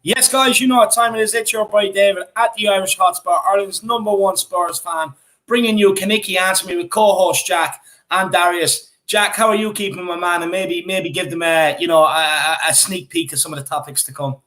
Yes, guys, you know what time it is. It's your boy David at the Irish Hotspur, Ireland's #1 Spurs fan, bringing you Kineke Answer Me with co-host Jack and Darius. Jack, how are you keeping, my man? And maybe give them a sneak peek of some of the topics to come.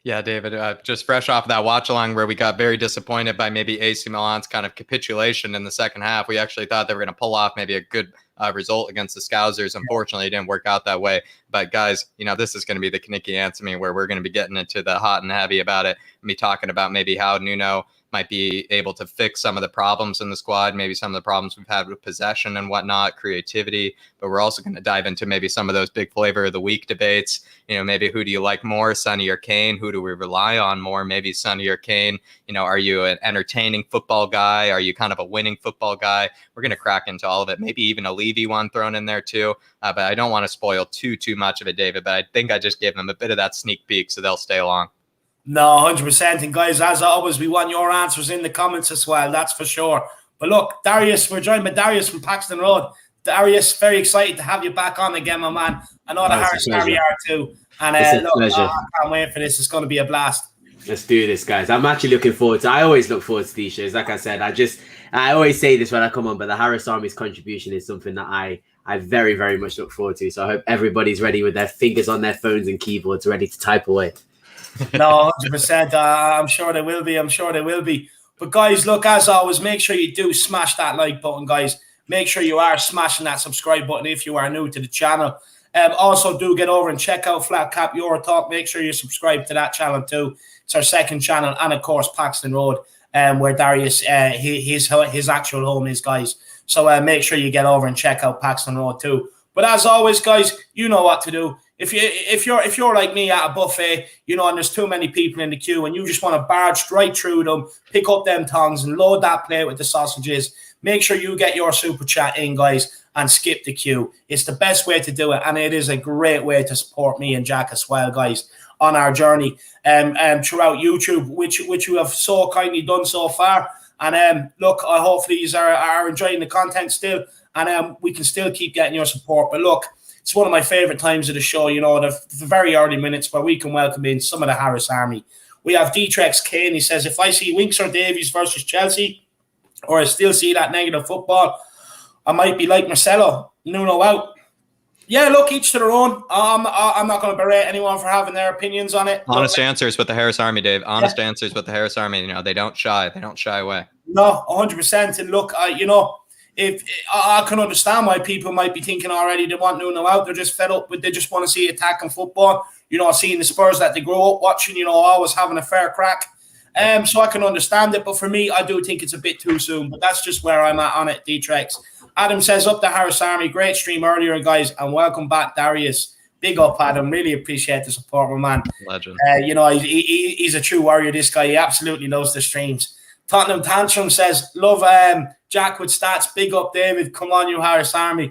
Yeah, David, just fresh off of that watch along where we got very disappointed by maybe AC Milan's kind of capitulation in the second half. We actually thought they were going to pull off maybe a good result against the Scousers. Unfortunately, it didn't work out that way. But guys, this is going to be the Kineke Answer Me where we're going to be getting into the hot and heavy about it and be talking about maybe how Nuno might be able to fix some of the problems in the squad, maybe some of the problems we've had with possession and whatnot, creativity. But we're also going to dive into maybe some of those big flavor of the week debates. Maybe who do you like more, Sonny or Kane? Who do we rely on more, maybe Sonny or Kane? Are you an entertaining football guy? Are you kind of a winning football guy? We're going to crack into all of it. Maybe even a Levy one thrown in there too. But I don't want to spoil too much of it, David. But I think I just gave them a bit of that sneak peek so they'll stay along. No, 100%. And guys, as always, we want your answers in the comments as well. That's for sure. But look, Darius, we're joined by Darius from Paxton Road. Darius, very excited to have you back on again, my man. I know the Harris Harry are too. And look, I can't wait for this. It's going to be a blast. Let's do this, guys. I'm actually looking forward to. I always look forward to these shows. Like I said, I always say this when I come on, but the Harris Army's contribution is something that I very, very much look forward to. So I hope everybody's ready with their fingers on their phones and keyboards, ready to type away. No, 100%. I'm sure they will be. But guys, look, as always, make sure you do smash that like button, guys. Make sure you are smashing that subscribe button if you are new to the channel. Also, do get over and check out flatcapeurotalk. Make sure you subscribe to that channel too. It's our second channel, and of course, Paxton Road, where Darius, his actual home is, guys. So make sure you get over and check out Paxton Road too. But as always, guys, you know what to do. If you're like me at a buffet, and there's too many people in the queue, and you just want to barge right through them, pick up them tongs and load that plate with the sausages, make sure you get your super chat in, guys, and skip the queue. It's the best way to do it, and it is a great way to support me and Jack as well, guys, on our journey throughout YouTube, which you have so kindly done so far. And look, I hopefully you are enjoying the content still, and we can still keep getting your support. But look, it's one of my favorite times of the show, the very early minutes where we can welcome in some of the Harris Army. We have Dtrex Kane. He says, if I see Winks or Davies versus Chelsea, or I still see that negative football, I might be like Marcelo, Nuno out. Yeah, look, each to their own. I'm not going to berate anyone for having their opinions on it. Honest answers with the Harris Army, Dave. Honest answers with the Harris Army. They don't shy. They don't shy away. No, 100%. And look, if I can understand why people might be thinking already they want Nuno out. They're just fed up with. They just want to see attacking football. Seeing the Spurs that they grow up watching. Always having a fair crack. So I can understand it, but for me, I do think it's a bit too soon. But that's just where I'm at on it. Dtrex. Adam says, up the Harris Army. Great stream earlier, guys, and welcome back, Darius. Big up, Adam. Really appreciate the support, my man. Legend. He's a true warrior. This guy, he absolutely loves the streams. Tottenham Tantrum says, love Jack with stats. Big up, David. Come on, you Harris Army.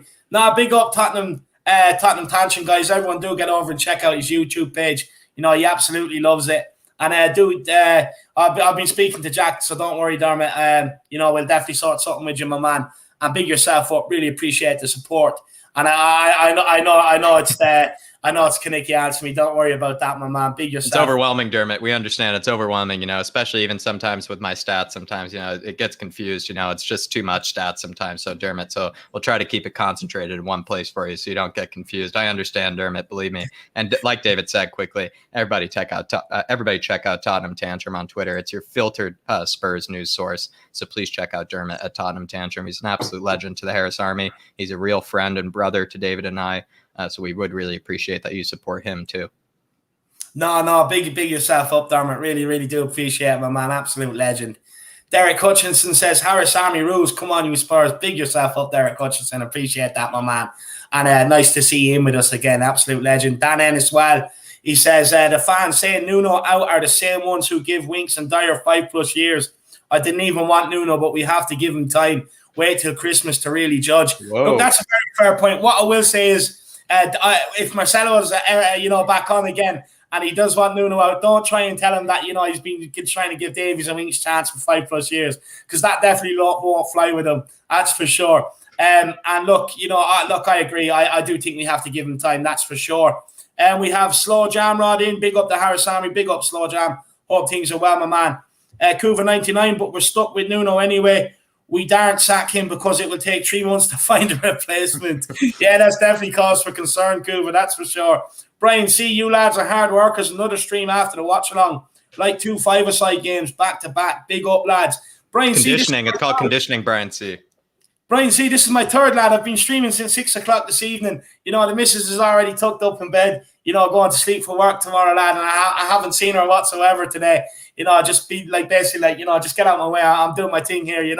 Big up Tottenham Tantrum, guys. Everyone do get over and check out his YouTube page. He absolutely loves it. And I've been speaking to Jack, so don't worry, Dermot. We'll definitely sort something with you, my man. And big yourself up. Really appreciate the support. And I know it's Kineke Answer Me. Don't worry about that, my man. Big yourself. It's overwhelming, Dermot. We understand it's overwhelming, especially even sometimes with my stats. Sometimes, it gets confused. It's just too much stats sometimes. So, Dermot, we'll try to keep it concentrated in one place for you so you don't get confused. I understand, Dermot, believe me. And like David said quickly, everybody check out Tottenham Tantrum on Twitter. It's your filtered Spurs news source. So please check out Dermot at Tottenham Tantrum. He's an absolute legend to the Harris Army. He's a real friend and brother to David and I. So we would really appreciate that you support him too. No, big yourself up, Dermot. Really, really do appreciate it, my man. Absolute legend. Derek Hutchinson says, Harris Army rules. Come on, you Spurs. Big yourself up, Derek Hutchinson. Appreciate that, my man. And nice to see you in with us again. Absolute legend. Dan N as well. He says, the fans saying Nuno out are the same ones who give Winks and Dyer 5+ years. I didn't even want Nuno, but we have to give him time. Wait till Christmas to really judge. Whoa. Look, that's a very fair point. What I will say is, if Marcelo's back on again and he does want Nuno out, don't try and tell him that he's been trying to give Davies a Winks chance for 5+ years, because that definitely won't fly with him. That's for sure. And look, I agree. I do think we have to give him time. That's for sure. And we have Slow Jam Rod in. Big up the Harris Army. Big up Slow Jam. Hope things are well, my man. Kuva 99, but we're stuck with Nuno anyway. We daren't sack him because it will take 3 months to find a replacement. Yeah, that's definitely cause for concern, Kuva. That's for sure. Brian, see, you lads are hard workers. Another stream after the watch along. Like 2 5-a-side games back to back. Big up, lads. Brian, conditioning. It's called conditioning, Brian C. Brian, see, this is my third, lad. I've been streaming since 6 o'clock this evening. The missus is already tucked up in bed, going to sleep for work tomorrow, lad. And I haven't seen her whatsoever today. Just be just get out of my way. I'm doing my thing here,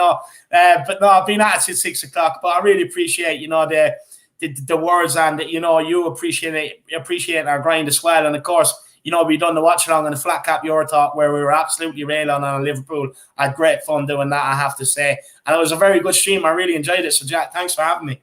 But no, I've been at it since 6 o'clock. But I really appreciate, the words, and, you appreciate our grind as well. And of course, we done the watch along on the flatcapeurotalk where we were absolutely railing on Liverpool. I had great fun doing that, I have to say. And it was a very good stream. I really enjoyed it. So, Jack, thanks for having me.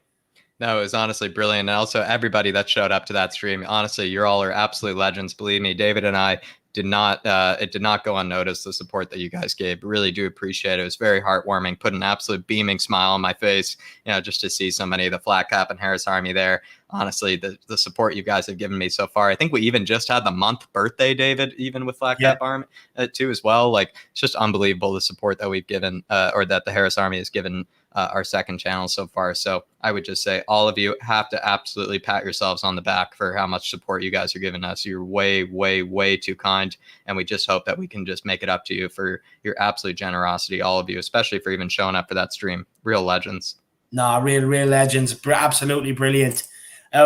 No, it was honestly brilliant. And also everybody that showed up to that stream, honestly, you all are absolute legends. Believe me, David and I did not go unnoticed, the support that you guys gave. Really do appreciate it. It was very heartwarming, put an absolute beaming smile on my face, just to see so many of the Flat Cap and Harris Army there. Honestly, the support you guys have given me so far. I think we even just had the month birthday, David, even with Flat Cap Army too as well. Like, it's just unbelievable the support that we've given, or that the Harris Army has given our second channel so far. So I would just say all of you have to absolutely pat yourselves on the back for how much support you guys are giving us. You're way, way, way too kind. And we just hope that we can just make it up to you for your absolute generosity, all of you, especially for even showing up for that stream. Real legends. No, real legends. Absolutely brilliant.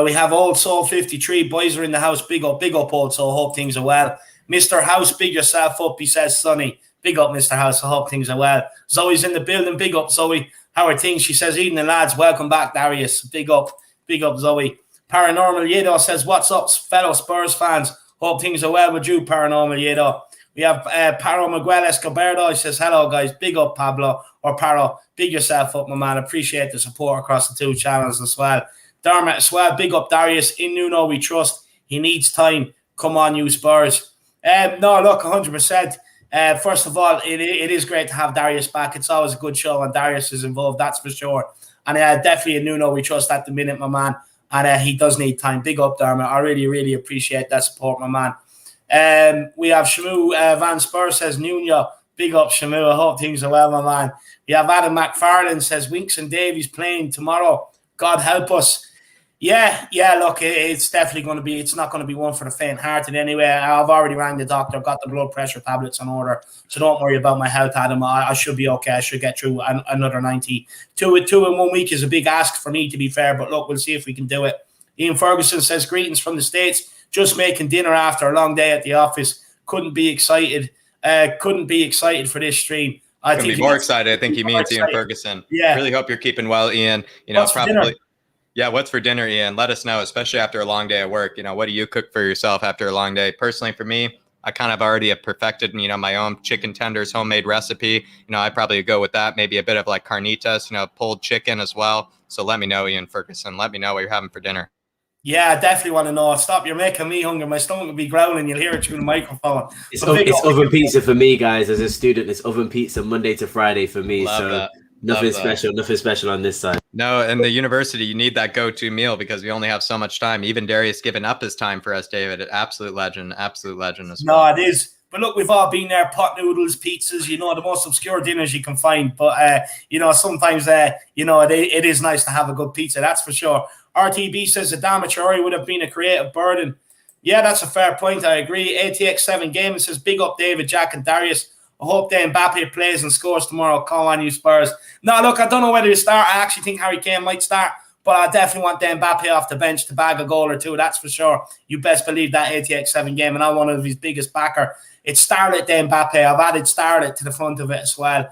We have Old Soul 53. Boys are in the house. Big up, Old Soul. Hope things are well. Mr. House, big yourself up, he says, Sonny. Big up, Mr. House. I hope things are well. Zoe's in the building. Big up, Zoe. How are things? She says, evening, lads. Welcome back, Darius. Big up, Zoe. Paranormal Yedo says, what's up, fellow Spurs fans? Hope things are well with you, Paranormal Yedo. We have Paro Miguel Escobardo. He says, hello, guys. Big up, Pablo. Or Paro, big yourself up, my man. Appreciate the support across the 2 channels as well. Dermot as well. Big up, Darius. In Nuno, we trust. He needs time. Come on, you Spurs. No, look, 100%. First of all, it is great to have Darius back. It's always a good show when Darius is involved, that's for sure. And definitely in Nuno, we trust at the minute, my man. And he does need time. Big up, Dermot. I really, really appreciate that support, my man. We have Shamu Van Spur says, Nuno. Big up, Shamu. I hope things are well, my man. We have Adam McFarlane says, Winks and Davies playing tomorrow. God help us. Yeah, look, it's definitely going to be, it's not going to be one for the faint-hearted anyway. I've already rang the doctor, got the blood pressure tablets on order, so don't worry about my health, Adam. I should be okay. I should get through another 90. Two in 1 week is a big ask for me, to be fair, but look, we'll see if we can do it. Ian Ferguson says, greetings from the States, just making dinner after a long day at the office. Couldn't be excited for this stream. I think be more excited. I think he means Ian Ferguson. Yeah. Really hope you're keeping well, Ian. Probably. Yeah, what's for dinner, Ian? Let us know, especially after a long day at work. What do you cook for yourself after a long day? Personally, for me, I kind of already have perfected, my own chicken tenders homemade recipe. I probably go with that. Maybe a bit of like carnitas, pulled chicken as well. So let me know, Ian Ferguson. Let me know what you're having for dinner. Yeah, I definitely want to know. Stop, you're making me hungry. My stomach will be growling. You'll hear it through the microphone. It's oven pizza for me, guys. As a student, it's oven pizza Monday to Friday for me. Love that. Nothing special on this side. No, in the university, you need that go-to meal because we only have so much time. Even Darius giving up his time for us, David. Absolute legend as well. No, it is. But look, we've all been there, pot noodles, pizzas, the most obscure dinners you can find. But, sometimes, it is nice to have a good pizza, that's for sure. RTB says the Damatori would have been a creative burden. Yeah, that's a fair point. I agree. ATX7 Gaming says, big up David, Jack and Darius. I hope Mbappe plays and scores tomorrow. Come on, you Spurs. No, look, I don't know whether to start. I actually think Harry Kane might start, but I definitely want Mbappe off the bench to bag a goal or two. That's for sure. You best believe that ATX7 game, and I'm one of his biggest backer. It's Starlet Mbappe. I've added Starlet to the front of it as well.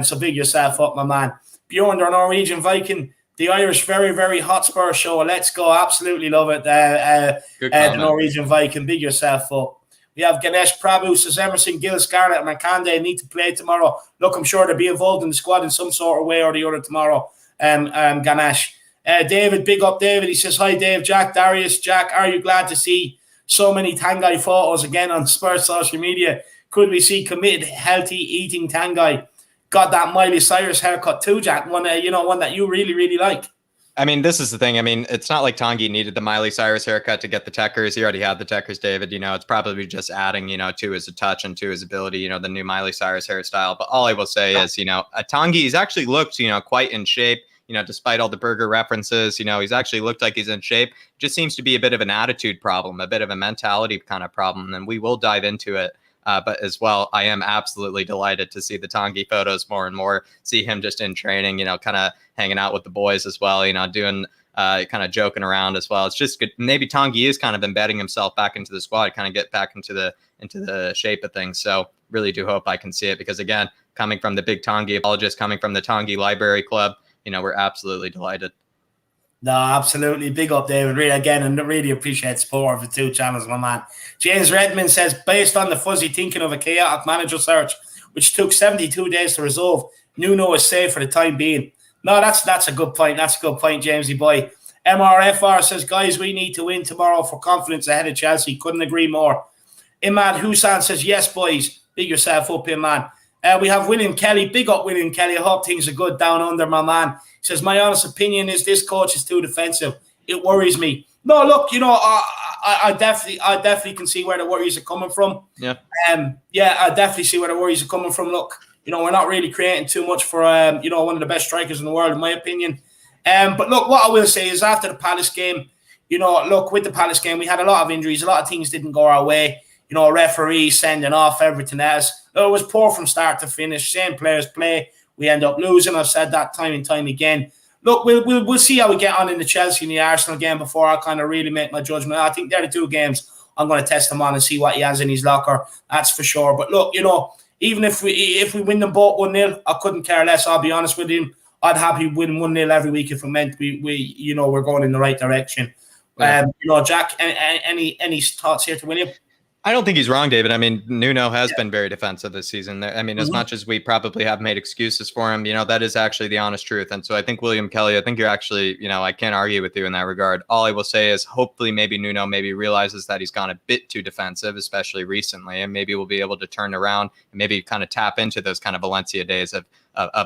So big yourself up, my man. Bjorn, the Norwegian Viking, The Irish very, very Hotspur show. Let's go. Absolutely love it. The Norwegian Viking. Big yourself up. We have Ganesh Prabhu says Emerson, Gill, Scarlett, and Makande need to play tomorrow. Look, I'm sure they'll be involved in the squad in some sort of way or the other tomorrow. Ganesh. David, big up David. He says, hi Dave, Jack, Darius. Jack, are you glad to see so many Tangai photos again on Spurs social media? Could we see committed, healthy eating Tangai? Got that Miley Cyrus haircut too, Jack. One that you really, really like. I mean, this is the thing. I mean, it's not like Tanguy needed the Miley Cyrus haircut to get the Techers. He already had the Techers, David. It's probably just adding, to his touch and to his ability, the new Miley Cyrus hairstyle. But all I will say is, Tanguy's actually looked, quite in shape. Despite all the burger references, he's actually looked like he's in shape. Just seems to be a bit of an attitude problem, a bit of a mentality kind of problem. And we will dive into it. But as well, I am absolutely delighted to see the Tanguy photos more and more, see him just in training, kind of hanging out with the boys as well, doing kind of joking around as well. It's just good. Maybe Tanguy is kind of embedding himself back into the squad, kind of get back into the shape of things. So really do hope I can see it because, again, coming from the big Tanguy apologist, coming from the Tanguy Library Club, we're absolutely delighted. No, absolutely. Big up, David. Really, again, and really appreciate support of the two channels, my man. James Redmond says, based on the fuzzy thinking of a chaotic manager search, which took 72 days to resolve, Nuno is safe for the time being. No, that's a good point. That's a good point, Jamesy boy. MRFR says, guys, we need to win tomorrow for confidence ahead of Chelsea. Couldn't agree more. Imad Hussain says, yes, boys. Big yourself up, Imad. We have William Kelly. Big up, William Kelly. I hope things are good down under, my man. He says, my honest opinion is this coach is too defensive. It worries me. No, look, I definitely can see where the worries are coming from. Yeah. I definitely see where the worries are coming from. Look, we're not really creating too much for, one of the best strikers in the world, in my opinion. But look, what I will say is after the Palace game, with the Palace game, we had a lot of injuries. A lot of things didn't go our way. Referees sending off, everything else. It was poor from start to finish. Same players play. We end up losing. I've said that time and time again. Look, we'll see how we get on in the Chelsea and the Arsenal game before I kind of really make my judgment. I think they're the two games I'm going to test him on and see what he has in his locker. That's for sure. But look, even if we win them both 1-0, I couldn't care less. I'll be honest with him. I'd happy win 1-0 every week if it meant we're going in the right direction. Yeah. Jack, any thoughts here to William? I don't think he's wrong, David. I mean, Nuno has been very defensive this season. I mean, as much as we probably have made excuses for him, that is actually the honest truth. And so I think William Kelly, I think you're actually, I can't argue with you in that regard. All I will say is hopefully maybe Nuno realizes that he's gone a bit too defensive, especially recently, and maybe we'll be able to turn around and maybe kind of tap into those kind of Valencia days of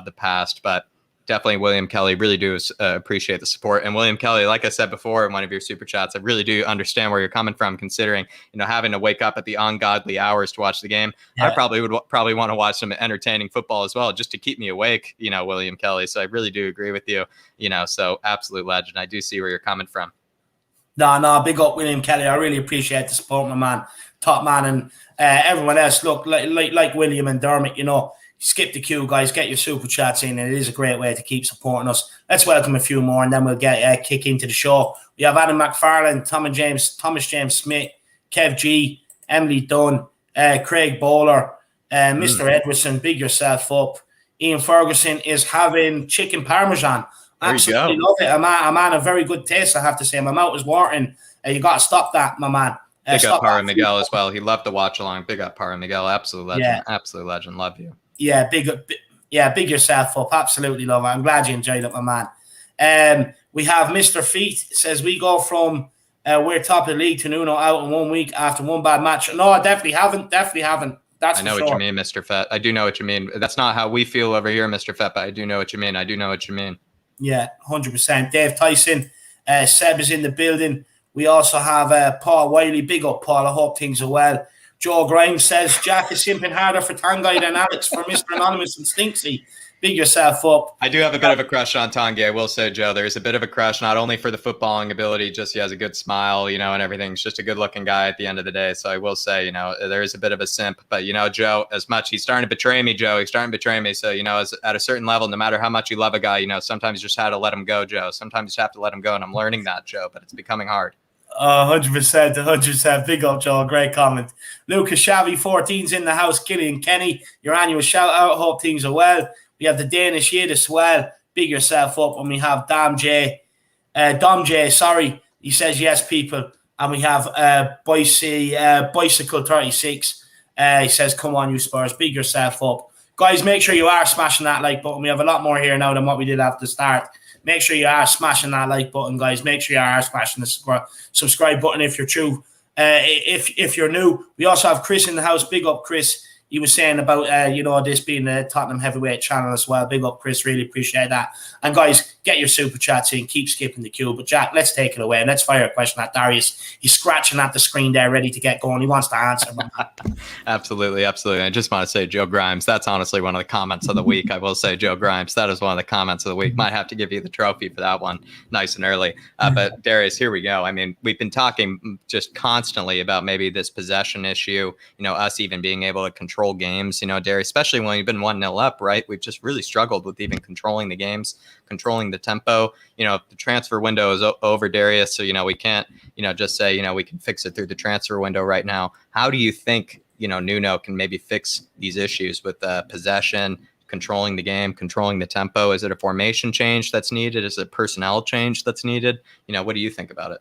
the past. But definitely William Kelly, really do appreciate the support. And William Kelly, like I said before in one of your super chats, I really do understand where you're coming from, considering, having to wake up at the ungodly hours to watch the game. Yeah. I probably would want to watch some entertaining football as well, just to keep me awake, William Kelly. So I really do agree with you, so absolute legend. I do see where you're coming from. No, big up William Kelly. I really appreciate the support, my man, top man, and everyone else. Look, like William and Dermot, skip the queue, guys. Get your super chats in, and it is a great way to keep supporting us. Let's welcome a few more, and then we'll get kick into the show. We have Adam McFarlane, Thomas James Smith, Kev G, Emily Dunn, Craig Bowler, Mr. Edwardson. Big yourself up. Ian Ferguson is having chicken parmesan. Absolutely love it. A man of very good taste, I have to say. My mouth is watering. You got to stop that, my man. Big up Para Miguel as well. He loved to watch along. Big up Para Miguel. Absolute legend. Yeah. Absolute legend. Love you. Yeah, big yourself up. Absolutely love it. I'm glad you enjoyed it, my man. We have Mr. Feet says we go from we're top of the league to Nuno out in 1 week after one bad match. No, I definitely haven't. That's I know what you mean, Mr. Fett. I do know what you mean. That's not how we feel over here, Mr. Fett, but I do know what you mean. Yeah, 100%. Dave Tyson, Seb is in the building. We also have Paul Wiley. Big up, Paul. I hope things are well. Joe Grimes says, Jack is simping harder for Tanguy than Alex for Mr. Anonymous and Stinksy. Big yourself up. I do have a bit of a crush on Tanguy, I will say, Joe. There's a bit of a crush, not only for the footballing ability, just he has a good smile, and everything. He's just a good-looking guy at the end of the day. So I will say, there is a bit of a simp. But, Joe, as much, he's starting to betray me, Joe. He's starting to betray me. So, as at a certain level, no matter how much you love a guy, sometimes you just have to let him go, Joe. Sometimes you have to let him go, and I'm learning that, Joe, but it's becoming hard. 100%. Big up, Joe. Great comment. Lucas Shabby, 14's in the house. Killian Kenny, your annual shout out. Hope things are well. We have the Danish Yid as well. big yourself up. And we have Dom J, sorry. He says, yes, people. And we have Bicycle 36. He says, come on, you Spurs, big yourself up. Guys, make sure you are smashing that like button. We have a lot more here now than what we did at the start. Make sure you are smashing that like button, guys. Make sure you are smashing the subscribe button if you're true. If you're new, we also have Chris in the house. Big up, Chris. He was saying about, this being a Tottenham heavyweight channel as well. Big up, Chris. Really appreciate that. And guys, get your super chats in. Keep skipping the queue. But Jack, let's take it away. And let's fire a question at Darius. He's scratching at the screen there, ready to get going. He wants to answer. Absolutely. I just want to say Joe Grimes. That's honestly one of the comments of the week. I will say Joe Grimes. That is one of the comments of the week. Might have to give you the trophy for that one nice and early. But Darius, here we go. I mean, we've been talking just constantly about maybe this possession issue, us even being able to control games, Darius, especially when we've been 1-0 up, right? We've just really struggled with even controlling the games, controlling the tempo. The transfer window is over, Darius, so we can't just say we can fix it through the transfer window right now. How do you think Nuno can maybe fix these issues with possession, controlling the game, controlling the tempo? Is it a formation change that's needed? Is it personnel change that's needed? What do you think about it?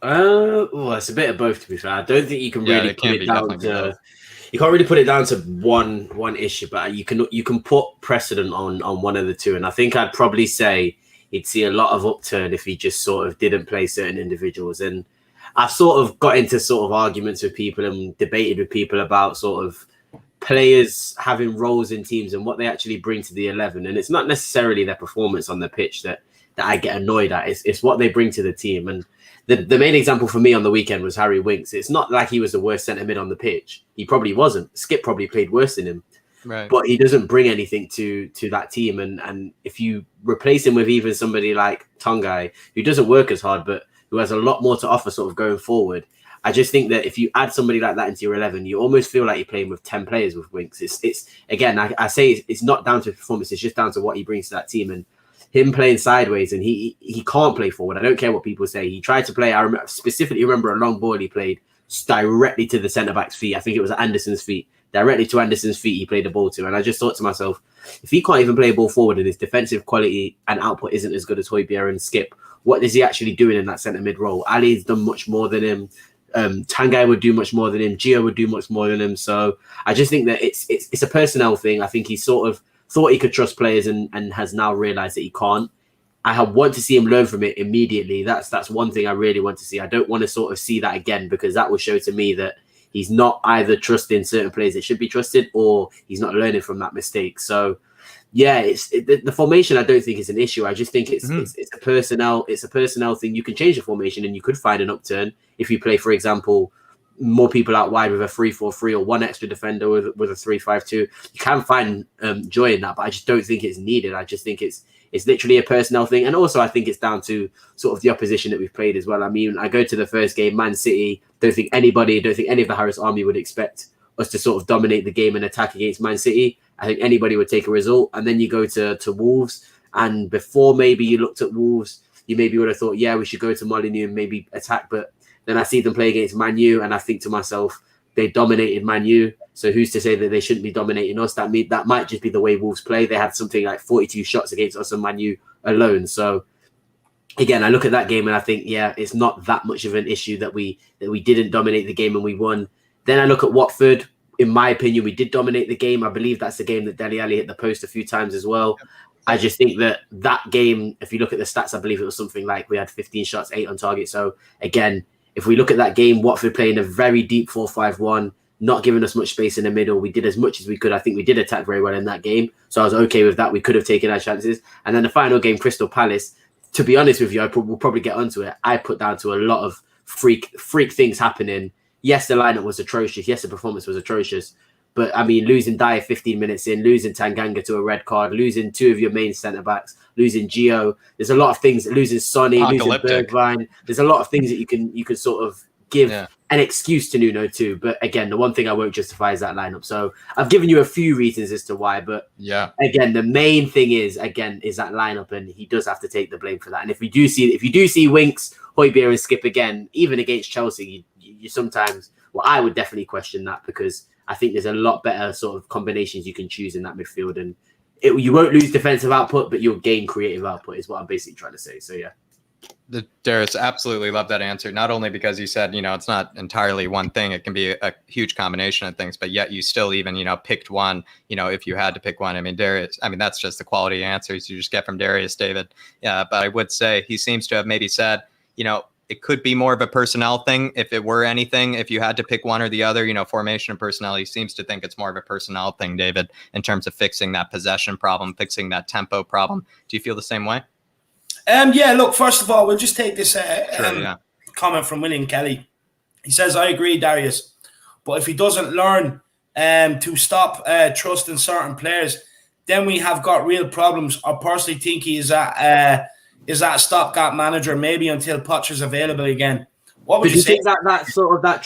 Well, it's a bit of both, to be fair. I don't think you can really put it down to. You can't really put it down to one issue, but you can put precedent on one of the two. And I think I'd probably say he'd see a lot of upturn if he just sort of didn't play certain individuals. And I've sort of got into sort of arguments with people and debated with people about sort of players having roles in teams and what they actually bring to the 11. And it's not necessarily their performance on the pitch that I get annoyed at. It's what they bring to the team. And the main example for me on the weekend was Harry Winks. It's not like he was the worst centre mid on the pitch. He probably wasn't. Skip probably played worse than him. Right. But he doesn't bring anything to that team. And if you replace him with even somebody like Tongai, who doesn't work as hard, but who has a lot more to offer sort of going forward, I just think that if you add somebody like that into your 11, you almost feel like you're playing with 10 players with Winks. It's again, I say it's not down to performance. It's just down to what he brings to that team. And him playing sideways, and he can't play forward. I don't care what people say. He tried to play. I specifically remember a long ball he played directly to the centre-back's feet. I think it was at Anderson's feet. Directly to Anderson's feet he played the ball to. And I just thought to myself, if he can't even play a ball forward and his defensive quality and output isn't as good as Højbjerg and Skip, what is he actually doing in that centre-mid role? Ali's done much more than him. Tanguy would do much more than him. Gio would do much more than him. So I just think that it's a personnel thing. I think he sort of thought he could trust players and has now realised that he can't. I want to see him learn from it immediately. That's one thing I really want to see. I don't want to sort of see that again, because that will show to me that he's not either trusting certain players that should be trusted, or he's not learning from that mistake. So, yeah, the formation I don't think is an issue. I just think it's a personnel thing. You can change the formation and you could find an upturn if you play, for example, more people out wide with a 3-4-3 or one extra defender with a 3-5-2. You can find joy in that, but I just don't think it's needed. I just think it's literally a personnel thing. And also I think it's down to sort of the opposition that we've played as well. I mean, I go to the first game, Man City, don't think any of the Harris Army would expect us to sort of dominate the game and attack against Man City. I think anybody would take a result. And then you go to Wolves, and before maybe you looked at Wolves, you maybe would have thought, yeah, we should go to Molineux and maybe attack, but then I see them play against Man U, and I think to myself, they dominated Man U. So who's to say that they shouldn't be dominating us? That might just be the way Wolves play. They had something like 42 shots against us and Man U alone. So again, I look at that game and I think, yeah, it's not that much of an issue that we didn't dominate the game and we won. Then I look at Watford. In my opinion, we did dominate the game. I believe that's the game that Dele Alli hit the post a few times as well. I just think that game, if you look at the stats, I believe it was something like we had 15 shots, 8 on target. So again, if we look at that game, Watford playing a very deep 4-5-1, not giving us much space in the middle. We did as much as we could. I think we did attack very well in that game. So I was okay with that. We could have taken our chances. And then the final game, Crystal Palace, to be honest with you, we'll probably get onto it. I put down to a lot of freak things happening. Yes, the lineup was atrocious. Yes, the performance was atrocious. But, I mean, losing Dyer 15 minutes in, losing Tanganga to a red card, losing 2 of your main centre-backs, losing Gio. There's a lot of things, losing Sonny, losing Bergwijn. There's a lot of things that you can sort of give an excuse to Nuno too. But again, the one thing I won't justify is that lineup. So I've given you a few reasons as to why. But again, the main thing is that lineup, and he does have to take the blame for that. And if you do see Winks, Højbjerg and Skip again, even against Chelsea, you sometimes, well, I would definitely question that, because I think there's a lot better sort of combinations you can choose in that midfield. And you won't lose defensive output, but you'll gain creative output is what I'm basically trying to say. So yeah. Darius, absolutely love that answer. Not only because you said, it's not entirely one thing, it can be a huge combination of things, but yet you still even, picked one, if you had to pick one. I mean, Darius, that's just the quality answers you just get from Darius, David. Yeah, but I would say he seems to have maybe said, it could be more of a personnel thing. If it were anything, if you had to pick one or the other, formation and personnel, he seems to think it's more of a personnel thing, David, in terms of fixing that possession problem, fixing that tempo problem. Do you feel the same way? Yeah, look, first of all, we'll just take this comment from William Kelly. He says, I agree, Darius, but if he doesn't learn to stop trusting certain players, then we have got real problems. I personally think he is that stopgap manager, maybe until Potter's available again. What would you say? Think that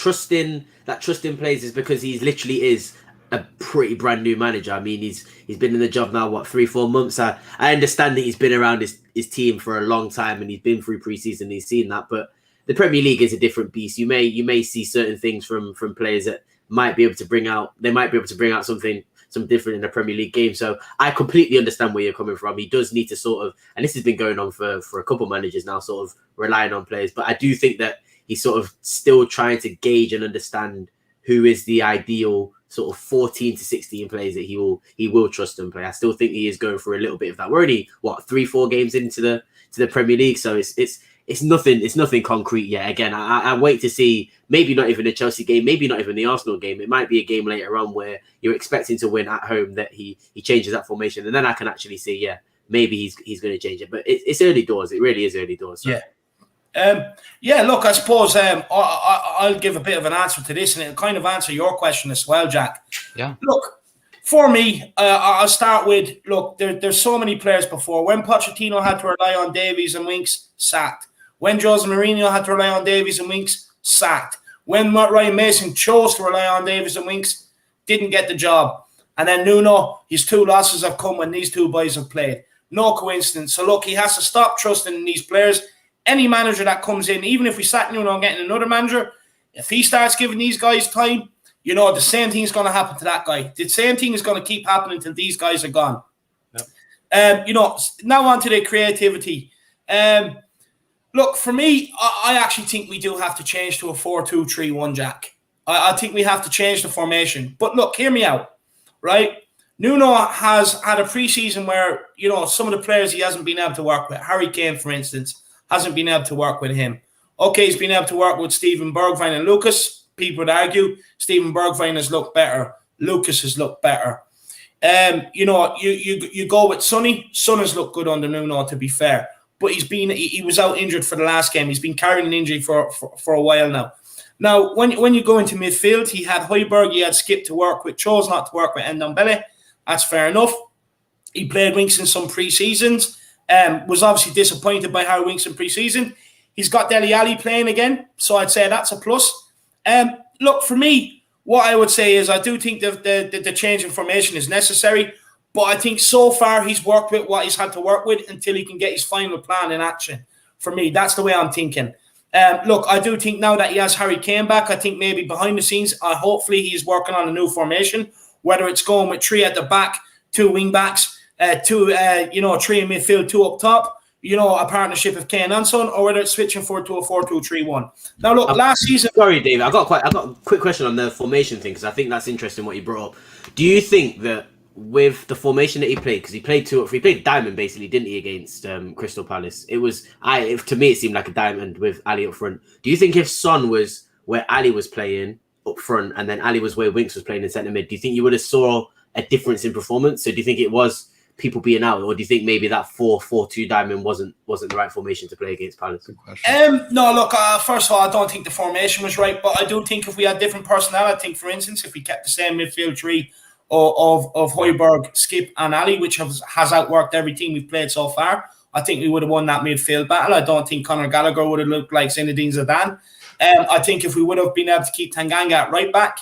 trusting players is because he literally is a pretty brand new manager. I mean, he's been in the job now, 3-4 months. I understand that he's been around his team for a long time and he's been through preseason. He's seen that, but the Premier League is a different beast. You may see certain things from players that might be able to bring out. They might be able to bring out some different in the Premier League game. So I completely understand where you're coming from. He does need to sort of, and this has been going on for a couple of managers now, sort of relying on players. But I do think that he's sort of still trying to gauge and understand who is the ideal sort of 14 to 16 players that he will trust and play. I still think he is going through a little bit of that. We're only 3-4 games into the Premier League, so it's nothing concrete yet. Again, I wait to see, maybe not even the Chelsea game, maybe not even the Arsenal game. It might be a game later on where you're expecting to win at home that he changes that formation, and then I can actually see, yeah, maybe he's going to change it. But it's early doors. It really is early doors. So. Yeah. Look, I suppose I'll give a bit of an answer to this, and it'll kind of answer your question as well, Jack. Yeah. Look, for me, I'll start with, look, there's so many players before. When Pochettino had to rely on Davies and Winks, sacked. When Jose Mourinho had to rely on Davies and Winks, sacked. When Ryan Mason chose to rely on Davies and Winks, didn't get the job. And then Nuno, his 2 losses have come when these 2 boys have played. No coincidence. So look, he has to stop trusting in these players. Any manager that comes in, even if we sack Nuno and getting another manager, if he starts giving these guys time, the same thing is going to happen to that guy. The same thing is going to keep happening until these guys are gone. Yep. Now on to the creativity. Look, for me, I actually think we do have to change to a 4-2-3-1, Jack. I think we have to change the formation. But look, hear me out, right? Nuno has had a preseason where, some of the players he hasn't been able to work with. Harry Kane, for instance, hasn't been able to work with him. Okay, he's been able to work with Steven Bergwijn and Lucas. People would argue Steven Bergwijn has looked better. Lucas has looked better. You go with Sonny. Son has looked good under Nuno, to be fair. But he was out injured for the last game. He's been carrying an injury for a while now. Now, when you go into midfield, he had Højbjerg, he had Skip to work with, chose not to work with Ndombele. That's fair enough. He played Winks in some pre-seasons. Was obviously disappointed by Harry Winks in pre-season. He's got Dele Alli playing again, so I'd say that's a plus. Look, for me, what I would say is I do think the change in formation is necessary, but I think so far he's worked with what he's had to work with until he can get his final plan in action. For me, that's the way I'm thinking. Look, I do think now that he has Harry Kane back, I think maybe behind the scenes, hopefully he's working on a new formation, whether it's going with 3 at the back, 2 wing backs, 3 in midfield, 2 up top, a partnership of Kane and Son, or whether it's switching to a 4-2-3-1. Now, look, last season... Sorry, David, I got a quick question on the formation thing, because I think that's interesting what you brought up. Do you think that with the formation that he played, because he played 2 up 3, he played diamond basically, didn't he, against Crystal Palace? To me, it seemed like a diamond with Ali up front. Do you think if Son was where Ali was playing up front, and then Ali was where Winks was playing in centre mid, do you think you would have saw a difference in performance? So do you think it was people being out, or do you think maybe that 4-4-2 diamond wasn't the right formation to play against Palace? No, look, first of all, I don't think the formation was right, but I do think if we had different personnel, I think, for instance, if we kept the same midfield 3 of Højbjerg, Skip and Ali, which has outworked every team we've played so far, I think we would have won that midfield battle. I don't think Conor Gallagher would have looked like Zinedine Zidane. I think if we would have been able to keep Tanganga at right back,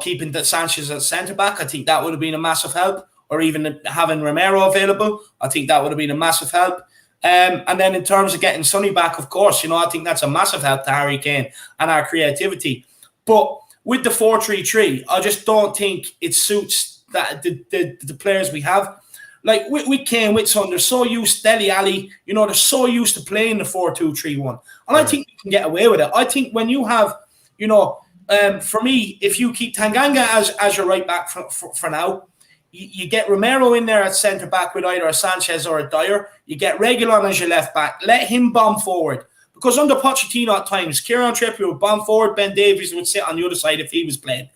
keeping the Sanchez at centre back, I think that would have been a massive help. Or even having Romero available, I think that would have been a massive help. And then in terms of getting Sonny back, of course, I think that's a massive help to Harry Kane and our creativity. But with the 4-3-3, I just don't think it suits that the players we have. Like with Kane, with Son, they're so used, Dele Alli, they're so used to playing the 4-2-3-1. And I think you can get away with it. I think when you have, for me, if you keep Tanganga as your right back for now, you get Romero in there at centre back with either a Sanchez or a Dyer. You get Reguilon as your left back. Let him bomb forward. Because under Pochettino at times, Kieran Trippier would bomb forward, Ben Davies would sit on the other side if he was playing.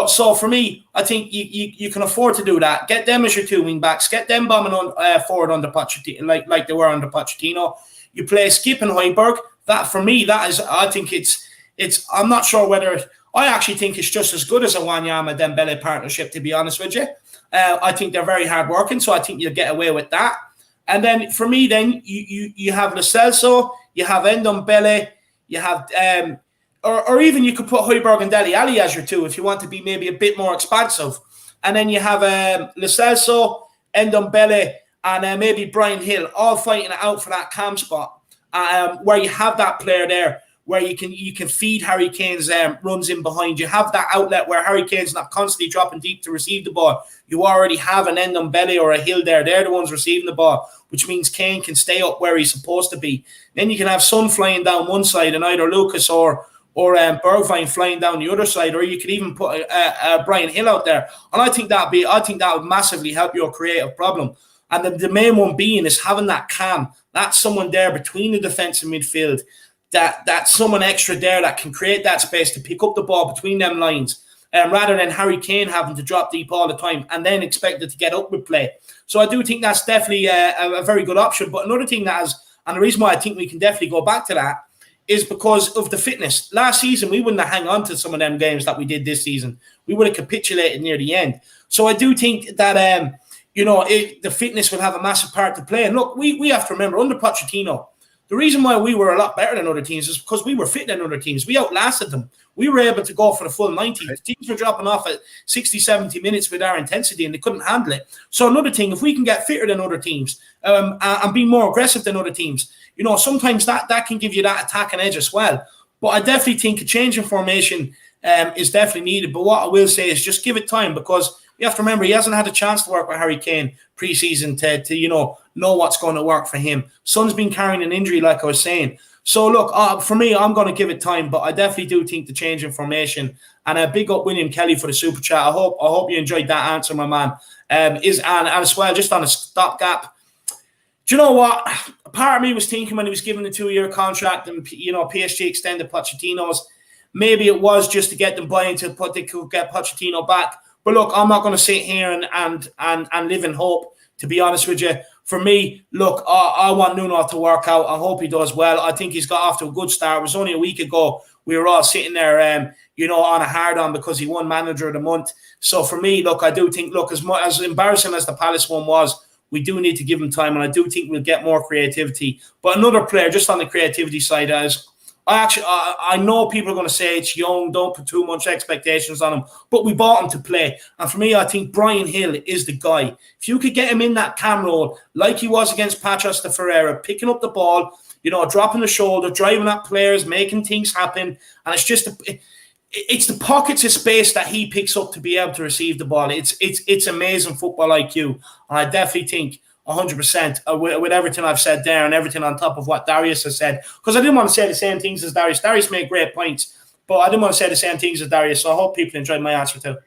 So for me, I think you can afford to do that. Get them as your two wing backs. Get them bombing forward under Pochettino, like they were under Pochettino. You play Skip and Højbjerg. That for me, that is, I think it's. I'm not sure whether I actually think it's just as good as a Wanyama Dembele partnership. To be honest with you, I think they're very hard working, so I think you'll get away with that. And then for me, then you have Lo Celso, you have Ndombele, you have. Or even you could put Højbjerg and Dele Alli as your two if you want to be maybe a bit more expansive. And then you have Lo Celso, Ndombele, and maybe Brian Hill all fighting it out for that cam spot where you have that player there where you can feed Harry Kane's runs in behind. You have that outlet where Harry Kane's not constantly dropping deep to receive the ball. You already have an Ndombele or a Hill there. They're the ones receiving the ball, which means Kane can stay up where he's supposed to be. Then you can have Son flying down one side and either Lucas or Bergwijn flying down the other side, or you could even put Brian Hill out there. And I think that would massively help your creative problem. And the main one being is having that cam, that's someone there between the defence and midfield, that's someone extra there that can create that space to pick up the ball between them lines, rather than Harry Kane having to drop deep all the time and then expected to get up with play. So I do think that's definitely a very good option. But another thing and the reason why I think we can definitely go back to that is because of the fitness. Last season, we wouldn't have hung on to some of them games that we did this season. We would have capitulated near the end. So I do think that, the fitness will have a massive part to play. And look, we have to remember, under Pochettino, the reason why we were a lot better than other teams is because we were fitter than other teams. We outlasted them. We were able to go for the full 90. Right. Teams were dropping off at 60, 70 minutes with our intensity and they couldn't handle it. So another thing, if we can get fitter than other teams and be more aggressive than other teams, sometimes that can give you that attacking edge as well. But I definitely think a change in formation is definitely needed. But what I will say is just give it time, because you have to remember he hasn't had a chance to work with Harry Kane pre-season to know what's going to work for him. Son's been carrying an injury, like I was saying. So look, for me, I'm going to give it time, but I definitely do think the change in formation. And a big up William Kelly for the super chat. I hope you enjoyed that answer, my man. And as well, just on a stopgap. Do you know what? Part of me was thinking when he was given the 2-year contract and PSG extended Pochettino's, maybe it was just to get them by until they could get Pochettino back. But look, I'm not going to sit here and live in hope, to be honest with you. For me, look, I want Nuno to work out. I hope he does well. I think he's got off to a good start. It was only a week ago we were all sitting there, on a hard-on because he won Manager of the Month. So for me, look, I do think, as embarrassing as the Palace one was, we do need to give him time, and I do think we'll get more creativity. But another player, just on the creativity side, I know people are going to say it's young, don't put too much expectations on him, but we bought him to play. And for me, I think Brian Hill is the guy. If you could get him in that cam role, like he was against Patras de Ferreira, picking up the ball, dropping the shoulder, driving at players, making things happen. And it's just it's the pockets of space that he picks up to be able to receive the ball. It's amazing football IQ. And I definitely think 100% with everything I've said there and everything on top of what Darius has said, because I didn't want to say the same things as Darius. Darius made great points, but I didn't want to say the same things as Darius, so I hope people enjoyed my answer too.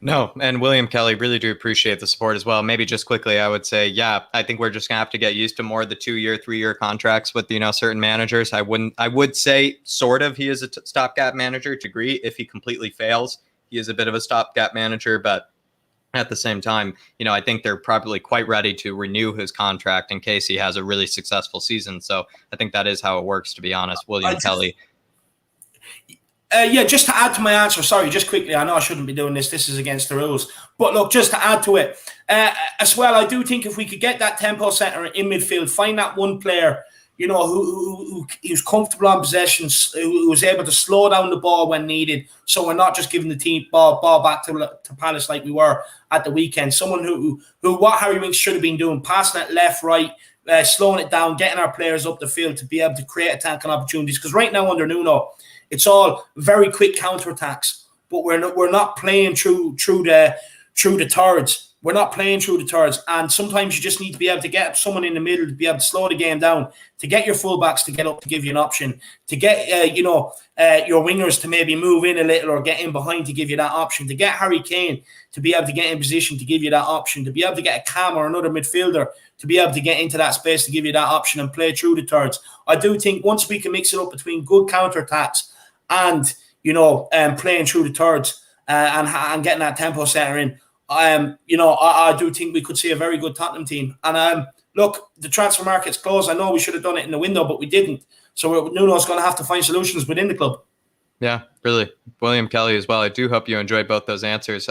No, and William Kelly, really do appreciate the support as well. Maybe just quickly, I would say, I think we're just going to have to get used to more of the 2-year, 3-year contracts with, certain managers. I would say sort of he is a stopgap manager to degree. If he completely fails, he is a bit of a stopgap manager, but at the same time, I think they're probably quite ready to renew his contract in case he has a really successful season. So I think that is how it works, to be honest. William Kelly. Just to add to my answer, sorry, just quickly, I know I shouldn't be doing this. This is against the rules. But look, just to add to it, as well, I do think if we could get that tempo center in midfield, find that one player, who's comfortable on possessions, who was able to slow down the ball when needed, so we're not just giving the team ball back to Palace like we were at the weekend. Someone who what Harry Winks should have been doing, passing it left, right, slowing it down, getting our players up the field to be able to create attacking opportunities. Because right now under Nuno, it's all very quick counterattacks, but we're not playing through through the thirds. We're not playing through the thirds. And sometimes you just need to be able to get someone in the middle to be able to slow the game down, to get your fullbacks to get up to give you an option, to get, your wingers to maybe move in a little or get in behind to give you that option, to get Harry Kane to be able to get in position to give you that option, to be able to get a Cam or another midfielder to be able to get into that space to give you that option and play through the thirds. I do think once we can mix it up between good counter-attacks and, playing through the thirds and getting that tempo setter in, I do think we could see a very good Tottenham team. And look, the transfer market's closed. I know we should have done it in the window, but we didn't. So Nuno's going to have to find solutions within the club. Yeah, really. William Kelly as well. I do hope you enjoyed both those answers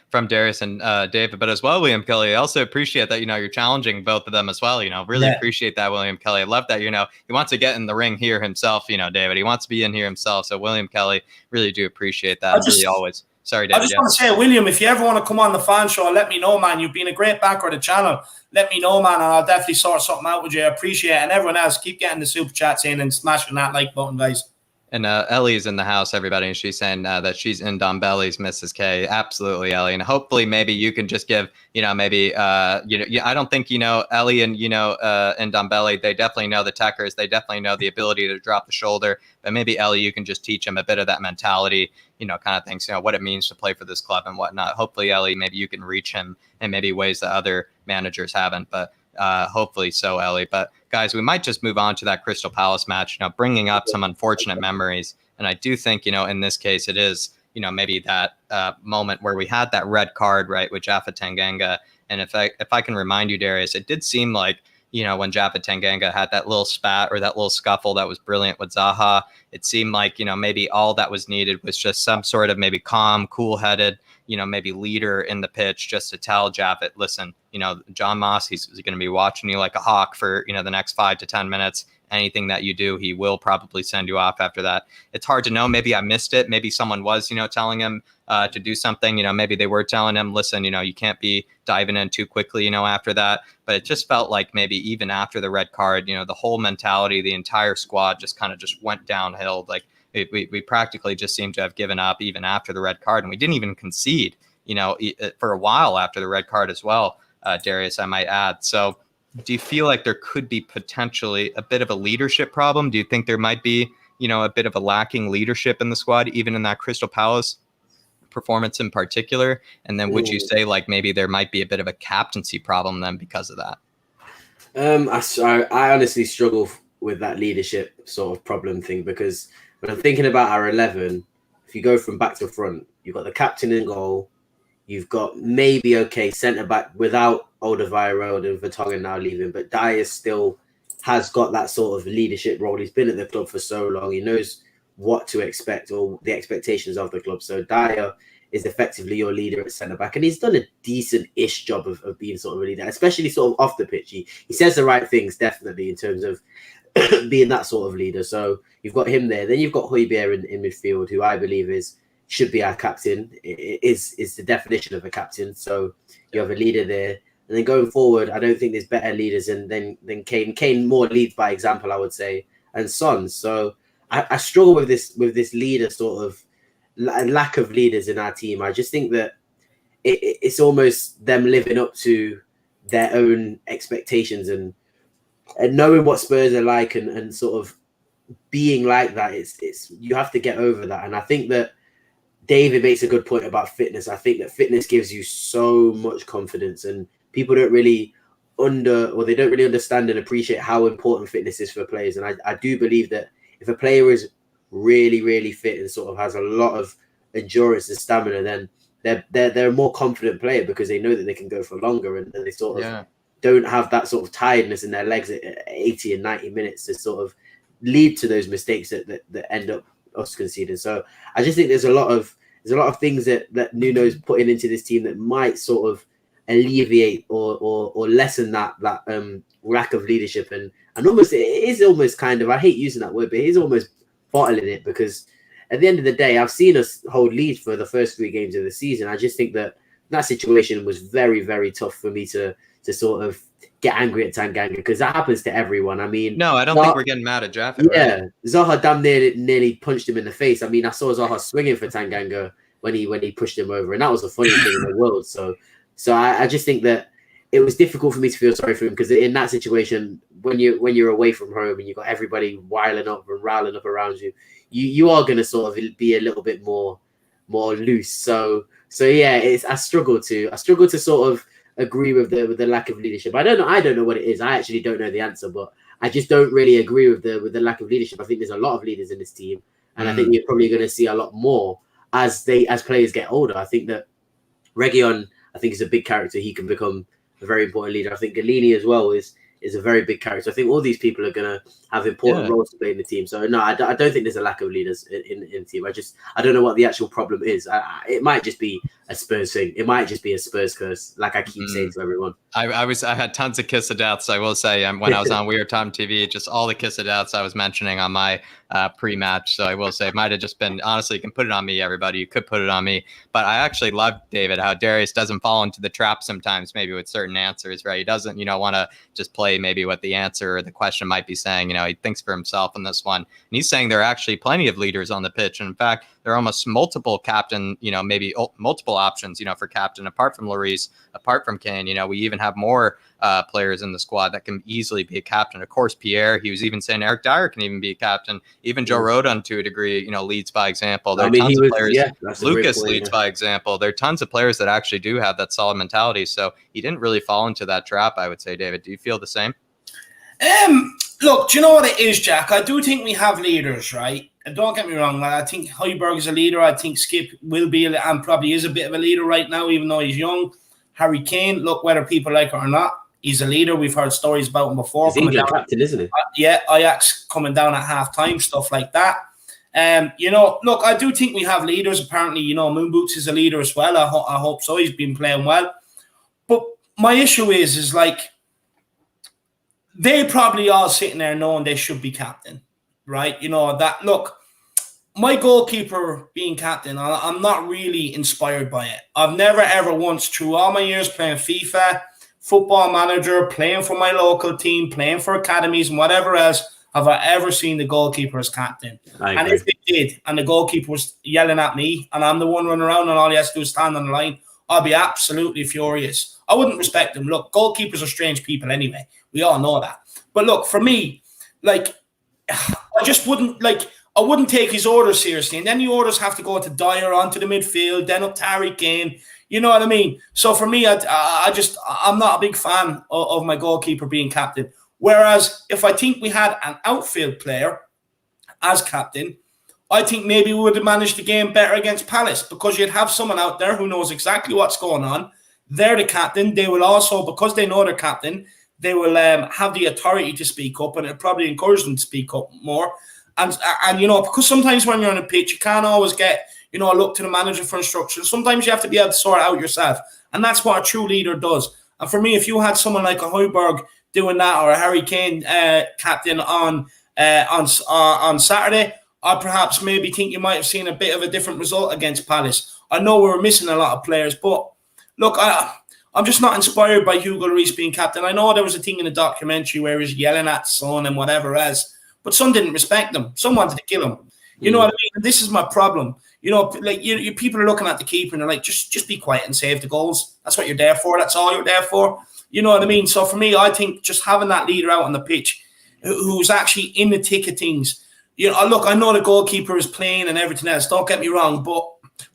from Darius and David, but as well, William Kelly, I also appreciate that, you're challenging both of them as well. Really appreciate that, William Kelly. I love that, he wants to get in the ring here himself, David. He wants to be in here himself. So William Kelly, really do appreciate that. Really always. Sorry, David. I just want to say, William, if you ever want to come on the fan show, let me know, man. You've been a great backer of the channel. Let me know, man, and I'll definitely sort something out with you. I appreciate it. And everyone else, keep getting the super chats in and smashing that like button, guys. And Ellie's in the house, everybody, and she's saying that she's in Dombelli's Mrs. K. Absolutely, Ellie. And hopefully maybe you can just give, I don't think, Ellie and, and Dombelli, they definitely know the techers. They definitely know the ability to drop the shoulder. But maybe, Ellie, you can just teach them a bit of that mentality, kind of things, what it means to play for this club and whatnot. Hopefully, Ellie, maybe you can reach him in maybe ways that other managers haven't. But hopefully so, Ellie. But guys, we might just move on to that Crystal Palace match, bringing up some unfortunate memories. And I do think, in this case, it is, maybe that moment where we had that red card, right, with Jaffa Tanganga. And if I can remind you, Darius, it did seem like, when Jaffa Tanganga had that little spat or that little scuffle that was brilliant with Zaha, it seemed like, maybe all that was needed was just some sort of maybe calm, cool-headed, maybe leader in the pitch just to tell Jaffa, listen, John Moss, he's going to be watching you like a hawk for, the next 5 to 10 minutes. Anything that you do, he will probably send you off after that. It's hard to know. Maybe I missed it. Maybe someone was, telling him to do something. Maybe they were telling him, listen, you can't be diving in too quickly, after that. But it just felt like maybe even after the red card, the whole mentality, the entire squad just kind of just went downhill. Like we practically just seemed to have given up even after the red card. And we didn't even concede, for a while after the red card as well, Darius, I might add. So do you feel like there could be potentially a bit of a leadership problem? Do you think there might be, a bit of a lacking leadership in the squad, even in that Crystal Palace performance in particular? And then would you say like maybe there might be a bit of a captaincy problem then because of that? I honestly struggle with that leadership sort of problem thing, because when I'm thinking about our 11, if you go from back to front, you've got the captain in goal. You've got maybe, centre-back without Alderweireld and Vertonghen now leaving, but Dyer still has got that sort of leadership role. He's been at the club for so long. He knows what to expect or the expectations of the club. So Dyer is effectively your leader at centre-back, and he's done a decent-ish job of being sort of a leader, especially sort of off the pitch. He says the right things, definitely, in terms of being that sort of leader. So you've got him there. Then you've got Højbjerg in midfield, who I believe should be our captain. It is the definition of a captain. So you have a leader there. And then going forward, I don't think there's better leaders than Kane. Kane more leads by example, I would say, and Son. So I struggle with this leader sort of lack of leaders in our team. I just think that it's almost them living up to their own expectations and knowing what Spurs are like and sort of being like that. It's you have to get over that. And I think that David makes a good point about fitness. I think that fitness gives you so much confidence, and people don't really understand and appreciate how important fitness is for players. And I do believe that if a player is really, really fit and sort of has a lot of endurance and stamina, then they're a more confident player because they know that they can go for longer and they sort of don't have that sort of tiredness in their legs at 80 and 90 minutes to sort of lead to those mistakes that end up us conceding. So I just think there's a lot of things that Nuno's putting into this team that might sort of alleviate or lessen that lack of leadership and almost it is almost kind of, I hate using that word, but it is almost bottling it, because at the end of the day, I've seen us hold leads for the first 3 games of the season. I just think that situation was very, very tough for me to sort of get angry at Tanganga, because that happens to everyone. I mean, no, I don't think we're getting mad at Jaffa. Yeah, right? Zaha damn nearly punched him in the face. I mean, I saw Zaha swinging for Tanganga, when he pushed him over, and that was the funniest thing in the world. So I just think that it was difficult for me to feel sorry for him, because in that situation, when you're away from home and you've got everybody wiling up and riling up around you, you are going to sort of be a little bit more loose. So yeah, I struggle to sort of agree with the lack of leadership. I don't know what it is. I actually don't know the answer, but I just don't really agree with the lack of leadership. I think there's a lot of leaders in this team, and I think you're probably going to see a lot more as players get older. I think that Reguilón, I think, is a big character. He can become a very important leader. I think Galini as well is a very big character. I think all these people are going to have important roles to play in the team. So no, I don't think there's a lack of leaders in the team. I don't know what the actual problem is. It might just be a Spurs thing. It might just be a Spurs curse, like I keep saying to everyone. I had tons of kiss of deaths, I will say, when I was on Weird Time TV, just all the kiss of deaths I was mentioning on my pre-match. So I will say it might have just been, honestly, you can put it on me, everybody. You could put it on me. But I actually love, David, how Darius doesn't fall into the trap sometimes, maybe with certain answers, right? He doesn't, want to just play maybe what the answer or the question might be saying. He thinks for himself on this one. And he's saying there are actually plenty of leaders on the pitch. And in fact, there are almost multiple captain, maybe multiple options, for captain, apart from Lloris, apart from Kane. We even have more players in the squad that can easily be a captain. Of course, Pierre, he was even saying Eric Dyer can even be a captain. Even Joe Rodon, to a degree, leads by example. There are tons of players. Yeah, Lucas leads by example. There are tons of players that actually do have that solid mentality. So he didn't really fall into that trap, I would say, David. Do you feel the same? Look, do you know what it is, Jack? I do think we have leaders, right? And don't get me wrong. I think Højbjerg is a leader. I think Skip will be and probably is a bit of a leader right now, even though he's young. Harry Kane, look, whether people like it or not, he's a leader. We've heard stories about him before. He's England captain, isn't he? Yeah, Ajax coming down at half-time, stuff like that. Look, I do think we have leaders. Apparently, Moon Boots is a leader as well. I hope so. He's been playing well. But my issue is like, they probably all sitting there knowing they should be captain, right? Look, my goalkeeper being captain, I'm not really inspired by it. I've never, ever once, through all my years playing FIFA, Football Manager, playing for my local team, playing for academies and whatever else, have I ever seen the goalkeeper as captain. And if they did, and the goalkeeper was yelling at me, and I'm the one running around and all he has to do is stand on the line, I'll be absolutely furious. I wouldn't respect them. Look, goalkeepers are strange people anyway. We all know that. But look, for me, like, I just wouldn't, I wouldn't take his orders seriously. And then the orders have to go to Dyer, onto the midfield, then up to Harry Kane. You know what I mean? So for me, I'm not a big fan of my goalkeeper being captain. Whereas if I think we had an outfield player as captain, I think maybe we would have managed the game better against Palace, because you'd have someone out there who knows exactly what's going on. They're the captain. They will also, because they know they're captain, they will have the authority to speak up, and it'll probably encourage them to speak up more. And because sometimes when you're on a pitch, you can't always get, look to the manager for instructions. Sometimes you have to be able to sort it out yourself. And that's what a true leader does. And for me, if you had someone like a Højbjerg doing that, or a Harry Kane captain on Saturday, I perhaps maybe think you might have seen a bit of a different result against Palace. I know we were missing a lot of players, but look, I'm just not inspired by Hugo Lloris being captain. I know there was a thing in the documentary where he was yelling at Son and whatever else, but Son didn't respect him. Son wanted to kill him. You know what I mean? And this is my problem. You people are looking at the keeper and they're like, just be quiet and save the goals. That's what you're there for. That's all you're there for. You know what I mean? So for me, I think just having that leader out on the pitch who's actually in the thick of things. Look, I know the goalkeeper is playing and everything else. Don't get me wrong, but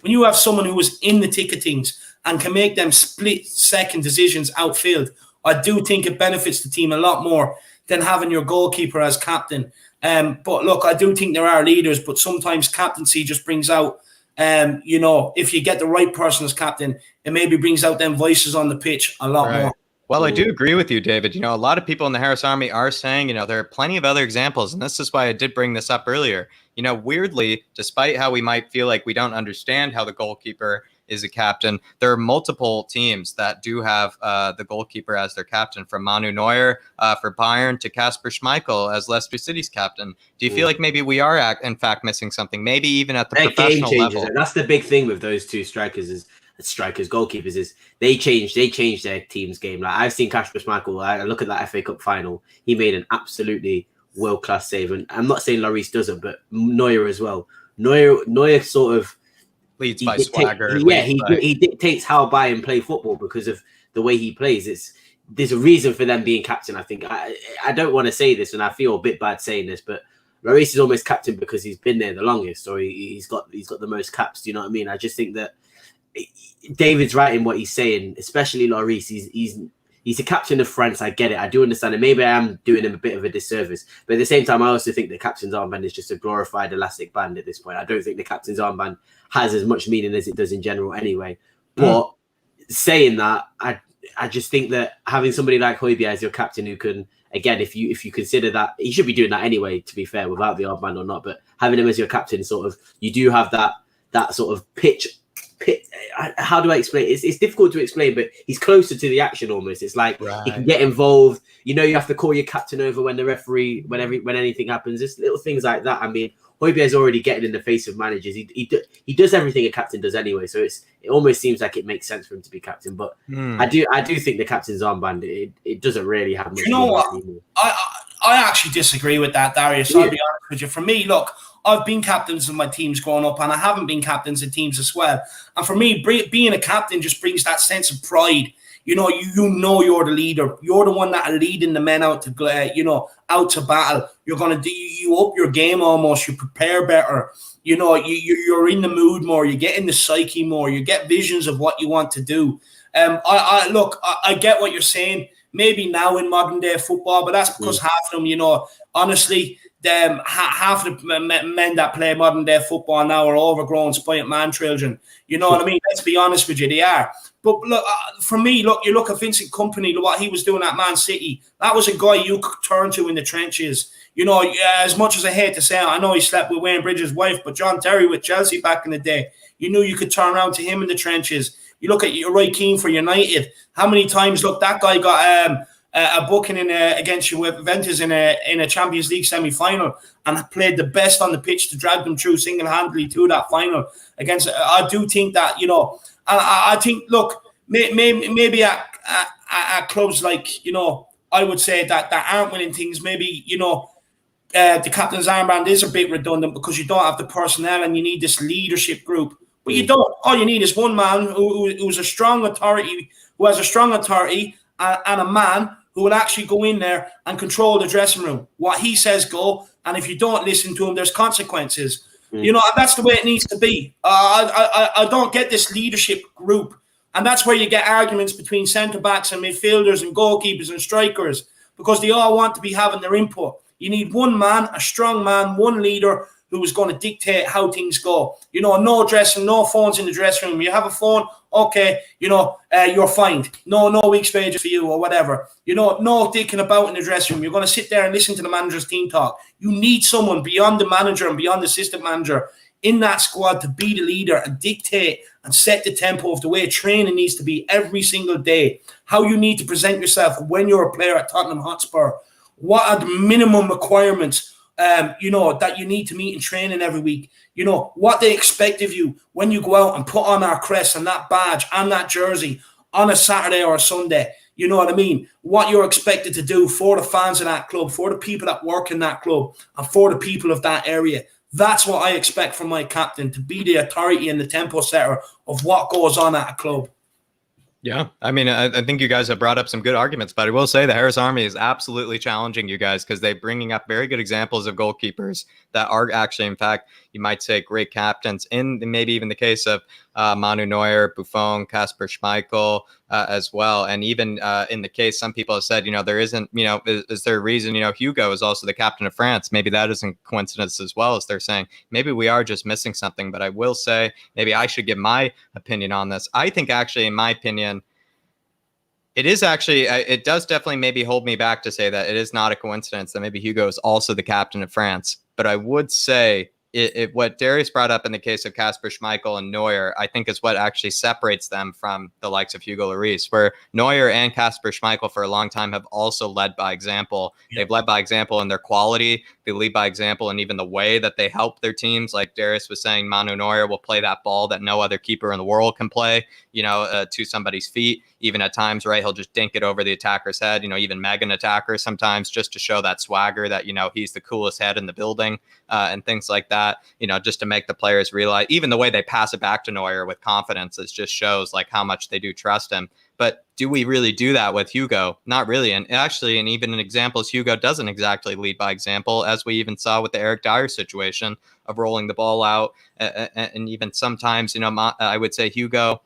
when you have someone who is in the thick of things and can make them split-second decisions outfield, I do think it benefits the team a lot more than having your goalkeeper as captain. But look, I do think there are leaders, but sometimes captaincy just brings out, if you get the right person as captain, it maybe brings out them voices on the pitch a lot more. Well, I do agree with you, David. A lot of people in the Harris Army are saying, there are plenty of other examples. And this is why I did bring this up earlier. Weirdly, despite how we might feel like we don't understand how the goalkeeper is a captain, there are multiple teams that do have the goalkeeper as their captain, from Manu Neuer for Bayern to Kasper Schmeichel as Leicester City's captain. Do you feel like maybe we are, in fact, missing something, maybe even at the professional level? That's the big thing with those two goalkeepers is they change their team's game. Like, I've seen Kasper Schmeichel. I look at that FA Cup final. He made an absolutely world-class save. And I'm not saying Lloris doesn't, but Neuer as well. Neuer sort of leads by swagger. He dictates how Bayern play football because of the way he plays. There's a reason for them being captain. I think I don't want to say this, and I feel a bit bad saying this, but Lloris is almost captain because he's been there the longest, or he's got the most caps. Do you know what I mean? I just think that David's right in what he's saying, especially Lloris. He's a captain of France. I get it. I do understand it. Maybe I am doing him a bit of a disservice, but at the same time, I also think the captain's armband is just a glorified elastic band at this point. I don't think the captain's armband has as much meaning as it does in general, anyway. But saying that, I just think that having somebody like Højbjerg as your captain who can, again, if you consider that, he should be doing that anyway, to be fair, without the armband or not, but having him as your captain, sort of, you do have that sort of pitch. How do I explain? It's difficult to explain, but he's closer to the action almost. It's like he can get involved. You have to call your captain over when the referee, when anything happens. Just little things like that. I mean, Højbjerg's already getting in the face of managers. He does everything a captain does anyway. So it almost seems like it makes sense for him to be captain. But I do think the captain's armband it doesn't really have much. You know what? Anymore. I actually disagree with that, Darius. Yeah. I'll be honest with you. For me, look, I've been captains of my teams growing up, and I haven't been captains of teams as well. And for me, being a captain just brings that sense of pride. You know you're the leader. You're the one that are leading the men out to out to battle. You're gonna do you up your game almost. You prepare better. You're in the mood more. You get in the psyche more. You get visions of what you want to do. I get what you're saying. Maybe now in modern day football, but that's because half of them, honestly, half of the men that play modern day football now are overgrown, spoiled man children. You know what I mean? Let's be honest with you, they are. But look, for me, you look at Vincent Kompany, what he was doing at Man City. That was a guy you could turn to in the trenches. As much as I hate to say it, I know he slept with Wayne Bridges' wife, but John Terry with Chelsea back in the day, you knew you could turn around to him in the trenches. You look at Roy Keane for United. How many times, that guy got a booking against Juventus in a Champions League semi-final and played the best on the pitch to drag them through single-handedly to that final against. I do think that, I think, look, maybe at clubs like, I would say that aren't winning things, maybe, the captain's armband is a bit redundant because you don't have the personnel and you need this leadership group. But you don't. All you need is one man who's a strong authority, who has a strong authority, and a man who will actually go in there and control the dressing room. What he says go, and if you don't listen to him, there's consequences. That's the way it needs to be. I don't get this leadership group, and that's where you get arguments between centre backs and midfielders and goalkeepers and strikers because they all want to be having their input. You need one man, a strong man, one leader who is going to dictate how things go. No phones in the dressing room. You have a phone, okay, you're fined. No week's wages for you or whatever. No dicking about in the dressing room. You're going to sit there and listen to the manager's team talk. You need someone beyond the manager and beyond the assistant manager in that squad to be the leader and dictate and set the tempo of the way training needs to be every single day. How you need to present yourself when you're a player at Tottenham Hotspur. What are the minimum requirements that you need to meet in training every week, what they expect of you when you go out and put on our crest and that badge and that jersey on a Saturday or a Sunday, you know what I mean? What you're expected to do for the fans of that club, for the people that work in that club and for the people of that area. That's what I expect from my captain, to be the authority and the tempo setter of what goes on at a club. Yeah, I mean, I think you guys have brought up some good arguments, but I will say the Harris Army is absolutely challenging you guys because they're bringing up very good examples of goalkeepers that are actually, in fact, you might say great captains in maybe even the case of Manu Neuer, Buffon, Kasper Schmeichel as well. And even in the case, some people have said, there isn't, is there a reason, Hugo is also the captain of France? Maybe that isn't coincidence as well as they're saying. Maybe we are just missing something, but I will say maybe I should give my opinion on this. I think actually, in my opinion, it is actually, it does definitely maybe hold me back to say that it is not a coincidence that maybe Hugo is also the captain of France. But I would say what Darius brought up in the case of Kasper Schmeichel and Neuer, I think is what actually separates them from the likes of Hugo Lloris, where Neuer and Kasper Schmeichel for a long time have also led by example. Yeah. They've led by example in their quality, they lead by example, and even the way that they help their teams. Like Darius was saying, Manu Neuer will play that ball that no other keeper in the world can play, to somebody's feet. Even at times, right, he'll just dink it over the attacker's head, even Megan attackers sometimes, just to show that swagger that, he's the coolest head in the building, and things like that, just to make the players realize. Even the way they pass it back to Neuer with confidence, it just shows like how much they do trust him. But do we really do that with Hugo? Not really. And actually, and even in examples, Hugo doesn't exactly lead by example, as we even saw with the Eric Dyer situation of rolling the ball out. And even sometimes, I would say Hugo,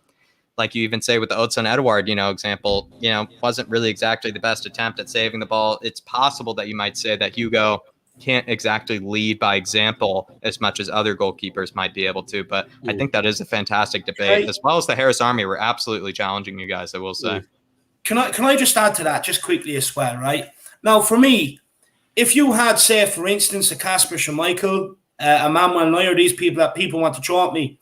like you even say with the Odson Edouard, example, wasn't really exactly the best attempt at saving the ball. It's possible that you might say that Hugo can't exactly lead by example as much as other goalkeepers might be able to. But I think that is a fantastic debate, as well as the Harris Army. We're absolutely challenging you guys, I will say. Can I just add to that just quickly as well, right? Now, for me, if you had, say, for instance, a Kasper Schmeichel, a Manuel Neuer, these people that people want to throw at me,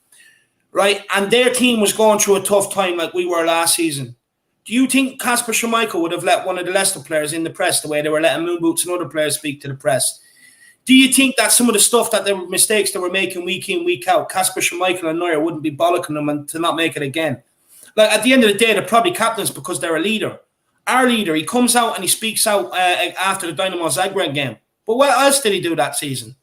right, and their team was going through a tough time like we were last season, do you think Kasper Schmeichel would have let one of the Leicester players in the press the way they were letting Moon Boots and other players speak to the press? Do you think that some of the stuff that the mistakes they were making week in, week out, Kasper Schmeichel and Neuer wouldn't be bollocking them and to not make it again? Like, at the end of the day, they're probably captains because they're a leader. Our leader, he comes out and he speaks out after the Dynamo Zagreb game. But what else did he do that season?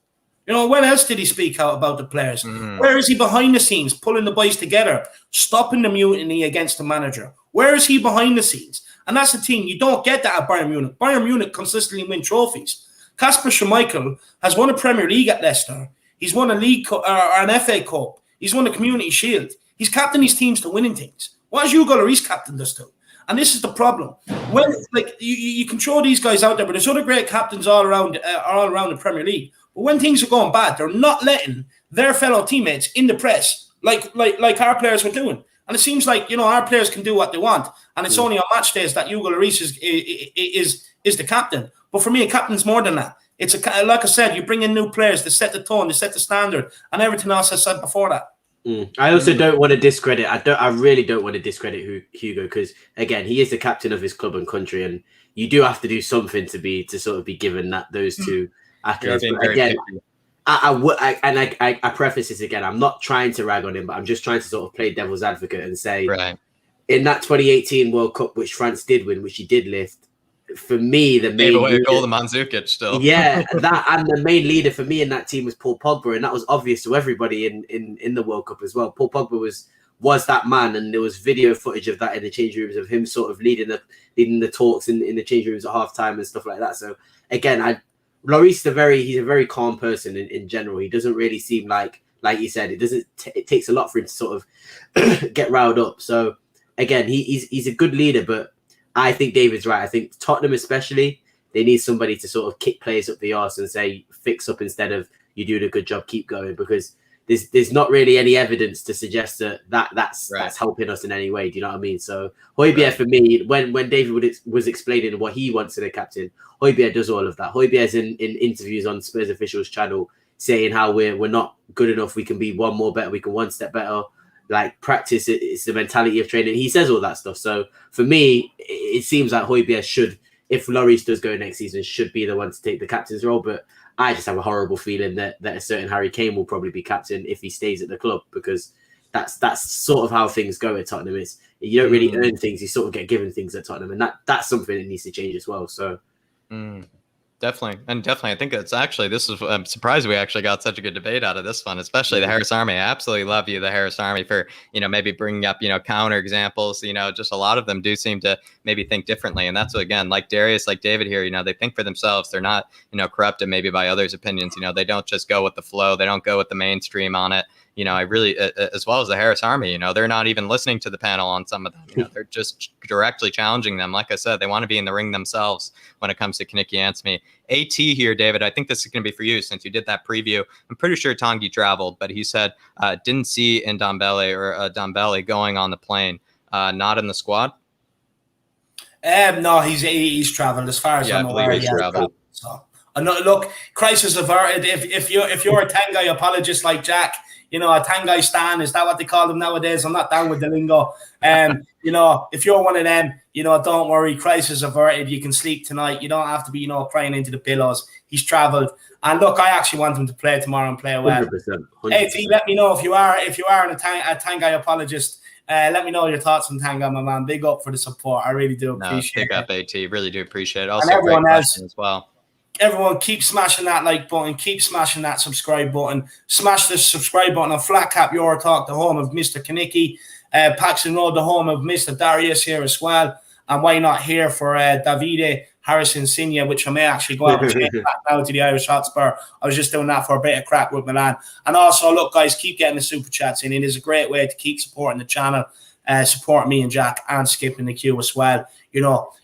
When else did he speak out about the players? Where is he behind the scenes, pulling the boys together, stopping the mutiny against the manager? Where is he behind the scenes? And that's the thing. You don't get that at Bayern Munich. Bayern Munich consistently win trophies. Kasper Schmeichel has won a Premier League at Leicester. He's won a league or an FA Cup. He's won a Community Shield. He's captained his teams to winning things. What has Hugo Lloris captained us to? And this is the problem. When you can throw these guys out there, but there's other great captains all around the Premier League. But when things are going bad, they're not letting their fellow teammates in the press like our players were doing. And it seems like our players can do what they want, and it's only on match days that Hugo Lloris is the captain. But for me, a captain's more than that. It's like I said, you bring in new players to set the tone, to set the standard, and everything else I said before that. I also don't want to discredit. I really don't want to discredit Hugo, because again, he is the captain of his club and country, and you do have to do something to sort of be given those two accolades. But again, I preface this again. I'm not trying to rag on him, but I'm just trying to sort of play devil's advocate and say, right, in that 2018 World Cup, which France did win, which he did lift, for me, the main leader, goal to Mandzukic still. Yeah, that and the main leader for me in that team was Paul Pogba, and that was obvious to everybody in the World Cup as well. Paul Pogba was that man, and there was video footage of that in the change rooms of him sort of leading the talks in the change rooms at halftime and stuff like that. So again, Lloris he's a very calm person in general. He doesn't really seem like you said, it takes a lot for him to sort of get riled up. So again, he's a good leader, but I think David's right. I think Tottenham especially, they need somebody to sort of kick players up the arse and say, fix up instead of you doing a good job, keep going, because there's not really any evidence to suggest that's helping us in any way. Do you know what I mean? So Højbjerg for me, when David was explaining what he wants in a captain, Højbjerg does all of that. Højbjerg's in interviews on Spurs Official's channel saying how we're not good enough, we can be one more better, we can one step better. Like practice, it's the mentality of training. He says all that stuff. So for me, it seems like Højbjerg should, if Lloris does go next season, should be the one to take the captain's role. But I just have a horrible feeling that a certain Harry Kane will probably be captain if he stays at the club, because that's sort of how things go at Tottenham. Is you don't really earn things, you sort of get given things at Tottenham, and that's something that needs to change as well. So. Definitely. I think I'm surprised we actually got such a good debate out of this one, especially the Harris Army. I absolutely love the Harris Army for, maybe bringing up, counter examples, just a lot of them do seem to maybe think differently. And that's, again, like Darius, like David here, they think for themselves. They're not, corrupted maybe by others' opinions. They don't just go with the flow. They don't go with the mainstream on it. I really, as well as the Harris Army, they're not even listening to the panel on some of them. They're just directly challenging them. Like I said, they want to be in the ring themselves when it comes to Kineke and Ansmi. AT here, David, I think this is going to be for you since you did that preview. I'm pretty sure Tanguy traveled, but he said didn't see Ndombele going on the plane, not in the squad. No, he's traveled as far as I'm aware. He's traveled. So, look, crisis averted. If you're a Tanguy apologist like Jack, a Tangai stan. Is that what they call them nowadays? I'm not down with the lingo. If you're one of them, don't worry, crisis averted. You can sleep tonight. You don't have to be, crying into the pillows. He's travelled. And look, I actually want him to play tomorrow and play well. 100%. Hey, T, let me know if you are a Tangai apologist. Let me know your thoughts on Tangai, my man. Big up for the support. I really do appreciate it. Big up, AT. Really do appreciate it. Also, and everyone else as well. Everyone, keep smashing that like button. Keep smashing that subscribe button. Smash the subscribe button on flatcapeurotalk, the home of Mr. Kineke. Paxton Road, the home of Mr. Darius here as well. And why not here for Davide Harrison Senior, which I may actually go out and change that now to the Irish Hotspur. I was just doing that for a bit of crack with Milan. And also, look, guys, keep getting the super chats in. It is a great way to keep supporting the channel, support me and Jack, and skip in the queue as well.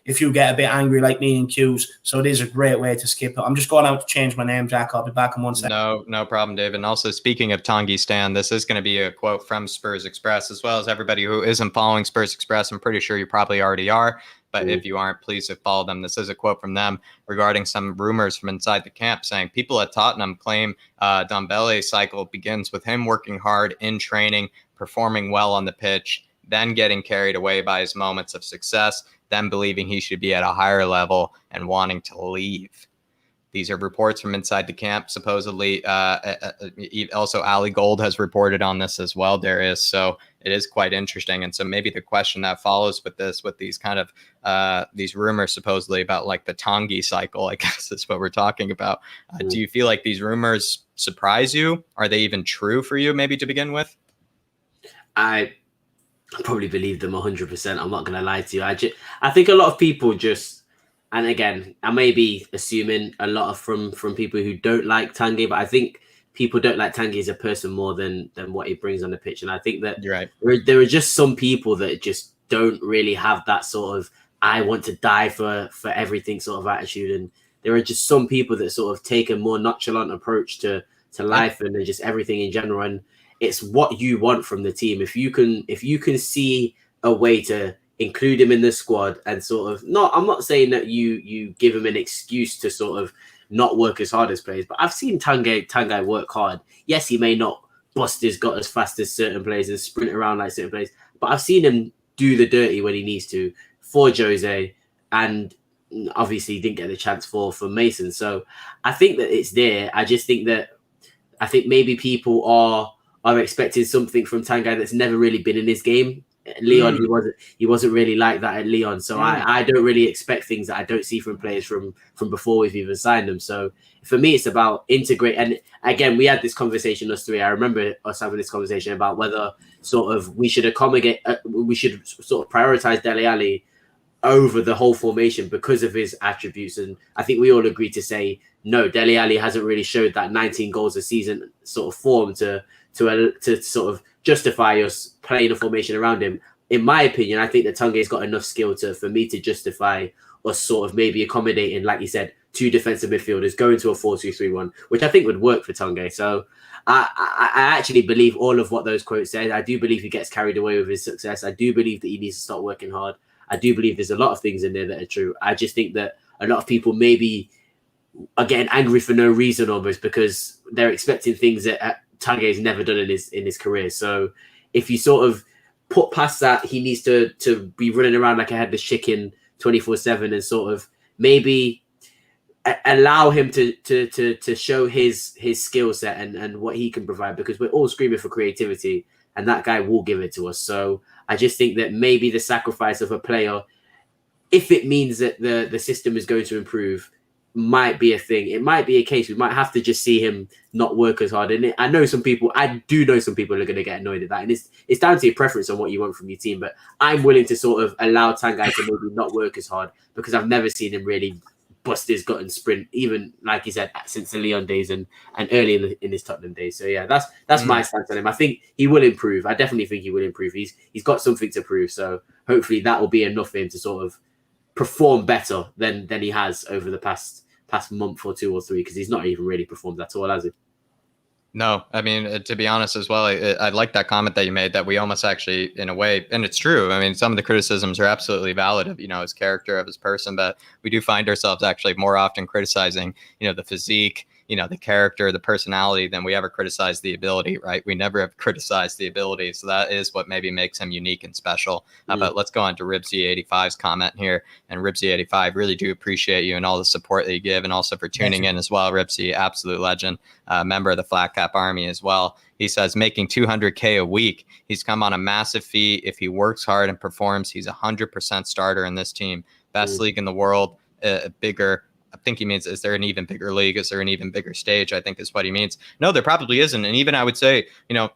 If you get a bit angry like me in queues, so it is a great way to skip it. I'm just going out to change my name, Jack. I'll be back in 1 second. No problem, David. And also, speaking of Tanguy Stan, this is going to be a quote from Spurs Express, as well as everybody who isn't following Spurs Express. I'm pretty sure you probably already are. But if you aren't, please follow them. This is a quote from them regarding some rumors from inside the camp saying people at Tottenham claim Dembele's cycle begins with him working hard in training, performing well on the pitch, then getting carried away by his moments of success, then believing he should be at a higher level and wanting to leave. These are reports from inside the camp. Supposedly, also Ali Gold has reported on this as well, Darius. So it is quite interesting. And so maybe the question that follows with these kind of these rumors supposedly about like the Tanguy cycle, I guess is what we're talking about. Do you feel like these rumors surprise you? Are they even true for you, maybe to begin with? I probably believe them 100%. I'm not going to lie to you. I think a lot of people just, and again, I may be assuming a lot of from people who don't like Tanguy, but I think people don't like Tanguy as a person more than what he brings on the pitch. And I think that you're right. There are just some people that just don't really have that sort of I want to die for everything sort of attitude. And there are just some people that sort of take a more nonchalant approach to life and just everything in general. And it's what you want from the team. If you can see a way to include him in the squad and sort of I'm not saying that you give him an excuse to sort of not work as hard as players, but I've seen Tanguy work hard. Yes, he may not bust his gut as fast as certain players and sprint around like certain players, but I've seen him do the dirty when he needs to for Jose, and obviously he didn't get the chance for Mason. So I think that it's there. I think maybe people are expecting something from Tanguy that's never really been in his game. Leon, he wasn't really like that at Leon. So I don't really expect things that I don't see from players from before we've even signed them. So for me, it's about integrate. And again, we had this conversation, us three. I remember us having this conversation about whether sort of we should we should sort of prioritize Dele Alli over the whole formation because of his attributes. And I think we all agreed to say, no, Dele Alli hasn't really showed that 19 goals a season sort of form to sort of justify us playing a formation around him. In my opinion, I think that Tanguy's got enough skill for me to justify us sort of maybe accommodating, like you said, two defensive midfielders, going to a 4-2-3-1, which I think would work for Tanguy. So I actually believe all of what those quotes said. I do believe he gets carried away with his success. I do believe that he needs to start working hard. I do believe there's a lot of things in there that are true. I just think that a lot of people maybe are getting angry for no reason almost because they're expecting things that Tanguy's never done in his career. So if you sort of put past that, he needs to be running around like a headless chicken 24/7 and sort of maybe allow him to show his skill set and what he can provide, because we're all screaming for creativity and that guy will give it to us. So I just think that maybe the sacrifice of a player, if it means that the system is going to improve, might be a thing. It might be a case we might have to just see him not work as hard. And I do know some people are going to get annoyed at that. And it's down to your preference on what you want from your team. But I'm willing to sort of allow Tanguy to maybe not work as hard because I've never seen him really bust his gut and sprint, even like you said, since the Leon days and early in his Tottenham days. So yeah, that's my stance on him. I think he will improve. I definitely think he will improve. He's got something to prove. So hopefully that will be enough for him to sort of perform better than he has over the past month or 2 or 3, because he's not even really performed at all, has he? No, I mean, to be honest as well, I like that comment that you made that we almost actually, in a way, and it's true. I mean, some of the criticisms are absolutely valid of, his character, of his person, but we do find ourselves actually more often criticizing, the physique, the character, the personality than we ever criticize the ability, right? We never have criticized the ability. So that is what maybe makes him unique and special. But let's go on to Ribsy85's comment here. And Ribsy85, really do appreciate you and all the support that you give, and also for tuning in as well. Ribsy, absolute legend, member of the Flat Cap Army as well. He says, making $200K a week. He's come on a massive fee. If he works hard and performs, he's 100% starter in this team. Best league in the world, bigger. I think he means, is there an even bigger league? Is there an even bigger stage? I think is what he means. No, there probably isn't. And even I would say,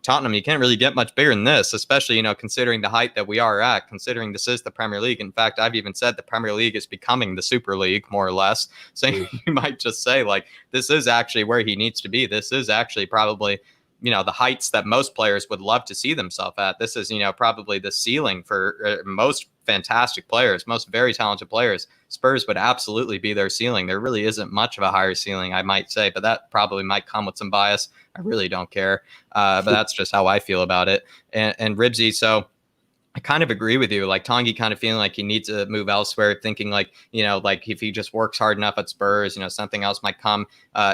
Tottenham, you can't really get much bigger than this, especially, considering the height that we are at, considering this is the Premier League. In fact, I've even said the Premier League is becoming the Super League, more or less. So you might just say, like, this is actually where he needs to be. This is actually probably, the heights that most players would love to see themselves at. This is, probably the ceiling for most fantastic players, most very talented players. Spurs would absolutely be their ceiling. There really isn't much of a higher ceiling, I might say, but that probably might come with some bias. I really don't care. But that's just how I feel about it. And Ribsy, so I kind of agree with you. Like Tanguy kind of feeling like he needs to move elsewhere, thinking like, like if he just works hard enough at Spurs, something else might come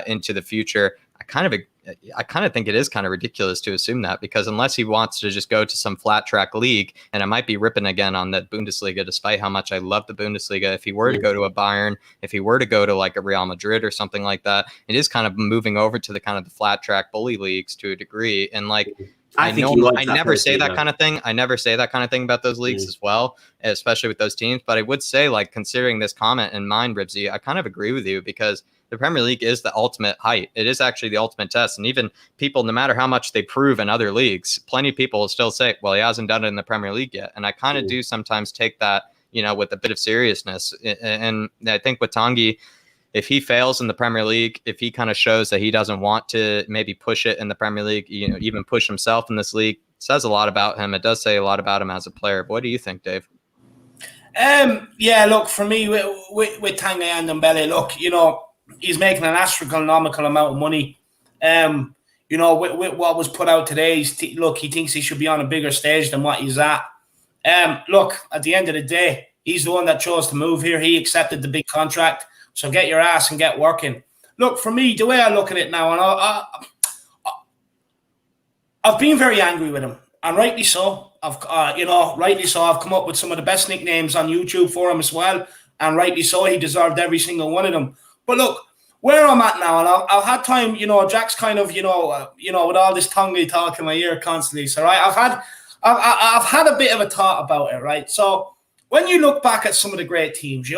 into the future. I kind of think it is kind of ridiculous to assume that, because unless he wants to just go to some flat track league, and I might be ripping again on the Bundesliga, despite how much I love the Bundesliga. If he were to go to a Bayern, if he were to go to like a Real Madrid or something like that, it is kind of moving over to the kind of the flat track bully leagues to a degree. And like, I never say that kind of thing. I never say that kind of thing about those leagues as well, especially with those teams. But I would say, like, considering this comment in mind, Ribsy, I kind of agree with you, because the Premier League is the ultimate height. It is actually the ultimate test. And even people, no matter how much they prove in other leagues, plenty of people will still say, well, he hasn't done it in the Premier League yet. And I kind of do sometimes take that, with a bit of seriousness. And I think with Tanguy, if he fails in the Premier League, if he kind of shows that he doesn't want to maybe push it in the Premier League, even push himself in this league, it says a lot about him. It does say a lot about him as a player. But what do you think, Dave? Yeah, look, for me, with Tanguy and Ndombele, look, he's making an astronomical amount of money. With what was put out today, look, he thinks he should be on a bigger stage than what he's at. Look, at the end of the day, he's the one that chose to move here. He accepted the big contract. So get your ass and get working. Look, for me, the way I look at it now, and I've been very angry with him, and rightly so. Rightly so. I've come up with some of the best nicknames on YouTube for him as well, and rightly so. He deserved every single one of them. But look, where I'm at now, and I've had time. Jack's kind of, with all this Tanguy talk in my ear constantly. So right, I've had a bit of a thought about it. Right. So when you look back at some of the great teams,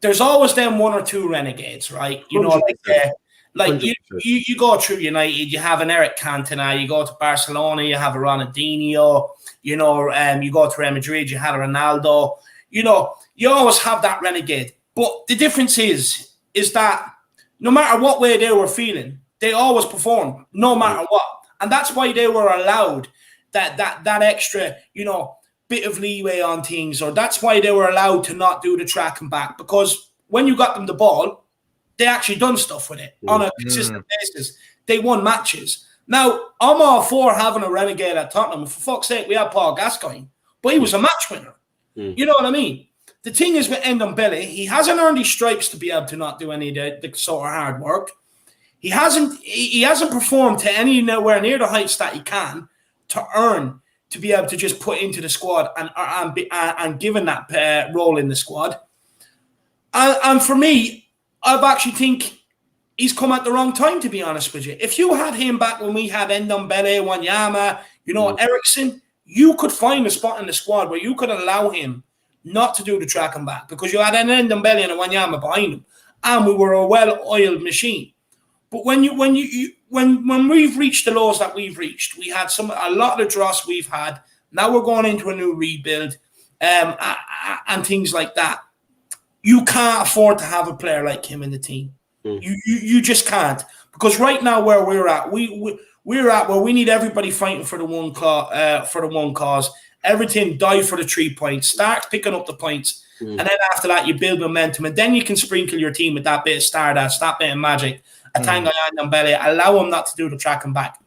there's always them one or two renegades, right? You go through United, you have an Eric Cantona. You go to Barcelona, you have a Ronaldinho. You go to Real Madrid, you have a Ronaldo. You always have that renegade. But the difference is that no matter what way they were feeling, they always performed, no matter what. And that's why they were allowed that extra, bit of leeway on things, or that's why they were allowed to not do the track and back, because when you got them the ball, they actually done stuff with it on a consistent basis. They won matches. Now, I'm all for having a renegade at Tottenham. For fuck's sake, we had Paul Gascoigne, but he was a match winner. You know what I mean? The thing is with Ndombele, he hasn't earned his stripes to be able to not do any of the sort of hard work. He hasn't performed to anywhere near the heights that he can to earn to be able to just put into the squad and given that role in the squad. And for me, I've actually think he's come at the wrong time, to be honest with you. If you had him back when we had Ndombele, Wanyama, Ericsson, you could find a spot in the squad where you could allow him not to do the track and back, because you had an Ndombele and a Wanyama behind him, and we were a well-oiled machine. But when we've reached the lows that we've reached, we had a lot of the dross we've had. Now we're going into a new rebuild, and things like that. You can't afford to have a player like him in the team. You just can't, because right now where we're at, we're at where we need everybody fighting for the one cause. Everything die for the 3 points. Start picking up the points, and then after that you build momentum, and then you can sprinkle your team with that bit of stardust, that bit of magic. Tanguy and Ndombele, allow him not to do the track and back.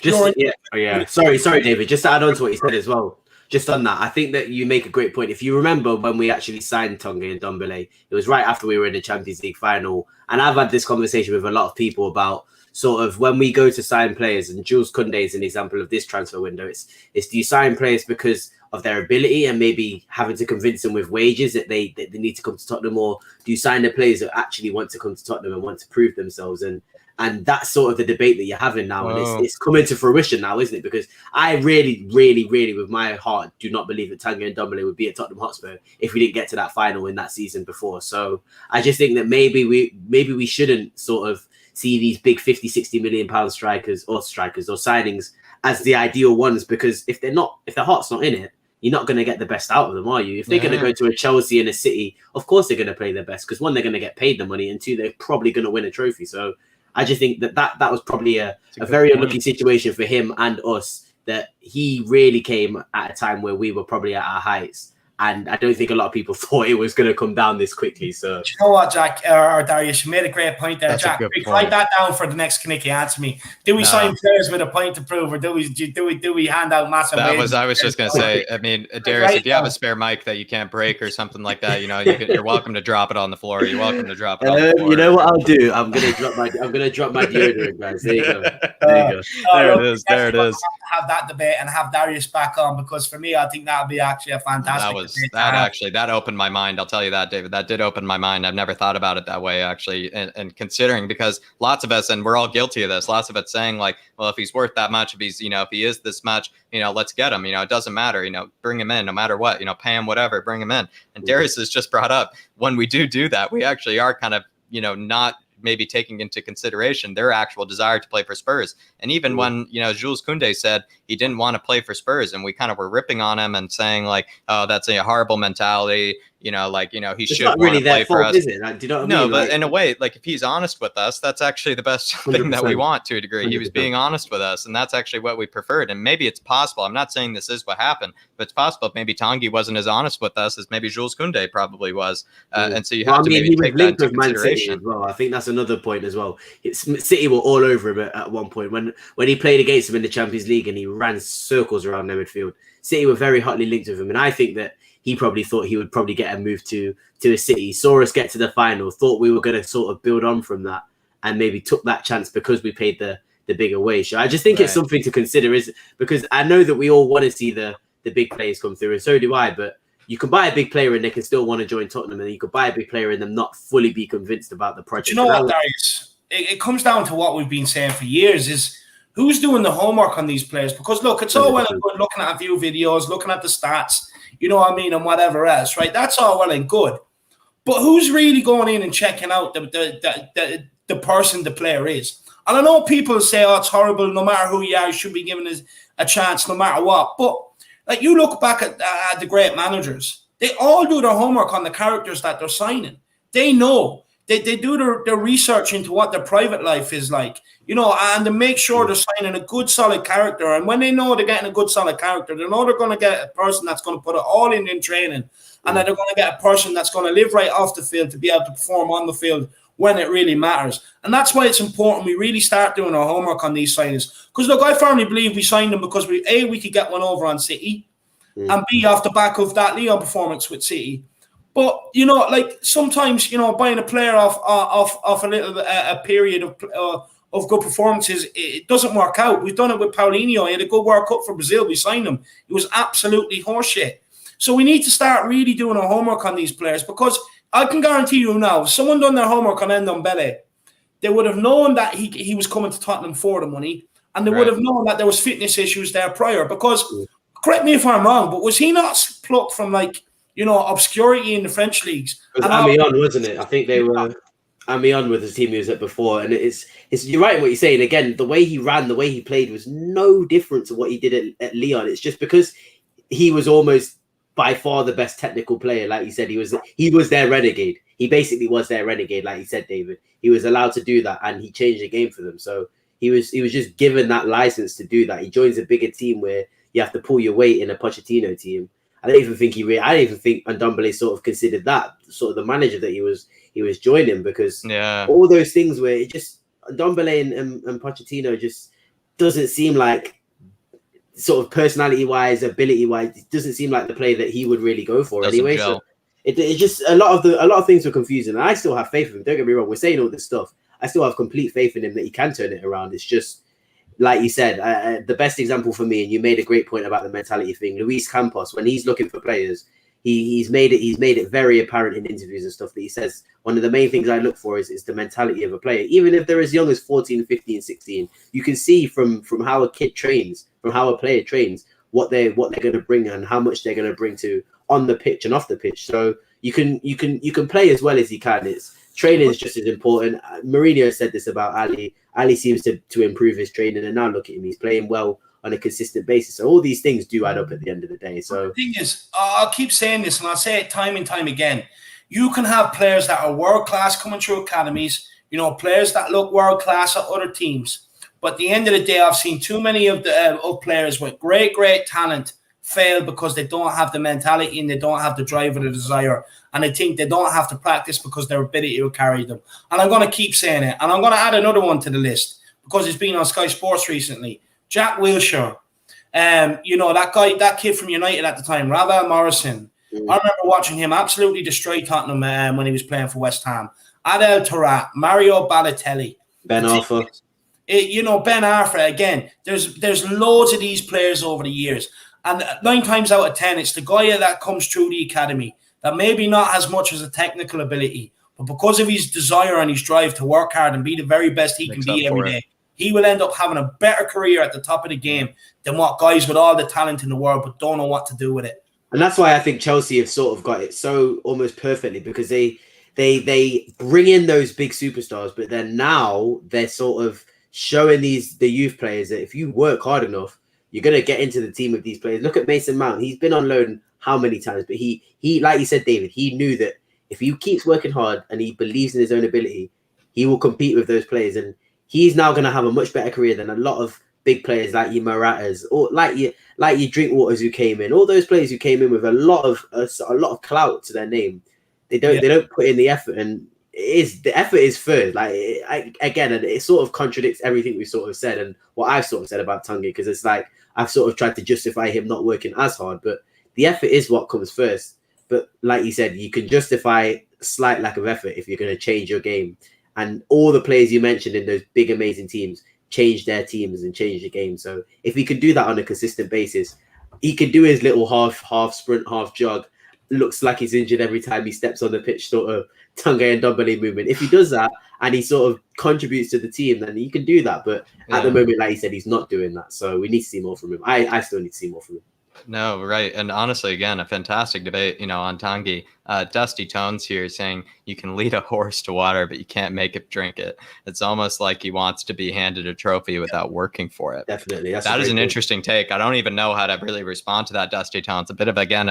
Sorry, David. Just to add on to what you said as well. just on that, I think that you make a great point. If you remember when we actually signed Tanguy and Ndombele, it was right after we were in the Champions League final. And I've had this conversation with a lot of people about sort of when we go to sign players, and Jules Koundé is an example of this transfer window. It's do you sign players because of their ability and maybe having to convince them with wages that they need to come to Tottenham, or do you sign the players that actually want to come to Tottenham and want to prove themselves? And that's sort of the debate that you're having now. And it's coming to fruition now, isn't it? Because I really, really, really, with my heart, do not believe that Tanguy and Ndombele would be at Tottenham Hotspur if we didn't get to that final in that season before. So I just think that maybe we shouldn't sort of see these big 50, 60 million pound strikers or signings as the ideal ones, because if their heart's not in it, you're not going to get the best out of them, are you? If they're going to go to a Chelsea and a City, of course they're going to play their best, because one, they're going to get paid the money, and two, they're probably going to win a trophy. So I just think that was probably a very unlucky situation for him and us, that he really came at a time where we were probably at our heights. And I don't think a lot of people thought it was going to come down this quickly. So, do you know what, Jack or Darius? You made a great point there, That's Jack. Write that down for the next Kineke. Answer me: do we sign players with a point to prove, or do we hand out massive? I was just going to say. I mean, Darius, if you have a spare mic that you can't break or something like that, you're welcome to drop it on the floor. You're welcome to drop it on the floor. You know what I'll do? I'm gonna drop my deodorant, guys. There you go. There you go. There it is. Have that debate and have Darius back on, because for me, I think that would be actually a fantastic. That opened my mind. I'll tell you that, David. That did open my mind. I've never thought about it that way, actually, and considering, because lots of us, and we're all guilty of this, lots of us saying like, well, if he's worth that much, if he's, if he is this much, let's get him. It doesn't matter. Bring him in, no matter what. Pay him whatever, bring him in. And Darius has just brought up, when we do that, we actually are kind of, not maybe taking into consideration their actual desire to play for Spurs. And even when, Jules Koundé said he didn't want to play for Spurs, and we kind of were ripping on him and saying like, oh, that's a horrible mentality. He it's should not really play for us. Is it? Like, do you know what I mean? But in a way, like if he's honest with us, that's actually the best thing that we want to a degree. 100%. He was being honest with us, and that's actually what we preferred. And maybe it's possible. I'm not saying this is what happened, but it's possible maybe Tanguy wasn't as honest with us as maybe Jules Koundé probably was. And so you have to maybe take that into consideration. As well. I think that's another point as well. City were all over him at one point when he played against them in the Champions League, and he ran circles around their midfield. City were very hotly linked with him, and I think that he probably thought he would probably get a move to a City, saw us get to the final, thought we were going to sort of build on from that, and maybe took that chance because we paid the bigger wage. So I just think it's something to consider, because I know that we all want to see the big players come through, and so do I, but you can buy a big player and they can still want to join Tottenham, and you could buy a big player and them not fully be convinced about the project. But you know what, Darius? It comes down to what we've been saying for years, is who's doing the homework on these players? Because look, it's all well and good looking at a few videos, looking at the stats, you know what I mean, and whatever else, right? That's all well and good. But who's really going in and checking out the person the player is? And I know people say, oh, it's horrible, no matter who you are, you should be given a chance no matter what. But like, you look back at the great managers, they all do their homework on the characters that they're signing. They know. They do their research into what their private life is like, and to make sure they're signing a good, solid character. And when they know they're getting a good, solid character, they know they're going to get a person that's going to put it all in training, and that they're going to get a person that's going to live right off the field to be able to perform on the field when it really matters. And that's why it's important we really start doing our homework on these signings. Because, look, I firmly believe we signed them because we could get one over on City, and B, off the back of that Leon performance with City. But, like sometimes, buying a player off a period of good performances, it doesn't work out. We've done it with Paulinho. He had a good World Cup for Brazil. We signed him. It was absolutely horseshit. So we need to start really doing our homework on these players, because I can guarantee you now, if someone done their homework on Ndombele, they would have known that he was coming to Tottenham for the money, and they would have known that there was fitness issues there prior. Because, correct me if I'm wrong, but was he not plucked from obscurity in the French leagues? It was Amiens, wasn't it? I think they were Amiens with the team he was at before. And it's you're right in what you're saying. Again, the way he ran, the way he played was no different to what he did at Lyon. It's just because he was almost by far the best technical player. Like you said, he was their renegade. He basically was their renegade, like you said, David. He was allowed to do that, and he changed the game for them. So he was just given that license to do that. He joins a bigger team where you have to pull your weight in a Pochettino team. I don't even think Ndombele sort of considered that sort of the manager that he was joining, because all those things where it just Ndombele and Pochettino just doesn't seem like sort of personality-wise, ability-wise, it doesn't seem like the play that he would really go for Doesn't anyway. gel. So it just a lot of things were confusing. And I still have faith in him. Don't get me wrong. We're saying all this stuff. I still have complete faith in him that he can turn it around. It's just like you said, the best example for me, and you made a great point about the mentality thing. Luis Campos, when he's looking for players, he's made it very apparent in interviews and stuff that he says one of the main things I look for is the mentality of a player. Even if they're as young as 14, 15, 16, you can see from how a kid trains, from how a player trains, what they're going to bring and how much they're going to bring to on the pitch and off the pitch. So you can play as well as you can. Training is just as important. Mourinho said this about Ali. Ali seems to improve his training, and now look at him. He's playing well on a consistent basis. So all these things do add up at the end of the day. So the thing is, I'll keep saying this, and I'll say it time and time again. You can have players that are world class coming through academies, players that look world class at other teams. But at the end of the day, I've seen too many of players with great talent fail because they don't have the mentality and they don't have the drive or the desire. And I think they don't have to practice because their ability will carry them. And I'm going to keep saying it. And I'm going to add another one to the list because it's been on Sky Sports recently. Jack Wilshere. That kid from United at the time, Ravel Morrison. I remember watching him absolutely destroy Tottenham when he was playing for West Ham. Adel Taarabt, Mario Balotelli. Ben Arfa. Ben Arfa, again, there's loads of these players over the years. And 9 times out of 10, it's the guy that comes through the academy that maybe not as much as a technical ability, but because of his desire and his drive to work hard and be the very best he can be every day, he will end up having a better career at the top of the game than what guys with all the talent in the world but don't know what to do with it. And that's why I think Chelsea have sort of got it so almost perfectly, because they bring in those big superstars, but then now they're sort of showing the youth players that if you work hard enough, you're going to get into the team with these players. Look at Mason Mount. He's been on loan how many times, but he like you said, David, he knew that if he keeps working hard and he believes in his own ability, he will compete with those players. And he's now going to have a much better career than a lot of big players like your Maratas or like your Drinkwaters who came in. All those players who came in with a lot of clout to their name. They don't put in the effort, and the effort is first. Like it sort of contradicts everything we sort of said and what I've sort of said about Tanguy, because it's like I've sort of tried to justify him not working as hard, but the effort is what comes first. But like you said, you can justify slight lack of effort if you're going to change your game. And all the players you mentioned in those big, amazing teams change their teams and change the game. So if he could do that on a consistent basis, he could do his little half sprint, half jog. Looks like he's injured every time he steps on the pitch, sort of Tanguy and Ndombele movement. If he does that and he sort of contributes to the team, then he can do that. But at the moment, like he said, he's not doing that. So we need to see more from him. I still need to see more from him. No, right. And honestly, again, a fantastic debate, on Tanguy. Dusty Tones here saying you can lead a horse to water, but you can't make it drink it. It's almost like he wants to be handed a trophy without working for it. Definitely. That is an interesting take. I don't even know how to really respond to that, Dusty Tones. A bit of, again,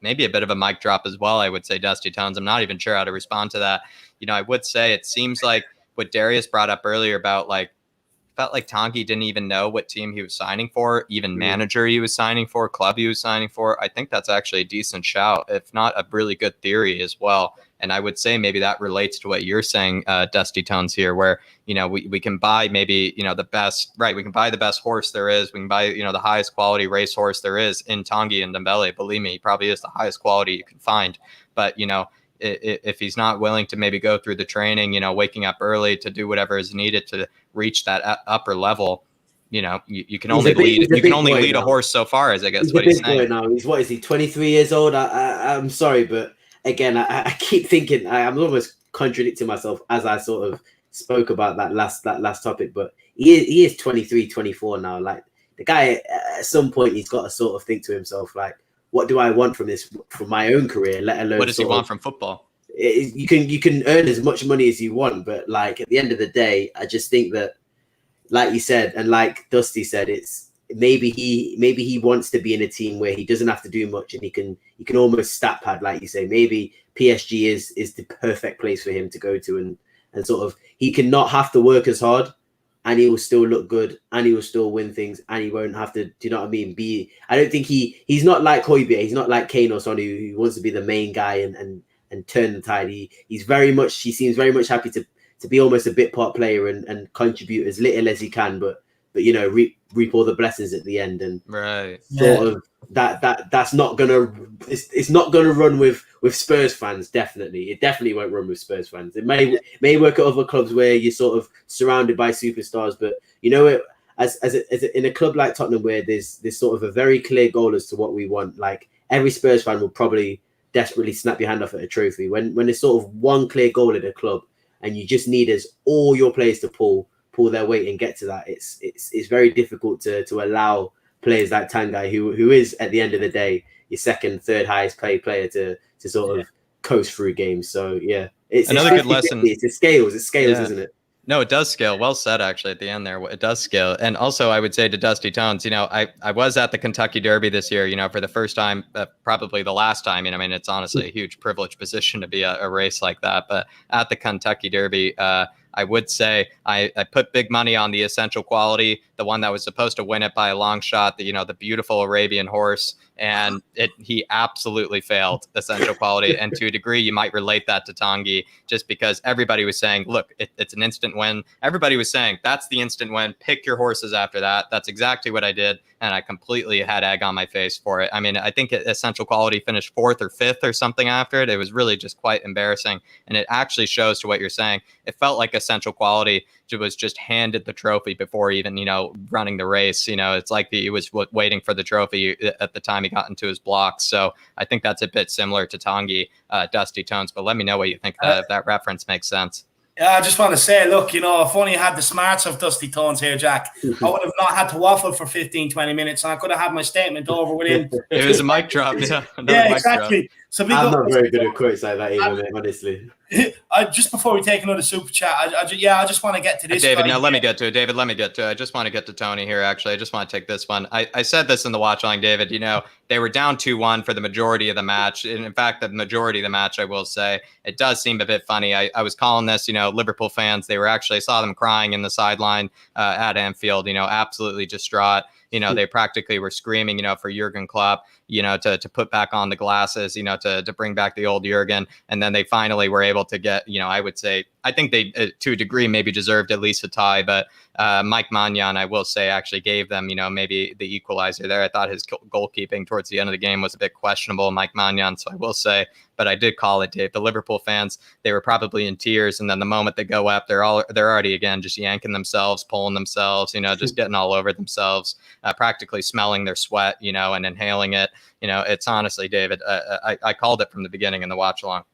maybe a bit of a mic drop as well, I would say, Dusty Tones. I'm not even sure how to respond to that. I would say it seems like what Darius brought up earlier about felt like Tanguy didn't even know what team he was signing for, even manager he was signing for, club he was signing for. I think that's actually a decent shout, if not a really good theory as well. And I would say maybe that relates to what you're saying, Dusty Tones here, where, we can buy maybe, the best, right? We can buy the best horse there is. We can buy, the highest quality racehorse there is in Tanguy and Ndombele. Believe me, he probably is the highest quality you can find. But, if he's not willing to maybe go through the training, waking up early to do whatever is needed to reach that upper level, you can only lead a horse so far, as I guess what he's saying. Now. What is he, 23 years old? I'm sorry, but again, I keep thinking I'm almost contradicting myself as I sort of spoke about that last topic, but he is 23, 24 now. Like the guy, at some point, he's got to sort of think to himself, like, what do I want from my own career, let alone what does he want from football? You can earn as much money as you want, but like at the end of the day, I just think that, like you said, and like Dusty said, it's maybe he wants to be in a team where he doesn't have to do much and he can almost stat pad, like you say. Maybe PSG is the perfect place for him to go to, and sort of he can not have to work as hard, and he will still look good, and he will still win things, and he won't have to, do you know what I mean? I don't think he's not like Højbjerg, he's not like Kane or Son who wants to be the main guy and turn the tide. He seems very much happy to be almost a bit part player and contribute as little as he can, but reap all the blessings at the end. And right, sort of that's not gonna it's not gonna run with Spurs fans. It definitely won't run with Spurs fans. It may work at other clubs where you're sort of surrounded by superstars, but as in a club like Tottenham, where there's sort of a very clear goal as to what we want, like every Spurs fan will probably desperately snap your hand off at a trophy. When there's sort of one clear goal at a club and you just need all your players to pull their weight and get to that, it's very difficult to allow players like Tanguy, who is at the end of the day your second, third highest paid player, to sort of coast through games. So yeah, it's another good lesson. It scales, isn't it? No, it does scale. Well said, actually, at the end there. It does scale. And also, I would say to Dusty Tones, I was at the Kentucky Derby this year, for the first time, probably the last time. I mean, it's honestly a huge privileged position to be a race like that. But at the Kentucky Derby, I would say I put big money on the Essential Quality, the one that was supposed to win it by a long shot, the beautiful Arabian horse. And he absolutely failed Essential Quality. And to a degree, you might relate that to Tanguy, just because everybody was saying, look, it's an instant win. Everybody was saying, that's the instant win. Pick your horses after that. That's exactly what I did. And I completely had egg on my face for it. I mean, I think Essential Quality finished 4th or 5th or something after it. It was really just quite embarrassing. And it actually shows to what you're saying. It felt like Essential Quality was just handed the trophy before even, running the race. It's like he was waiting for the trophy at the time he got into his blocks. So I think that's a bit similar to Tanguy, Dusty Tones. But let me know what you think if that reference makes sense. Yeah, I just want to say, look, if only I had the smarts of Dusty Tones here, Jack, I would have not had to waffle for 15, 20 minutes, and I could have had my statement over within. It was a mic drop. Yeah, exactly. Drop. So I'm not very good at quotes like that either, mate, honestly. Just before we take another super chat, I just want to get to this. David, let me get to it. David, let me get to it. I just want to get to Tony here, actually. I just want to take this one. I said this in the watch line, David. They were down 2-1 for the majority of the match. And in fact, the majority of the match, I will say, it does seem a bit funny. I was calling this, Liverpool fans, I saw them crying in the sideline at Anfield, absolutely distraught. They practically were screaming, for Jurgen Klopp, to put back on the glasses, to bring back the old Jurgen. And then they finally were able to get, I would say, I think they, to a degree, maybe deserved at least a tie. But Mike Maignan, I will say, actually gave them, maybe the equalizer there. I thought his goalkeeping towards the end of the game was a bit questionable, Mike Maignan. So I will say, but I did call it, Dave. The Liverpool fans, they were probably in tears. And then the moment they go up, they're already, again, just yanking themselves, pulling themselves, just getting all over themselves, practically smelling their sweat, and inhaling it. It's honestly, David, I called it from the beginning in the watch along.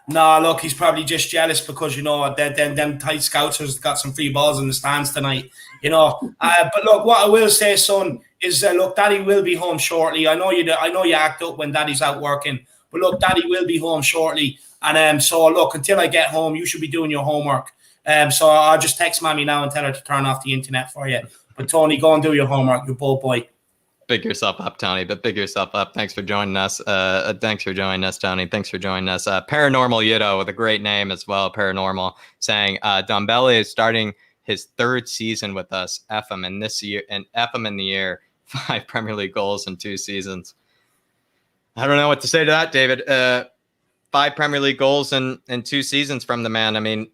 No, look, he's probably just jealous because, them tight Scousers got some free balls in the stands tonight, But look, what I will say, son, is look, Daddy will be home shortly. I know you act up when Daddy's out working, but look, Daddy will be home shortly. And so look, until I get home, you should be doing your homework. So I'll just text Mommy now and tell her to turn off the internet for you. But Tony, go and do your homework, you bold boy. Big yourself up, Tony, but big yourself up. Thanks for joining us. Thanks for joining us, Tony. Thanks for joining us. Paranormal Yido with a great name as well, Paranormal, saying Dombele is starting his 3rd season with us. F him in this year, and F him in the year. 5 Premier League goals in 2 seasons. I don't know what to say to that, David. 5 Premier League goals in 2 seasons from the man. I mean,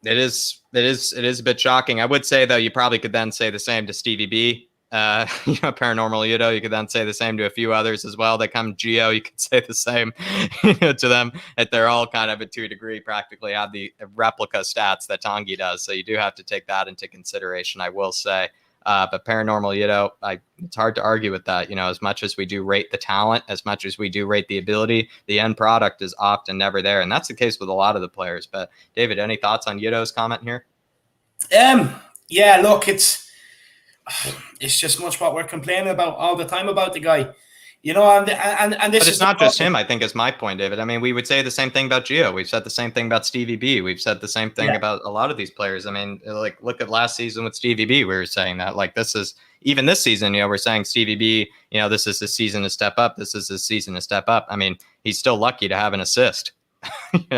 it is a bit shocking. I would say, though, you probably could then say the same to Stevie B. Paranormal Yido, you could then say the same to a few others as well. They come Geo, you could say the same to them. That they're all kind of, to a degree, practically have the replica stats that Tanguy does. So you do have to take that into consideration, I will say. But Paranormal Yido, it's hard to argue with that. As much as we do rate the talent, as much as we do rate the ability, the end product is often never there. And that's the case with a lot of the players. But David, any thoughts on Yido's comment here? Yeah, look, it's just much what we're complaining about all the time about the guy, and this. But it's not just him, I think, is my point, David. I mean, we would say the same thing about Gio. We've said the same thing about Stevie B. We've said the same thing about a lot of these players. I mean, like, look at last season with Stevie B. We were saying that, like, this is even this season, we're saying Stevie B, this is the season to step up. This is the season to step up. I mean, he's still lucky to have an assist.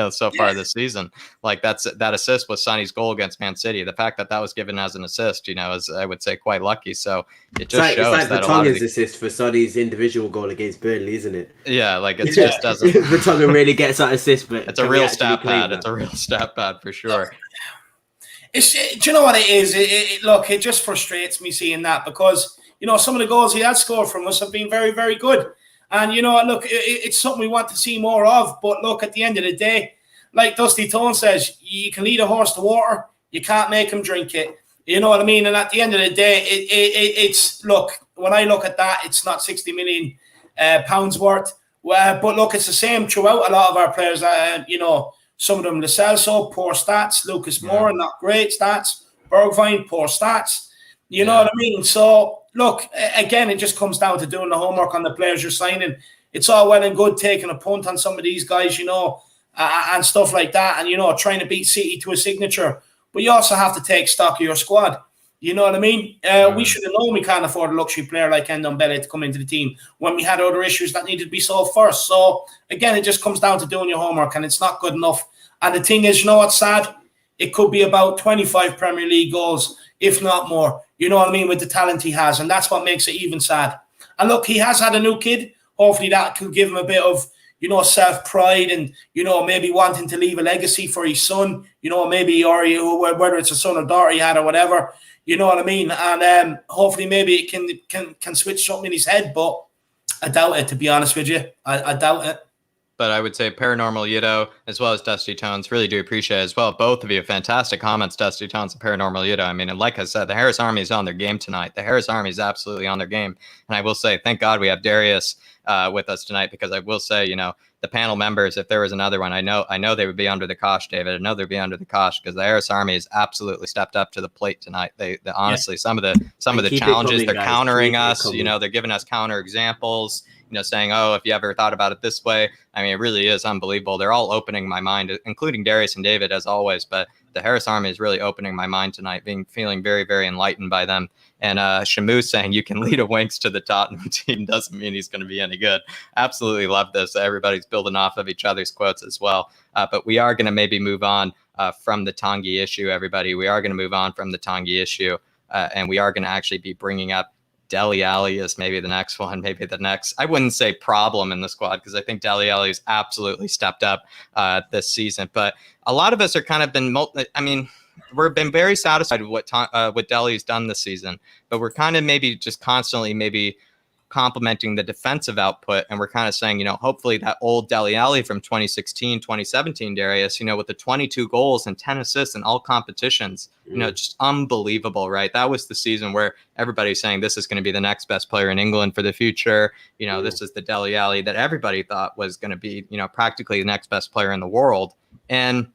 So far this season, like that assist was Sonny's goal against Man City. The fact that was given as an assist, is, I would say, quite lucky. So it just shows it's like that Vertonghen's assist for Sonny's individual goal against Burnley, isn't it? Yeah, like it just doesn't. Vertonghen really gets that assist, but it's a real stat pad. It's a real stat pad for sure. Do you know what it is? Look, it just frustrates me seeing that because, you know, some of the goals he has scored from us have been very, very good. And, you know, look, it's something we want to see more of. But look, at the end of the day, like Dusty Tone says, you can lead a horse to water. You can't make him drink it. You know what I mean? And at the end of the day, it's look, when I look at that, it's not 60 million pounds worth. But look, it's the same throughout a lot of our players. You know, some of them, Lo Celso, poor stats. Lucas Moore, not great stats. Bergwijn, poor stats. You know what I mean? So, look, again, it just comes down to doing the homework on the players you're signing. It's all well and good taking a punt on some of these guys, you know, and stuff like that. And, you know, trying to beat City to a signature. But you also have to take stock of your squad. You know what I mean? We should have known we can't afford a luxury player like Ndombele to come into the team when we had other issues that needed to be solved first. So, again, it just comes down to doing your homework, and it's not good enough. And the thing is, you know what's sad? It could be about 25 Premier League goals, if not more. You know what I mean? With the talent he has. And that's what makes it even sad. And look, he has had a new kid. Hopefully that could give him a bit of, you know, self-pride and, you know, maybe wanting to leave a legacy for his son, you know, maybe, or whether it's a son or daughter he had or whatever. You know what I mean? And hopefully maybe it can switch something in his head. But I doubt it, to be honest with you. I doubt it. But I would say Paranormal Yido, as well as Dusty Tones, really do appreciate it as well. Both of you, fantastic comments, Dusty Tones and Paranormal Yido. I mean, and like I said, the Harris Army is on their game tonight. The Harris Army is absolutely on their game. And I will say, thank God we have Darius with us tonight, because I will say, you know, the panel members, if there was another one, I know they would be under the cosh, David. I know they'd be under the cosh, because the Harris Army has absolutely stepped up to the plate tonight. They honestly, some of the challenges, they're countering us. You know, they're giving us counter examples. You know, saying, oh, if you ever thought about it this way. I mean, it really is unbelievable. They're all opening my mind, including Darius and David, as always. But the Harris Army is really opening my mind tonight, feeling very, very enlightened by them. And Shamu saying you can lead a Winks to the Tottenham team doesn't mean he's going to be any good. Absolutely love this. Everybody's building off of each other's quotes as well. But we are going to maybe move on from the Tanguy issue, everybody. We are going to move on from the Tanguy issue. And we are going to actually be bringing up Dele Alli is maybe the next one, maybe the next. I wouldn't say problem in the squad, because I think Dele Alli has absolutely stepped up this season. But a lot of us are kind of been, I mean, we've been very satisfied with what Dele's done this season, but we're kind of maybe just constantly maybe complementing the defensive output. And we're kind of saying, you know, hopefully that old Dele Alli from 2016, 2017, Darius, you know, with the 22 goals and 10 assists in all competitions, you know, just unbelievable, right? That was the season where everybody's saying this is going to be the next best player in England for the future. You know, this is the Dele Alli that everybody thought was going to be, you know, practically the next best player in the world. And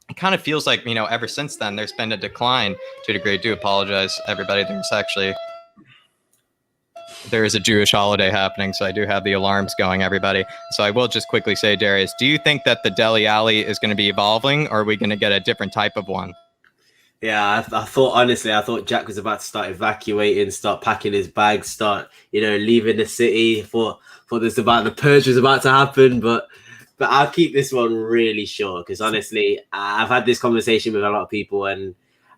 it kind of feels like, you know, ever since then, there's been a decline to a degree. I do apologize, everybody. There is a Jewish holiday happening, so I do have the alarms going, everybody. So I will just quickly say, Darius, do you think that the Dele Alli is going to be evolving, or are we going to get a different type of one? Yeah, I thought Jack was about to start evacuating, start packing his bags, start, you know, leaving the city. Thought the purge was about to happen, but I'll keep this one really short, because honestly, I've had this conversation with a lot of people, and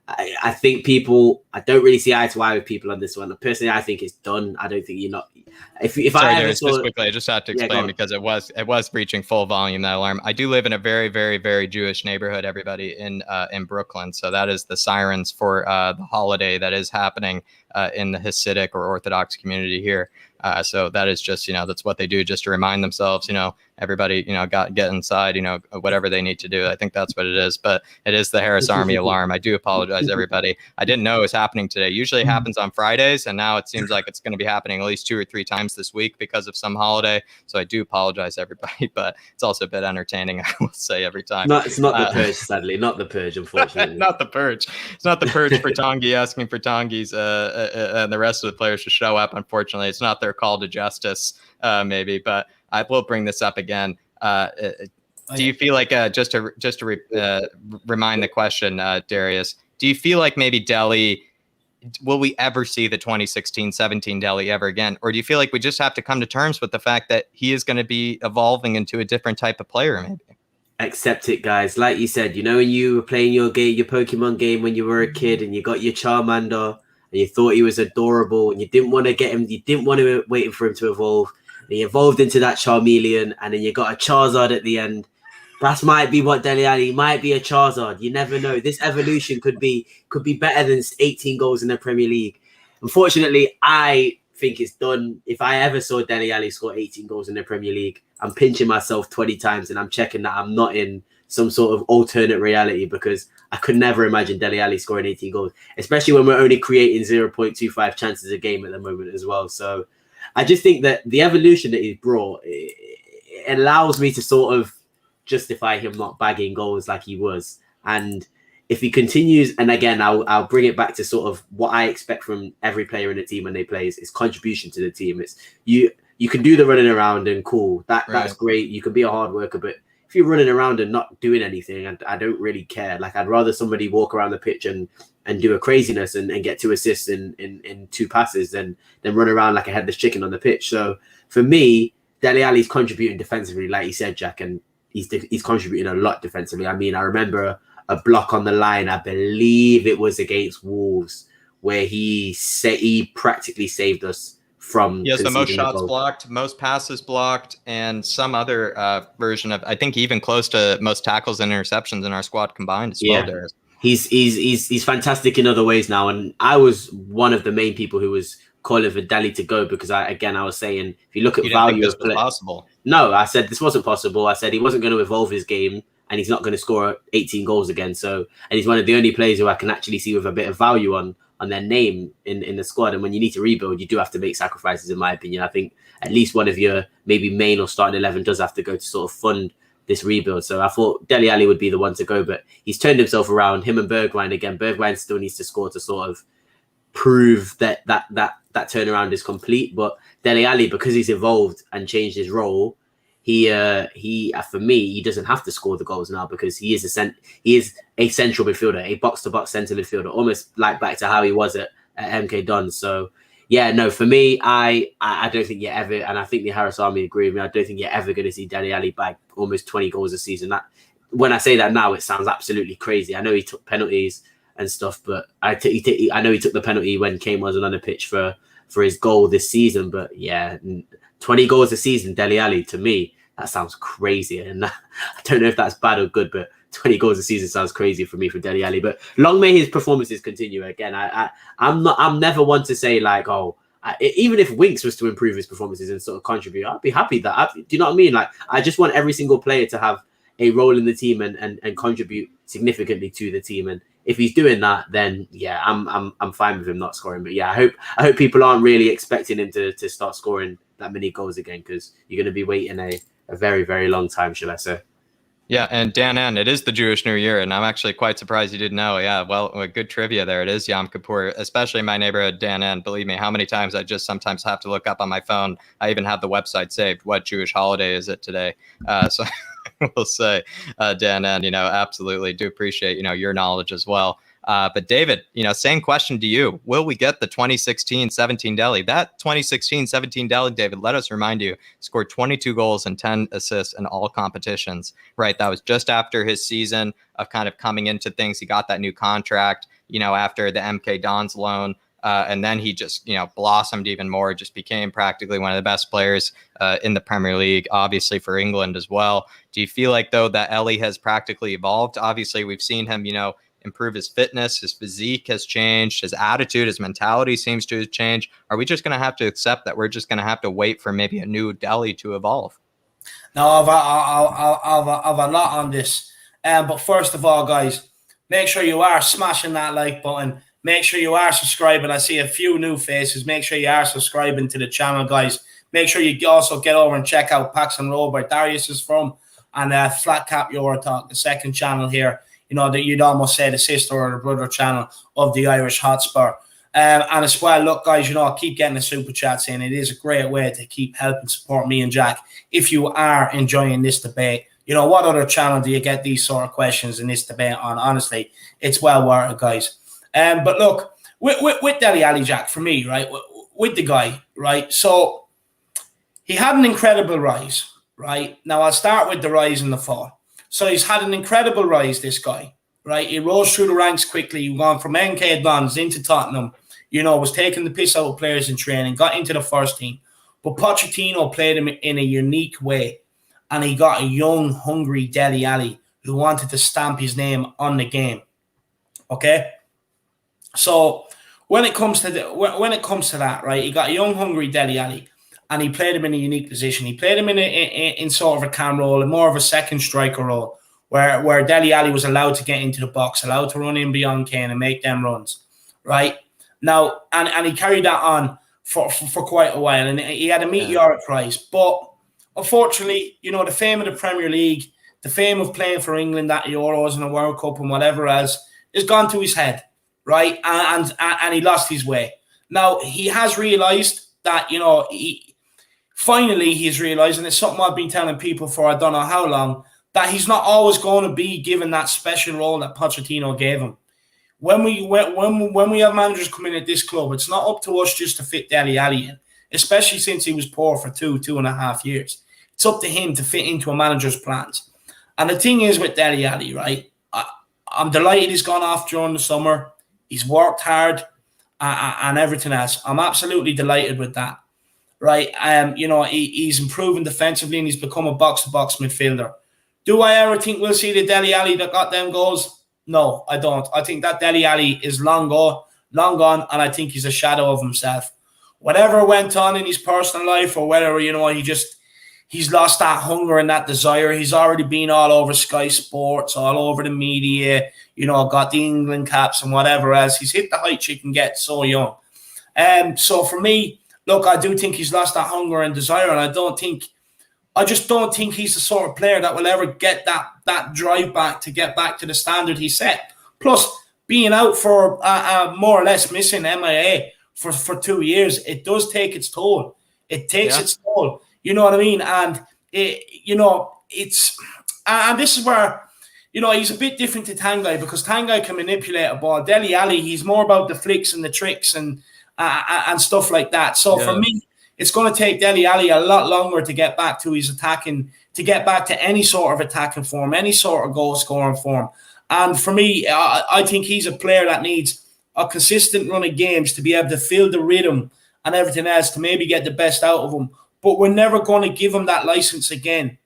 I think I don't really see eye to eye with people on this one. Personally, I think it's done. I don't think you're not. Just quickly, I just have to explain, because it was reaching full volume, that alarm. I do live in a very, very, very Jewish neighborhood, everybody, in Brooklyn. So that is the sirens for the holiday that is happening in the Hasidic or Orthodox community here. So that is just, you know, that's what they do just to remind themselves, you know, everybody, you know, get inside, you know, whatever they need to do. I think that's what it is. But it is the Harris Army alarm. I do apologize, everybody. I didn't know it was happening today. Usually it happens on Fridays, and now it seems like it's going to be happening at least 2 or 3 times this week because of some holiday. So I do apologize, everybody. But it's also a bit entertaining, I will say, every time. It's not the purge, sadly. Not the purge, unfortunately. Not the purge. It's not the purge for Tanguy asking for Tanguys and the rest of the players to show up. Unfortunately, it's not their call to justice, maybe. But I will bring this up again. Do you feel like, just to remind the question, Darius, do you feel like maybe Dele, will we ever see the 2016-17 Dele ever again? Or do you feel like we just have to come to terms with the fact that he is going to be evolving into a different type of player, maybe? Accept it, guys. Like you said, you know, when you were playing your Pokemon game when you were a kid, and you got your Charmander, and you thought he was adorable, and you didn't want to get him, you didn't want to wait for him to evolve. And he evolved into that Charmeleon, and then you got a Charizard at the end. That might be what Dele Alli might be a Charizard. You never know. This evolution could be better than 18 goals in the Premier League. Unfortunately, I think it's done. If I ever saw Dele Alli score 18 goals in the Premier League, I'm pinching myself 20 times and I'm checking that I'm not in some sort of alternate reality, because I could never imagine Dele Alli scoring 18 goals, especially when we're only creating 0.25 chances a game at the moment as well. So I just think that the evolution that he's brought, it allows me to sort of justify him not bagging goals like he was. And if he continues, and again, I'll bring it back to sort of what I expect from every player in the team when they play is contribution to the team. It's you can do the running around and cool. That's great. You can be a hard worker, but if you're running around and not doing anything, I don't really care. Like, I'd rather somebody walk around the pitch and do a craziness and get 2 assists in 2 passes than run around like a headless chicken on the pitch. So for me, Dele Alli's contributing defensively, like you said, Jack, and he's contributing a lot defensively. I mean, I remember a block on the line, I believe it was against Wolves, where he practically saved us from. He has the most shots blocked, most passes blocked, and some other version of, I think, even close to most tackles and interceptions in our squad combined as well. There. He's fantastic in other ways now, and I was one of the main people who was calling for Dele to go, because I was saying, if you look at value of play, possible. No, I said this wasn't possible. I said he wasn't going to evolve his game, and he's not going to score 18 goals again. So, and he's one of the only players who I can actually see with a bit of value on their name in the squad. And when you need to rebuild, you do have to make sacrifices, in my opinion. I think at least one of your maybe main or starting 11 does have to go to sort of fund this rebuild. So I thought Dele Alli would be the one to go, but he's turned himself around. Him and Bergwijn again. Bergwijn still needs to score to sort of prove that turnaround is complete. But Dele Alli, because he's evolved and changed his role, he for me, he doesn't have to score the goals now, because he is a central midfielder, a box to box centre midfielder, almost like back to how he was at MK Dons. So yeah, no, for me, I don't think you're ever, and I think the Harris Army agree with me, I don't think you're ever going to see Dele Alli bag almost 20 goals a season. That, when I say that now, it sounds absolutely crazy. I know he took penalties and stuff, but I know he took the penalty when Kane wasn't on the pitch for his goal this season. But yeah, 20 goals a season, Dele Alli, to me, that sounds crazy. And I don't know if that's bad or good, but 20 goals a season sounds crazy for me for Dele Alli. But long may his performances continue. Again, I'm never one to say like, even if Winks was to improve his performances and sort of contribute, I'd be happy that. Do you know what I mean? Like, I just want every single player to have a role in the team and contribute significantly to the team. And if he's doing that, then yeah, I'm fine with him not scoring. But yeah, I hope people aren't really expecting him to start scoring that many goals again, because you're going to be waiting a very, very long time, shall I say. Yeah, and Dan N, it is the Jewish New Year, and I'm actually quite surprised you didn't know. Yeah, well, good trivia there. It is Yom Kippur, especially in my neighborhood, Dan N. Believe me, how many times I just sometimes have to look up on my phone. I even have the website saved. What Jewish holiday is it today? So we'll say, Dan N, absolutely do appreciate, your knowledge as well. But David, same question to you. Will we get the 2016-17 Dele? That 2016-17 Dele, David, let us remind you, scored 22 goals and 10 assists in all competitions, right? That was just after his season of kind of coming into things. He got that new contract, after the MK Dons loan. And then he just, blossomed even more, just became practically one of the best players in the Premier League, obviously for England as well. Do you feel like, though, that Ellie has practically evolved? Obviously, we've seen him, improve his fitness, his physique has changed, his attitude, his mentality seems to have changed. Are we just going to have to accept that we're just going to have to wait for maybe a new Dele to evolve? No, I've a lot on this. But first of all, guys, make sure you are smashing that like button. Make sure you are subscribing. I see a few new faces. Make sure you are subscribing to the channel, guys. Make sure you also get over and check out Pax and Roll, where Darius is from, and flatcapeurotalk, the second channel here. That you'd almost say the sister or the brother channel of the Irish Hotspur. And as well, look, guys, keep getting the super chats in. It is a great way to keep helping support me and Jack. If you are enjoying this debate, what other channel do you get these sort of questions in this debate on? Honestly, it's well worth it, guys. But look, with Dele Alli, Jack, for me, right, with the guy, right, so he had an incredible rise, right? Now, I'll start with the rise and the fall. So he's had an incredible rise, this guy, right? He rose through the ranks quickly. He gone from MK Dons into Tottenham, was taking the piss out of players in training, got into the first team. But Pochettino played him in a unique way. and he got a young, hungry Dele Alli who wanted to stamp his name on the game. Okay, so when it comes to that, right? He got a young, hungry Dele Alli, and he played him in a unique position. He played him in sort of a cam role, and more of a second striker role, where Dele Alli was allowed to get into the box, allowed to run in beyond Kane and make them runs, right? Now, and he carried that on for quite a while, and he had a meteoric rise. But unfortunately, the fame of the Premier League, the fame of playing for England at Euros and a World Cup and whatever else, is gone to his head, right? And he lost his way. Now, he has realised that, finally he's realised, and it's something I've been telling people for I don't know how long, that he's not always going to be given that special role that Pochettino gave him. When we have managers come in at this club, it's not up to us just to fit Dele Alli in, especially since he was poor for 2.5 years. It's up to him to fit into a manager's plans. And the thing is with Dele Alli, right? I'm delighted he's gone off during the summer. He's worked hard and everything else. I'm absolutely delighted with that, right? He's improving defensively and he's become a box-to-box midfielder. Do I ever think we'll see the Dele Alli that got them goals? No, I don't. I think that Dele Alli is long gone, and I think he's a shadow of himself. Whatever went on in his personal life, or whether he's lost that hunger and that desire. He's already been all over Sky Sports, all over the media, got the England caps and whatever else. He's hit the heights you can get so young. So for me, look, I do think he's lost that hunger and desire, and I just don't think he's the sort of player that will ever get that drive back to get back to the standard he set. Plus, being out for more or less missing MIA for 2 years, it does take its toll. It takes its toll. You know what I mean? And, and this is where, he's a bit different to Tanguy, because Tanguy can manipulate a ball. Dele Alli, he's more about the flicks and the tricks and stuff like that. So for me, it's going to take Dele Alli a lot longer to get back to his attacking, to get back to any sort of attacking form, any sort of goal scoring form. And for me, I think he's a player that needs a consistent run of games to be able to feel the rhythm and everything else to maybe get the best out of him. But we're never going to give him that license again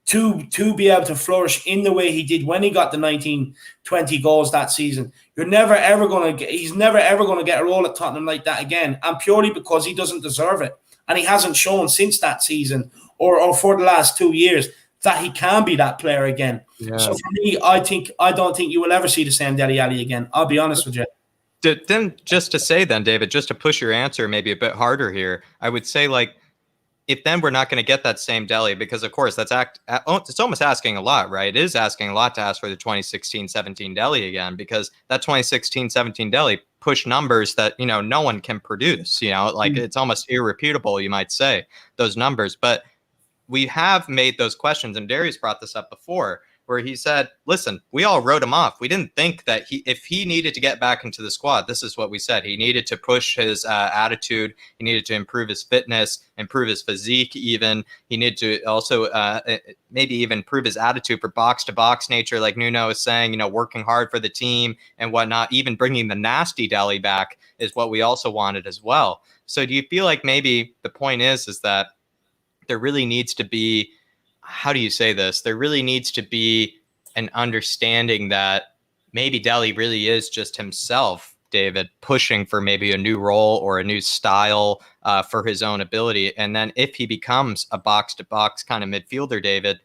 to be able to flourish in the way he did when he got the 19-20 goals that season. He's never ever going to get a role at Tottenham like that again, and purely because he doesn't deserve it. And he hasn't shown since that season or for the last 2 years that he can be that player again. Yeah. So for me, I don't think you will ever see the same Dele Alli again. I'll be honest with you. Then just to say then, David, just to push your answer maybe a bit harder here, I would say if then we're not going to get that same Dele, because of course it's almost asking a lot, right? It is asking a lot to ask for the 2016-17 Dele again, because that 2016-17 Dele pushed numbers that, no one can produce, it's almost irrefutable, you might say, those numbers. But we have made those questions, and Darius brought this up before, where he said, listen, we all wrote him off. We didn't think that if he needed to get back into the squad, this is what we said. He needed to push his attitude. He needed to improve his fitness, improve his physique even. He needed to also maybe even improve his attitude for box-to-box nature, like Nuno is saying, working hard for the team and whatnot. Even bringing the nasty Dele back is what we also wanted as well. So do you feel like maybe the point is that there really needs to be, how do you say this? There really needs to be an understanding that maybe Dele really is just himself, David, pushing for maybe a new role or a new style for his own ability. And then if he becomes a box-to-box kind of midfielder, David,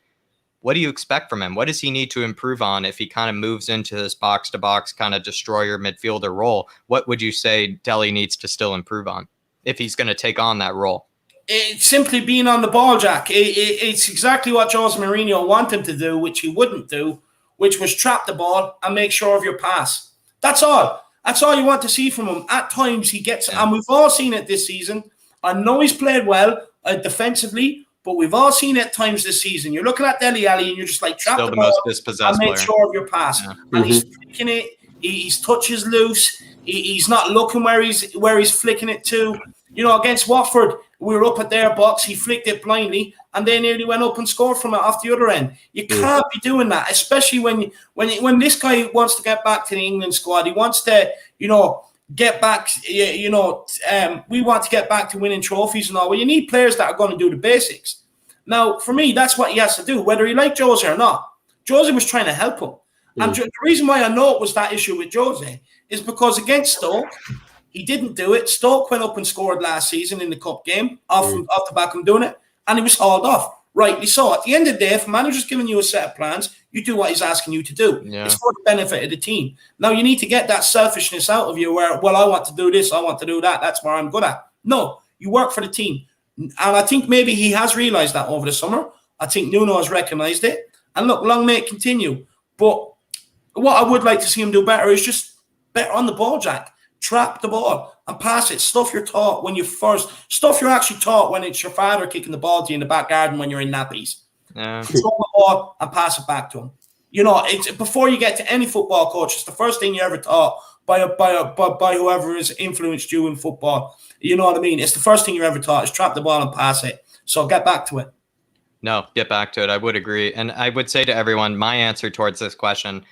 what do you expect from him? What does he need to improve on if he kind of moves into this box-to-box kind of destroyer midfielder role? What would you say Dele needs to still improve on if he's going to take on that role? It's simply being on the ball, Jack. It's exactly what Jose Mourinho wanted to do, which he wouldn't do, which was trap the ball and make sure of your pass. That's all. That's all you want to see from him. At times he gets, and we've all seen it this season. I know he's played well defensively, but we've all seen it at times this season. You're looking at Dele Alli and you're just like, trap the ball and make sure of your pass. Yeah. And he's flicking it. His touch is loose. He's not looking where he's flicking it to. Against Watford, we were up at their box. He flicked it blindly, and they nearly went up and scored from it off the other end. You can't be doing that, especially when this guy wants to get back to the England squad. He wants to, get back. We want to get back to winning trophies and all. Well, you need players that are going to do the basics. Now, for me, that's what he has to do, whether he liked Jose or not. Jose was trying to help him. And the reason why I know it was that issue with Jose is because against Stoke, he didn't do it. Stoke went up and scored last season in the cup game off the back of doing it, and he was hauled off. Rightly so. At the end of the day, if a manager's giving you a set of plans, you do what he's asking you to do. Yeah. It's for the benefit of the team. Now, you need to get that selfishness out of you where, well, I want to do this, I want to do that. That's where I'm good at. No, you work for the team. And I think maybe he has realised that over the summer. I think Nuno has recognised it. And look, long may it continue. But what I would like to see him do better is just better on the ball, Jack. Trap the ball and pass it. Stuff you're taught when stuff you're actually taught when it's your father kicking the ball to you in the back garden when you're in nappies. Yeah. Control the ball and pass it back to him. You know, it's before you get to any football coach, it's the first thing you ever taught by whoever has influenced you in football. You know what I mean? It's the first thing you're ever taught is trap the ball and pass it. So get back to it. No, get back to it. I would agree. And I would say to everyone, my answer towards this question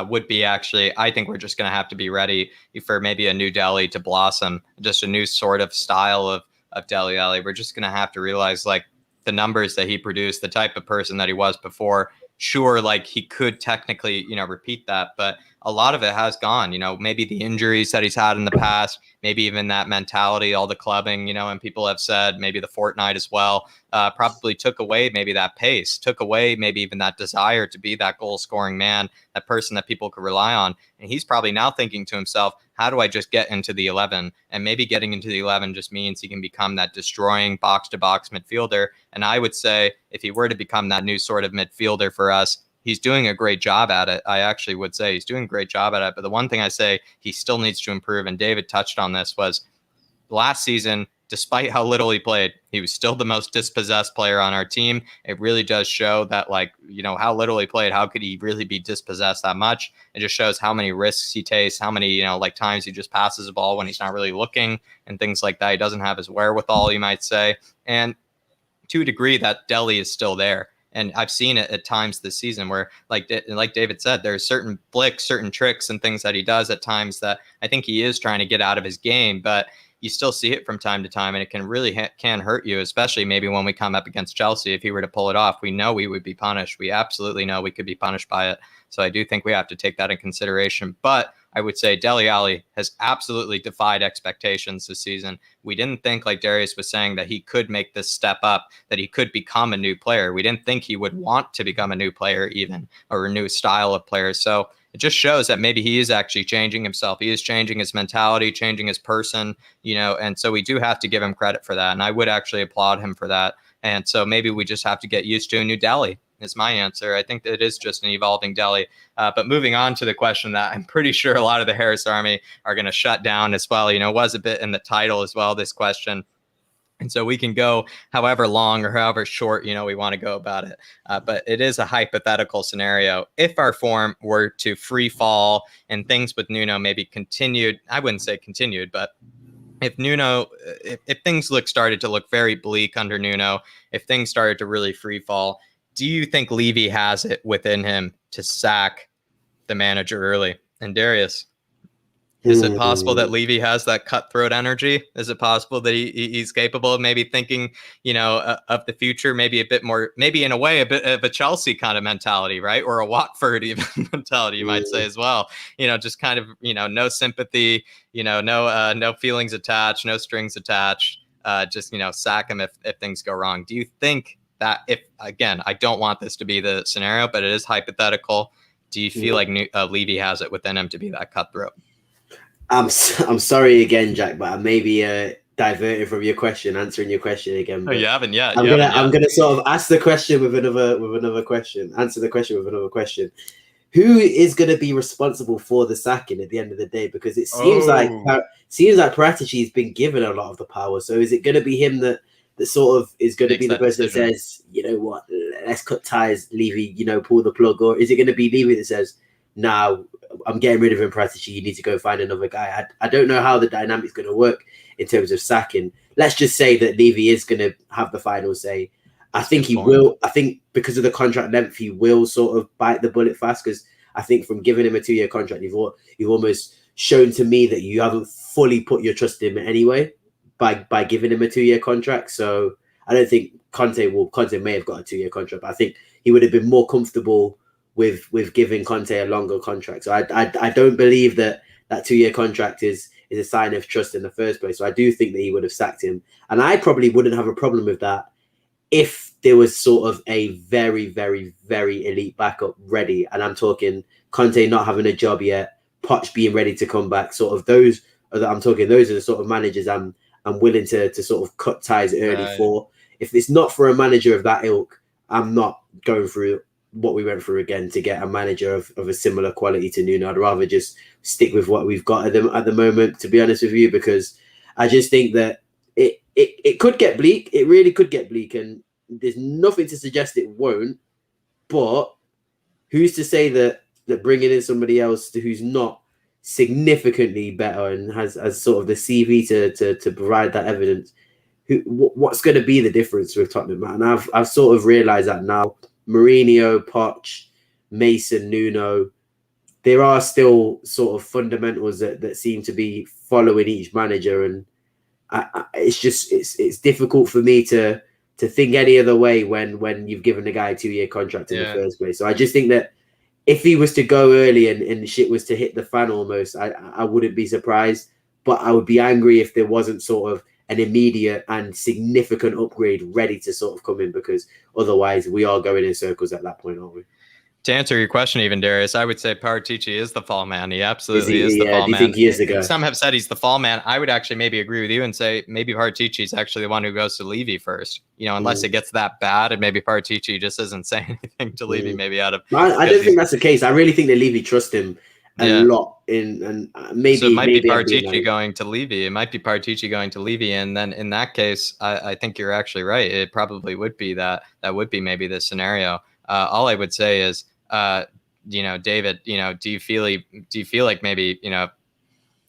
would be actually, I think we're just going to have to be ready for maybe a new Dele to blossom, just a new sort of style of Dele Alli. We're just going to have to realize like the numbers that he produced, the type of person that he was before. Sure, like he could technically, repeat that, but a lot of it has gone, maybe the injuries that he's had in the past, maybe even that mentality, all the clubbing, and people have said maybe the fortnight as well, probably took away maybe that pace, took away maybe even that desire to be that goal scoring man, that person that people could rely on. And he's probably now thinking to himself, how do I just get into the 11? And maybe getting into the 11 just means he can become that destroying box to box midfielder. And I would say if he were to become that new sort of midfielder for us, he's doing a great job at it. I actually would say he's doing a great job at it. But the one thing I say he still needs to improve, and David touched on this, was last season, despite how little he played, he was still the most dispossessed player on our team. It really does show that, how little he played, how could he really be dispossessed that much? It just shows how many risks he takes, how many, times he just passes the ball when he's not really looking and things like that. He doesn't have his wherewithal, you might say. And to a degree, that Dele is still there. And I've seen it at times this season where, like David said, there's certain flicks, certain tricks and things that he does at times that I think he is trying to get out of his game. But you still see it from time to time, and it can really can hurt you, especially maybe when we come up against Chelsea. If he were to pull it off, we know we would be punished. We absolutely know we could be punished by it. So I do think we have to take that in consideration. But I would say Dele Alli has absolutely defied expectations this season. We didn't think, like Darius was saying, that he could make this step up, that he could become a new player. We didn't think he would want to become a new player even, or a new style of player. So it just shows that maybe he is actually changing himself. He is changing his mentality, changing his person, and so we do have to give him credit for that. And I would actually applaud him for that. And so maybe we just have to get used to a new Dele is my answer. I think that it is just an evolving Dele. But moving on to the question that I'm pretty sure a lot of the Harris Army are going to shut down as well, was a bit in the title as well, this question. And so we can go however long or however short, we want to go about it. But it is a hypothetical scenario. If our form were to free fall and things with Nuno maybe continued, I wouldn't say continued, but if things started to look very bleak under Nuno, if things started to really free fall, do you think Levy has it within him to sack the manager early? And Darius, is it possible that Levy has that cutthroat energy? Is it possible that he's capable of maybe thinking, of the future, maybe a bit more, maybe in a way, a bit of a Chelsea kind of mentality, right? Or a Watford even mentality, you might say as well. Just kind of, no sympathy, no feelings attached, no strings attached. Just, sack him if things go wrong. Do you think that again, I don't want this to be the scenario, but it is hypothetical. Do you feel like Levy has it within him to be that cutthroat? I'm sorry again, Jack, but I may be diverted from your question, answering your question again. Oh, you haven't yet. I'm gonna sort of ask the question with another question, answer the question with another question. Who is going to be responsible for the sacking at the end of the day? Because it seems like Paratici has been given a lot of the power. So is it going to be him that sort of is going to be the person that says, you know what, let's cut ties, Levy, pull the plug? Or is it going to be Levy that says, no, I'm getting rid of him, Paratici, you need to go find another guy? I don't know how the dynamic's going to work in terms of sacking. Let's just say that Levy is going to have the final say. I think he will. I think because of the contract length, he will sort of bite the bullet fast, because I think from giving him a 2-year contract, you've almost shown to me that you haven't fully put your trust in him anyway by giving him a 2-year contract. So I don't think Conte may have got a 2-year contract, but I think he would have been more comfortable with giving Conte a longer contract. So I don't believe that 2-year contract is a sign of trust in the first place. So I do think that he would have sacked him. And I probably wouldn't have a problem with that if there was sort of a very, very, very elite backup ready. And I'm talking Conte not having a job yet, Poch being ready to come back. Those are the sort of managers I'm willing to sort of cut ties early for. If it's not for a manager of that ilk, I'm not going through what we went through again to get a manager of a similar quality to Nuno. I'd rather just stick with what we've got at the moment, to be honest with you, because I just think that it could get bleak. It really could get bleak, and there's nothing to suggest it won't. But who's to say that bringing in somebody else who's not significantly better and has sort of the CV to provide that evidence, what's going to be the difference with Tottenham? And I've sort of realised that now. Mourinho, Poch, Mason, Nuno, there are still sort of fundamentals that seem to be following each manager, and it's difficult for me to think any other way when you've given the guy a 2-year contract in the first place. So I just think that if he was to go early and shit was to hit the fan almost, I wouldn't be surprised, but I would be angry if there wasn't sort of an immediate and significant upgrade ready to sort of come in, because otherwise we are going in circles at that point, aren't we? To answer your question, even Darius, I would say Paratici is the fall man. He absolutely is the fall do you man. think he is the guy? Some have said he's the fall man. I would actually maybe agree with you and say maybe Paratici is actually the one who goes to Levy first. Unless it gets that bad, and maybe Paratici just isn't saying anything to Levy, maybe out of. I don't think that's the case. I really think that Levy trusts him a lot. And maybe so it might be Paratici going to Levy. It might be Paratici going to Levy, and then in that case, I think you're actually right. It probably would be that would be maybe the scenario. All I would say is, David, do you feel like maybe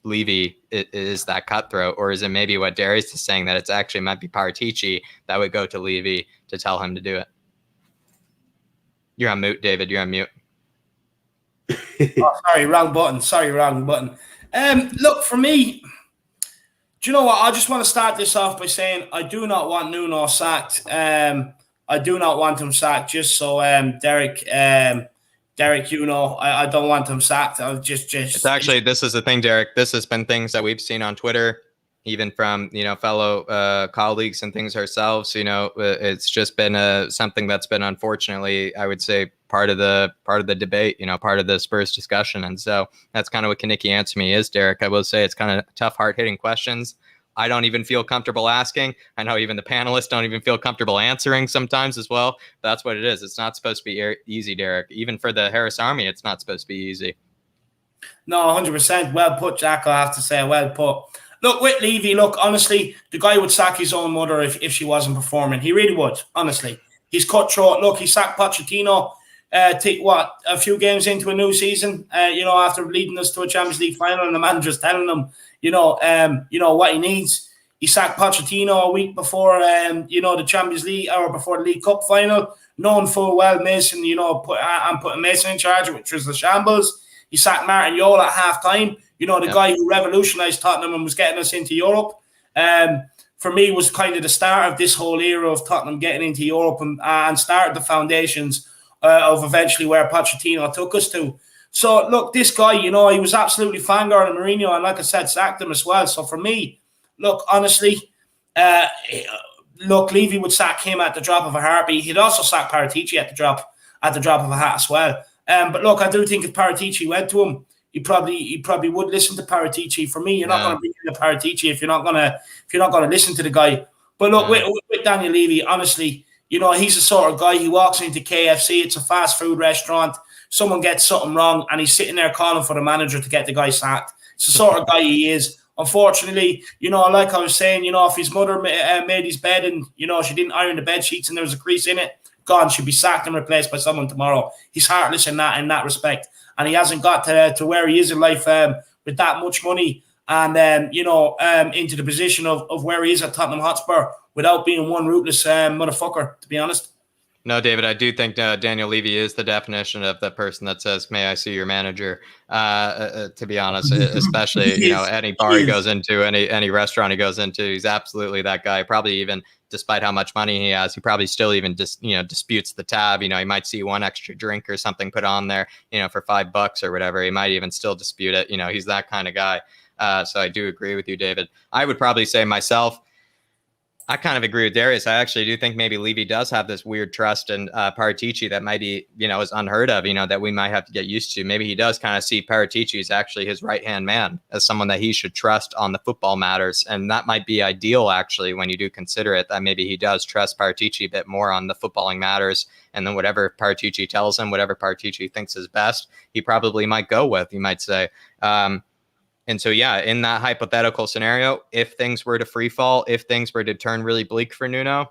Levy is that cutthroat, or is it maybe what Darius is saying, that it's actually might be Paratici that would go to Levy to tell him to do it? You're on mute, David. You're on mute. Oh, sorry, wrong button. Look, for me, do you know what? I just want to start this off by saying I do not want Nuno sacked. I do not want him sacked. Just so Derek, I don't want him sacked. I'll just. It's actually, this is the thing, Derek. This has been things that we've seen on Twitter, even from fellow colleagues and things ourselves. It's just been something that's been, unfortunately, I would say, part of the debate, part of the Spurs discussion. And so that's kind of what Kineke answered me is, Derek. I will say it's kind of tough, hard-hitting questions. I don't even feel comfortable asking. I know even the panelists don't even feel comfortable answering sometimes as well. That's what it is. It's not supposed to be easy, Derek. Even for the Harris Army, it's not supposed to be easy. No, 100%. Well put, Jack. I have to say, well put. Look, with Levy, honestly, the guy would sack his own mother if she wasn't performing. He really would, honestly. He's cutthroat. Look, he sacked Pochettino, a few games into a new season, after leading us to a Champions League final, and the manager's telling him, what he needs. He sacked Pochettino a week before, the Champions League, or before the League Cup final, knowing full well Mason, putting Mason in charge, which was the shambles. He sacked Martin Jol at half-time, guy who revolutionised Tottenham and was getting us into Europe. For me, was kind of the start of this whole era of Tottenham getting into Europe and started the foundations of eventually where Pochettino took us to. So, look, this guy, he was absolutely fangirling Mourinho, and like I said, sacked him as well. So, for me, look, honestly, Levy would sack him at the drop of a heartbeat. He'd also sack Paratici at the drop of a hat as well. But look, I do think if Paratici went to him, he probably would listen to Paratici. For me, you're not going to bring in Paratici if you're not going to listen to the guy. But look, with Daniel Levy, honestly, he's the sort of guy who walks into KFC. It's a fast food restaurant. Someone gets something wrong, and he's sitting there calling for the manager to get the guy sacked. It's the sort of guy he is. Unfortunately, like I was saying, if his mother made his bed and, she didn't iron the bed sheets and there was a crease in it, gone, she'd be sacked and replaced by someone tomorrow. He's heartless in that respect. And he hasn't got to where he is in life with that much money and, into the position of where he is at Tottenham Hotspur without being one ruthless motherfucker, to be honest. No, David, I do think Daniel Levy is the definition of the person that says, "May I see your manager?" To be honest, especially any bar he goes into, any restaurant he goes into, he's absolutely that guy. Probably even despite how much money he has, he probably still even disputes the tab. He might see one extra drink or something put on there, for $5 or whatever. He might even still dispute it. He's that kind of guy. So I do agree with you, David. I would probably say myself, I kind of agree with Darius. I actually do think maybe Levy does have this weird trust in Paratici that might be, is unheard of, that we might have to get used to. Maybe he does kind of see Paratici as actually his right-hand man, as someone that he should trust on the football matters. And that might be ideal, actually, when you do consider it, that maybe he does trust Paratici a bit more on the footballing matters. And then whatever Paratici tells him, whatever Paratici thinks is best, he probably might go with, you might say. And so, yeah, in that hypothetical scenario, if things were to free fall, if things were to turn really bleak for Nuno,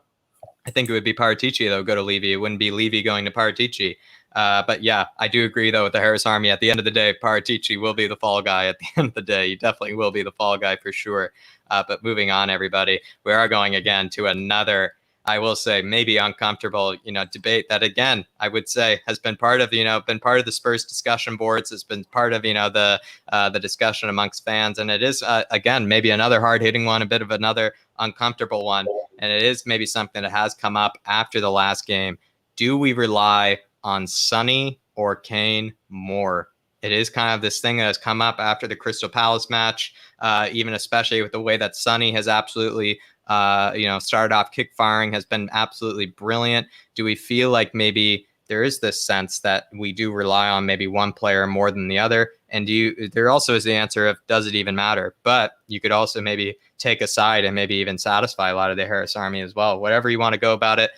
I think it would be Paratici that would go to Levy. It wouldn't be Levy going to Paratici. But yeah, I do agree, though, with the Harris Army. At the end of the day, Paratici will be the fall guy at the end of the day. He definitely will be the fall guy for sure. But moving on, everybody, we are going again to another, I will say, maybe uncomfortable, debate that, again, I would say has been part of, been part of the Spurs discussion boards. It's been part of, the discussion amongst fans. And it is, again, maybe another hard hitting one, a bit of another uncomfortable one. And it is maybe something that has come up after the last game. Do we rely on Sonny or Kane more? It is kind of this thing that has come up after the Crystal Palace match, even especially with the way that Sonny has absolutely started off kick firing, has been absolutely brilliant. Do we feel like maybe there is this sense that we do rely on maybe one player more than the other? And there also is the answer of, does it even matter? But you could also maybe take a side and maybe even satisfy a lot of the Harris Army as well. Whatever you want to go about it.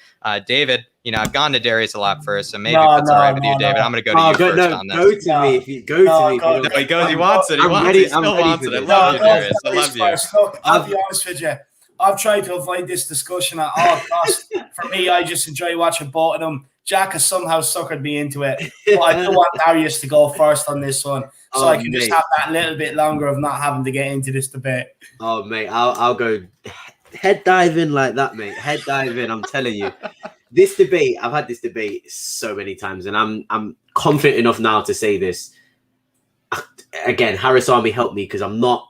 David, I've gone to Darius a lot first, so maybe if it's all right with you, David, I'm going to go to you first on this. Go to me. If you go to me. No, he goes. He wants it. He wants it. He still wants it. I love you, Darius. I love you. Look, I'll be honest with you. I've tried to avoid this discussion at all costs. For me, I just enjoy watching both of them. Jack has somehow suckered me into it. But I do want Darius to go first on this one, so I can just have that little bit longer of not having to get into this debate. Oh, mate, I'll go head dive in like that, mate. Head dive in, I'm telling you. This debate, I've had this debate so many times, and I'm confident enough now to say this. Again, Harris Army helped me because I'm not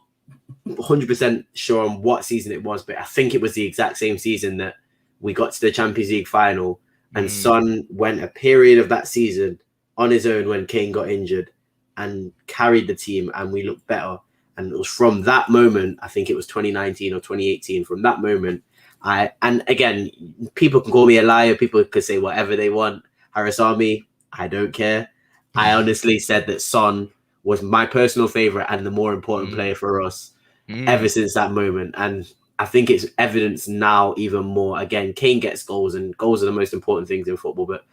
100% sure on what season it was, but I think it was the exact same season that we got to the Champions League final, and Son went a period of that season on his own when Kane got injured and carried the team, and we looked better. And it was from that moment, I think it was 2019 or 2018, from that moment, and again, people can call me a liar, people could say whatever they want. Harris Army, I don't care. I honestly said that Son was my personal favorite and the more important player for us ever since that moment. And I think it's evidence now even more. Again, Kane gets goals, and goals are the most important things in football, but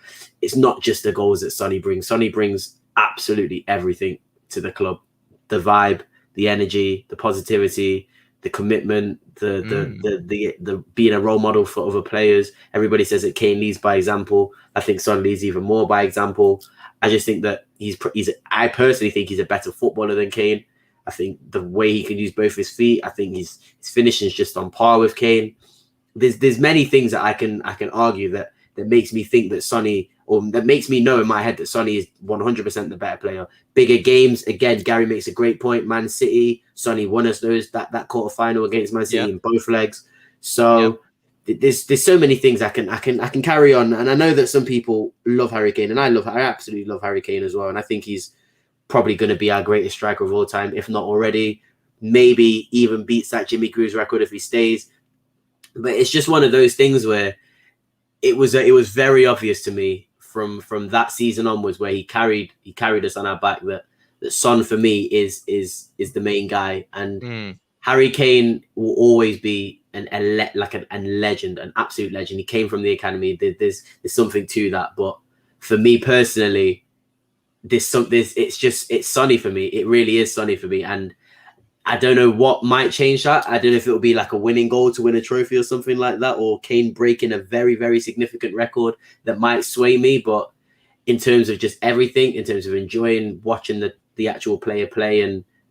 it's not just the goals that Sonny brings. Sonny brings absolutely everything to the club. The vibe, the energy, the positivity, the commitment, the being a role model for other players. Everybody says that Kane leads by example. I think Son leads even more by example. I just think that I personally think he's a better footballer than Kane. I think the way he can use both his feet, I think his finishing is just on par with Kane. There's many things that I can argue that makes me think that Sonny, or that makes me know in my head that Sonny is 100% the better player. Bigger games, again, Gary makes a great point. Man City, Sonny won us that quarter final against Man City in both legs. So there's so many things I can carry on, and I know that some people love Harry Kane, and I absolutely love Harry Kane as well, and I think he's probably going to be our greatest striker of all time, if not already. Maybe even beats that Jimmy Cruz record if he stays. But it's just one of those things where it was very obvious to me from that season onwards, where he carried us on our back, that Son for me is the main guy, and Harry Kane will always be a legend, an absolute legend. He came from the academy. There's something to that, but for me personally, it's Sonny for me. It really is Sonny for me, and I don't know what might change that. I don't know if it'll be like a winning goal to win a trophy or something like that, or Kane breaking a very, very significant record that might sway me. But in terms of just everything, in terms of enjoying watching the actual player play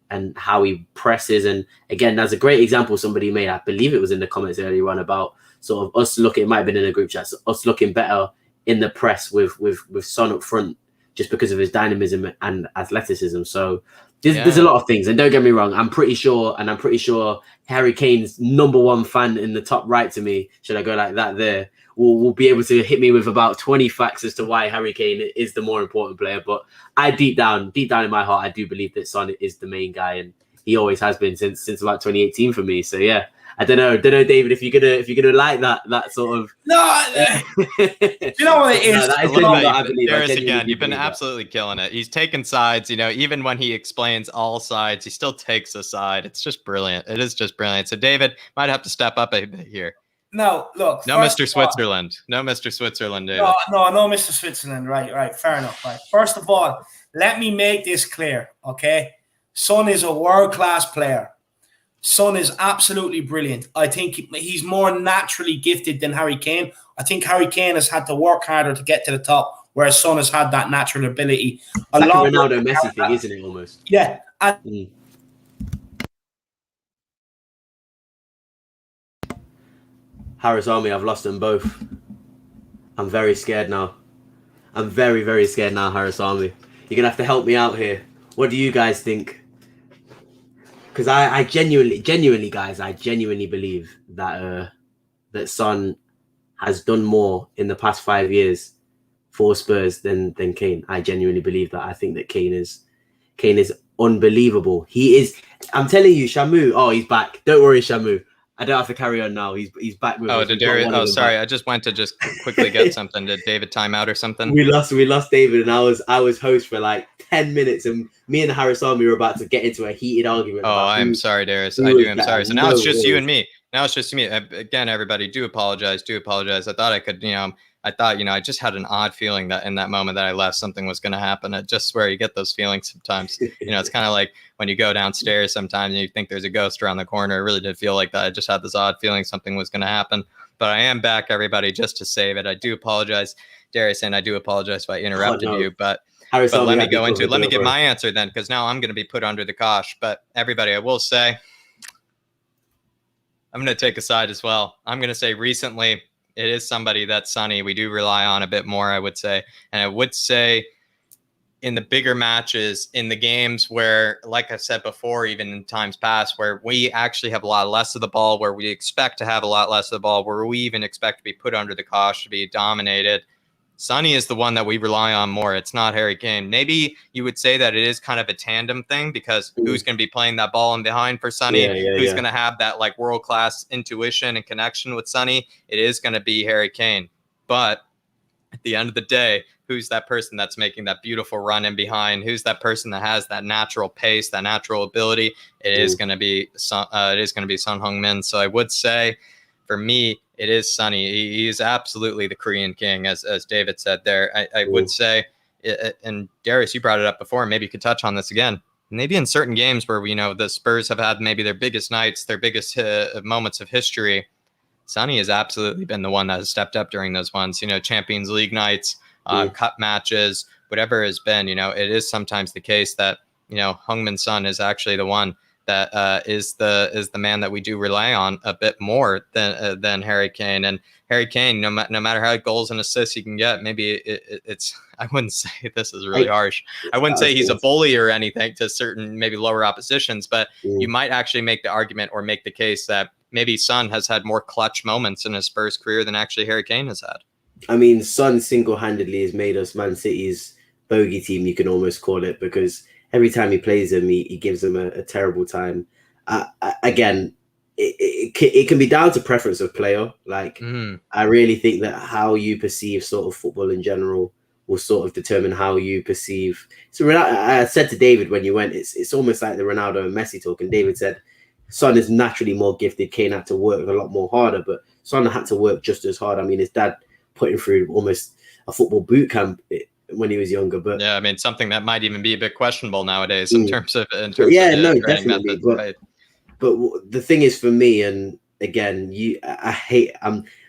and how he presses, and again, that's a great example somebody made. I believe it was in the comments earlier on about sort of us looking. It might have been in a group chat. So us looking better in the press with Son up front, just because of his dynamism and athleticism. So there's a lot of things. And don't get me wrong, I'm pretty sure Harry Kane's #1 fan in the top right to me, should I go like that there, will be able to hit me with about 20 facts as to why Harry Kane is the more important player. But I deep down in my heart, I do believe that Son is the main guy, and he always has been since about 2018 for me. So yeah, I don't know, David, if you're gonna like that sort of. No, you know what it is? No, that is genuine, I believe. Darius, again, you've been absolutely killing it. He's taken sides. You know, even when he explains all sides, he still takes a side. It's just brilliant. It is just brilliant. So David might have to step up a bit here. No, look. No, Mr. Switzerland. No, Mr. Switzerland, David. No, Mr. Switzerland. Right. Fair enough. Right. First of all, let me make this clear, okay? Son is a world-class player. Son is absolutely brilliant. I think he's more naturally gifted than Harry Kane. I think Harry Kane has had to work harder to get to the top, whereas Son has had that natural ability. It's like a Ronaldo Messi thing, isn't it, almost? Yeah. Harris Army, I've lost them both. I'm very scared now. I'm very, very scared now, Harris Army. You're going to have to help me out here. What do you guys think? Because I genuinely, guys, I genuinely believe that that Son has done more in the past 5 years for Spurs than Kane. I genuinely believe that. I think that Kane is unbelievable. He is. I'm telling you, Shamu. Oh, he's back. Don't worry, Shamu. I don't have to carry on now. He's back with us. Sorry. Back. I just went to just quickly get something. Did David time out or something? We lost David, and I was host for like 10 minutes, and me and the Harris Army were about to get into a heated argument. Oh, I'm sorry, Darius. I'm sorry. So now it's just you and me. Now it's just me. Again, everybody, do apologize. I thought I could, I just had an odd feeling that in that moment that I left, something was going to happen. I just swear you get those feelings sometimes. It's kind of like when you go downstairs sometimes and you think there's a ghost around the corner. It really did feel like that. I just had this odd feeling something was going to happen. But I am back, everybody, just to save it. I do apologize, Darius, and I do apologize if I interrupted you. But let me get my answer then, because now I'm going to be put under the cosh. But everybody, I will say, I'm going to take a side as well. I'm going to say recently, it is somebody that Sonny, we do rely on a bit more, I would say. And I would say in the bigger matches, in the games where, like I said before, even in times past, where we actually have a lot less of the ball, where we expect to have a lot less of the ball, where we even expect to be put under the cosh, to be dominated, Sonny is the one that we rely on more. It's not Harry Kane. Maybe you would say that it is kind of a tandem thing, because who's going to be playing that ball in behind for Sonny? Who's going to have that like world-class intuition and connection with Sonny? It is going to be Harry Kane. But at the end of the day, who's that person that's making that beautiful run in behind? Who's that person that has that natural pace, that natural ability? It is going to be Son Heung-min. So I would say, for me, it is Sonny. He is absolutely the Korean king, as David said there. I would say, and Darius, you brought it up before, maybe you could touch on this again. Maybe in certain games where the Spurs have had maybe their biggest nights, their biggest moments of history, Sonny has absolutely been the one that has stepped up during those ones. Champions League nights, cup matches, whatever it has been. It is sometimes the case that Heung-min Son is actually the one that is the man that we do rely on a bit more than Harry Kane. And Harry Kane, no matter how goals and assists he can get, maybe it's I wouldn't say, this is really harsh, I wouldn't say he's a bully or anything to certain maybe lower oppositions, but you might actually make the argument or make the case that maybe Son has had more clutch moments in his first career than actually Harry Kane has had. I mean, Son single-handedly has made us Man City's bogey team, you can almost call it, because every time he plays him, he gives them a terrible time. Again, it can be down to preference of player. Like, I really think that how you perceive sort of football in general will sort of determine how you perceive. So I said to David when you went, it's almost like the Ronaldo and Messi talk. And David said, Son is naturally more gifted. Kane had to work a lot more harder, but Son had to work just as hard. I mean, his dad put him through almost a football boot camp when he was younger. But yeah, I mean, something that might even be a bit questionable nowadays in terms of definitely. But the thing is, for me, and again, I hate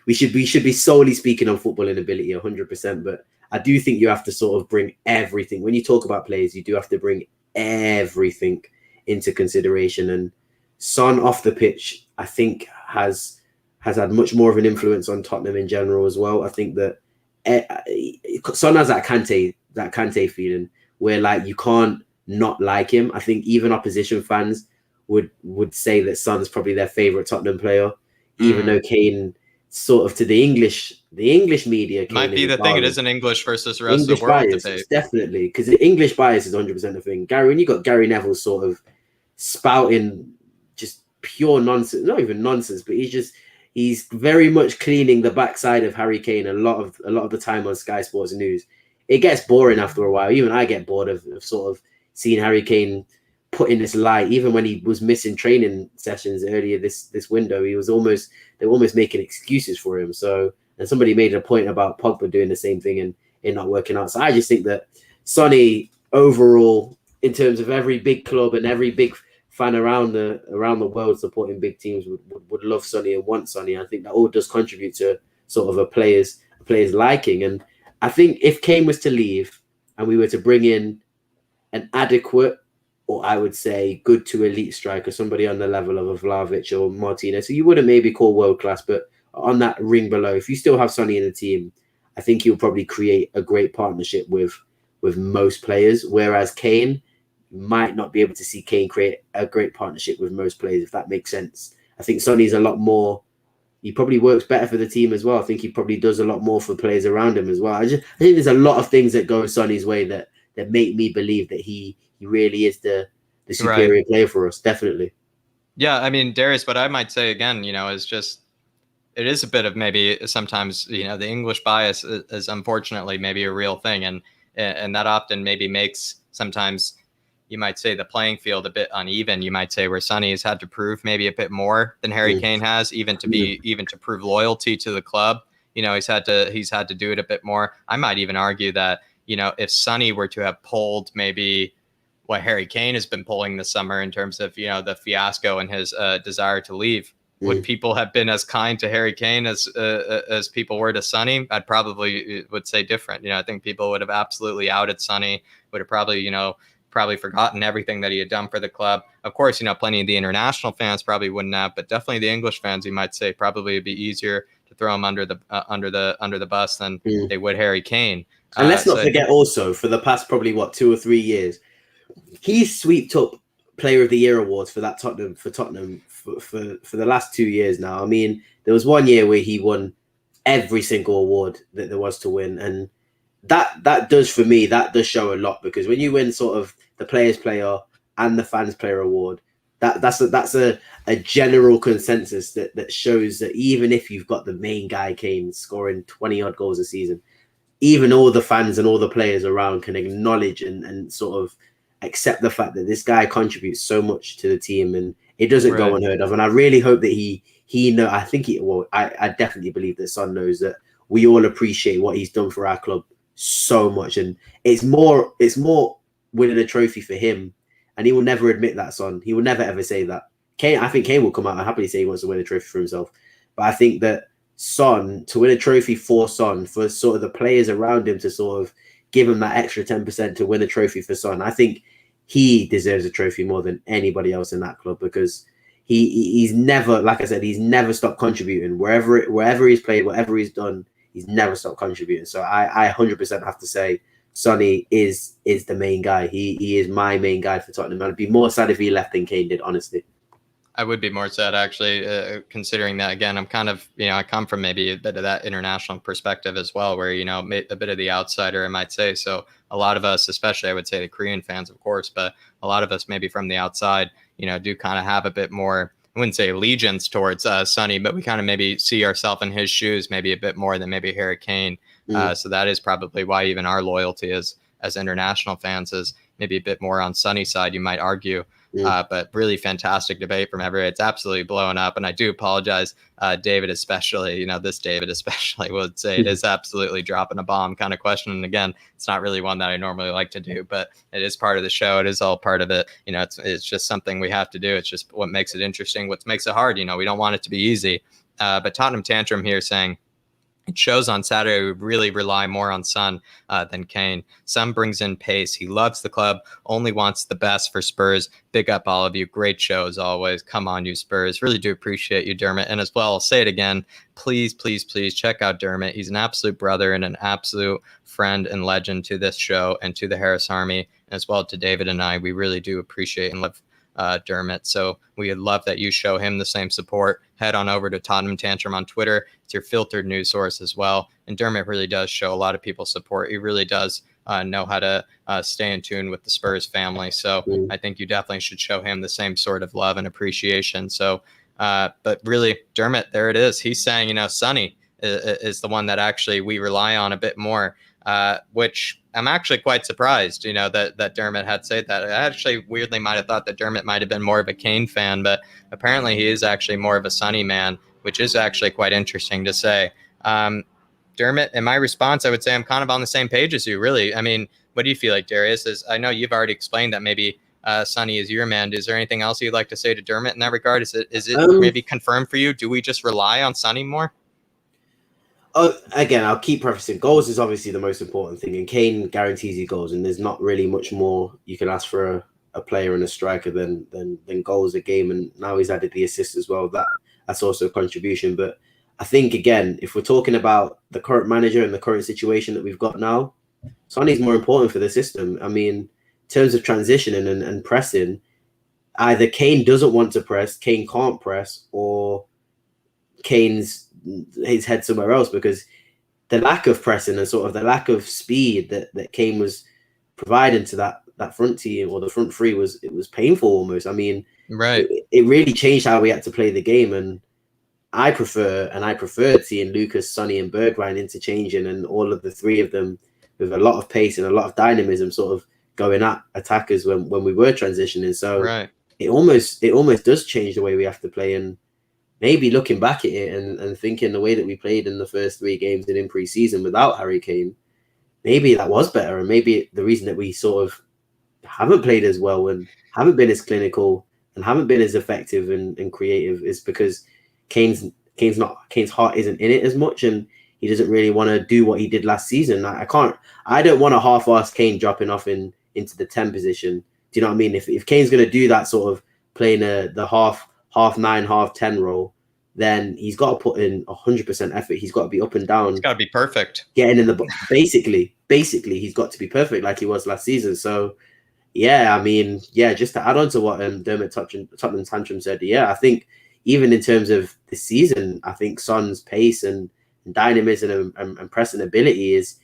we should be solely speaking on football inability 100%, but I do think you have to sort of bring everything when you talk about players. You do have to bring everything into consideration, and Son off the pitch, I think, has had much more of an influence on Tottenham in general as well. I think that Son has that Kante that Kante feeling where like you can't not like him. I think even opposition fans would say that Son's probably their favorite Tottenham player, even though Kane sort of to the English media, Kane Might be the thing. It is an English versus the rest of English the world bias, debate. it's definitely, because the English bias is 100% the thing. Gary, when you got Gary Neville sort of spouting just pure nonsense, not even nonsense, but he's very much cleaning the backside of Harry Kane a lot of the time on Sky Sports News. It gets boring after a while. Even I get bored of sort of seeing Harry Kane put in this lie. Even when he was missing training sessions earlier this window, they were almost making excuses for him. So, and somebody made a point about Pogba doing the same thing and it not working out. So I just think that Sonny overall, in terms of every big club and every big fan around the world supporting big teams, would love Sonny and want Sonny. I think that all does contribute to sort of a player's liking. And I think if Kane was to leave and we were to bring in an adequate, or I would say good to elite striker, somebody on the level of a Vlahovic or Martinez, so you wouldn't maybe call world class, but on that ring below, if you still have Sonny in the team, I think he'll probably create a great partnership with most players. Whereas Kane, might not be able to see Kane create a great partnership with most players, if that makes sense. I think Sonny's a lot more. He probably works better for the team as well. I think he probably does a lot more for players around him as well. I think there's a lot of things that go Sonny's way that make me believe that he really is the superior player for us. Definitely. Yeah, I mean, Darius, what I might say again, is just it is a bit of maybe sometimes, the English bias is unfortunately maybe a real thing. And that often maybe makes sometimes, you might say, the playing field a bit uneven. You might say where Sonny has had to prove maybe a bit more than Harry Kane has, even to prove loyalty to the club. He's had to do it a bit more. I might even argue that, if Sonny were to have pulled maybe what Harry Kane has been pulling this summer in terms of, the fiasco and his desire to leave, would people have been as kind to Harry Kane as people were to Sonny? I'd probably would say different. I think people would have absolutely outed Sonny, would have probably forgotten everything that he had done for the club. Of course, plenty of the international fans probably wouldn't have, but definitely the English fans, you might say, probably it'd be easier to throw him under the bus than they would Harry Kane. And let's not forget also, for the past probably 2 or 3 years, he's swept up Player of the Year awards for Tottenham for the last 2 years now. I mean, there was 1 year where he won every single award that there was to win, and that does, for me, that does show a lot, because when you win sort of the player's player and the fans player award, that's a general consensus that shows that even if you've got the main guy Kane scoring 20 odd goals a season, even all the fans and all the players around can acknowledge and sort of accept the fact that this guy contributes so much to the team, and it doesn't go unheard of. And I really hope that he I definitely believe that Son knows that we all appreciate what he's done for our club so much, and it's more winning a trophy for him, and he will never admit that. Son, he will never ever say that. I think Kane will come out and happily say he wants to win a trophy for himself, but I think that Son, to win a trophy for Son, for sort of the players around him to sort of give him that extra 10% to win a trophy for Son, I think he deserves a trophy more than anybody else in that club, because he's never, like I said, he's never stopped contributing wherever he's played, whatever he's done. He's never stopped contributing. So I 100% have to say Sonny is the main guy. He is my main guy for Tottenham. I'd be more sad if he left than Kane did, honestly. I would be more sad, actually, considering that, again, I'm kind of, I come from maybe a bit of that international perspective as well, where, a bit of the outsider, I might say. So a lot of us, especially I would say the Korean fans, of course, but a lot of us maybe from the outside, do kind of have a bit more, I wouldn't say allegiance towards Sonny, but we kind of maybe see ourselves in his shoes maybe a bit more than maybe Harry Kane. So that is probably why even our loyalty as international fans is maybe a bit more on Sonny's side, you might argue. But really fantastic debate from everybody. It's absolutely blowing up. And I do apologize, David, especially, this David especially would say it is absolutely dropping a bomb kind of question. And again, it's not really one that I normally like to do, but it is part of the show. It is all part of it. It's just something we have to do. It's just what makes it interesting, what makes it hard. We don't want it to be easy. But Tottenham Tantrum here saying, It shows on Saturday we really rely more on Son than Kane. Son brings in pace. He loves the club, only wants the best for Spurs. Big up all of you. Great show as always. Come on, you Spurs. Really do appreciate you, Dermot. And as well, I'll say it again, please, please, please check out Dermot. He's an absolute brother and an absolute friend and legend to this show and to the Harris Army, and as well to David and I. We really do appreciate and love Dermot. So we would love that you show him the same support. Head on over to Tottenham Tantrum on Twitter. It's your filtered news source as well. And Dermot really does show a lot of people support. He really does know how to stay in tune with the Spurs family. So I think you definitely should show him the same sort of love and appreciation. So, but really, Dermot, there it is. He's saying, Sonny is the one that actually we rely on a bit more, which I'm actually quite surprised, that Dermot had said that. I actually weirdly might have thought that Dermot might have been more of a Kane fan, but apparently he is actually more of a Sonny man, which is actually quite interesting to say. Dermot, in my response, I would say I'm kind of on the same page as you, really. I mean, what do you feel like, Darius? I know you've already explained that maybe Sonny is your man. Is there anything else you'd like to say to Dermot in that regard? Is it maybe confirmed for you? Do we just rely on Sonny more? Again, I'll keep prefacing. Goals is obviously the most important thing, and Kane guarantees you goals, and there's not really much more you can ask for a player and a striker than goals a game. And now he's added the assist as well. That's also a contribution. But I think, again, if we're talking about the current manager and the current situation that we've got now, Sonny's more important for the system. I mean, in terms of transitioning and pressing, either Kane doesn't want to press, Kane can't press, or Kane's his head somewhere else, because the lack of pressing and sort of the lack of speed that Kane was providing to that front team or the front three was painful almost. I mean, right. It really changed how we had to play the game, and I preferred seeing Lucas, Sonny, and Bergwijn interchanging, and all of the three of them with a lot of pace and a lot of dynamism, sort of going at attackers when we were transitioning. So right. it almost does change the way we have to play. And maybe looking back at it and thinking the way that we played in the first 3 games and in pre-season without Harry Kane, maybe that was better. And maybe the reason that we sort of haven't played as well and haven't been as clinical and haven't been as effective and creative is because Kane's heart isn't in it as much, and he doesn't really want to do what he did last season. I don't want a half-assed Kane dropping off into the 10 position. Do you know what I mean? If Kane's going to do that sort of playing the half 9, half 10 role, then he's got to put in 100% effort. He's got to be up and down. It's got to be perfect. Getting in the basically, he's got to be perfect like he was last season. So, yeah, I mean, yeah, just to add on to what Dermot Tottenham Tantrum said, yeah, I think even in terms of the season, I think Son's pace and dynamism and pressing ability is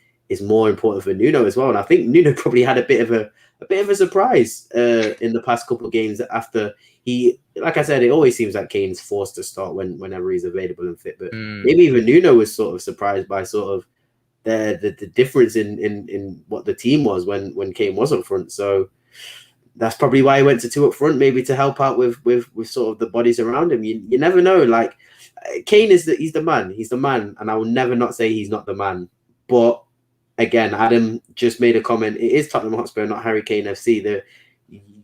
more important for Nuno as well. And I think Nuno probably had a bit of a surprise in the past couple of games after he, like I said, it always seems like Kane's forced to start whenever he's available and fit. But maybe even Nuno was sort of surprised by sort of the difference in what the team was when Kane was up front. So that's probably why he went to 2 up front, maybe to help out with sort of the bodies around him. You never know. Like Kane he's the man, and I will never not say he's not the man. But again, Adam just made a comment. It is Tottenham Hotspur, not Harry Kane FC.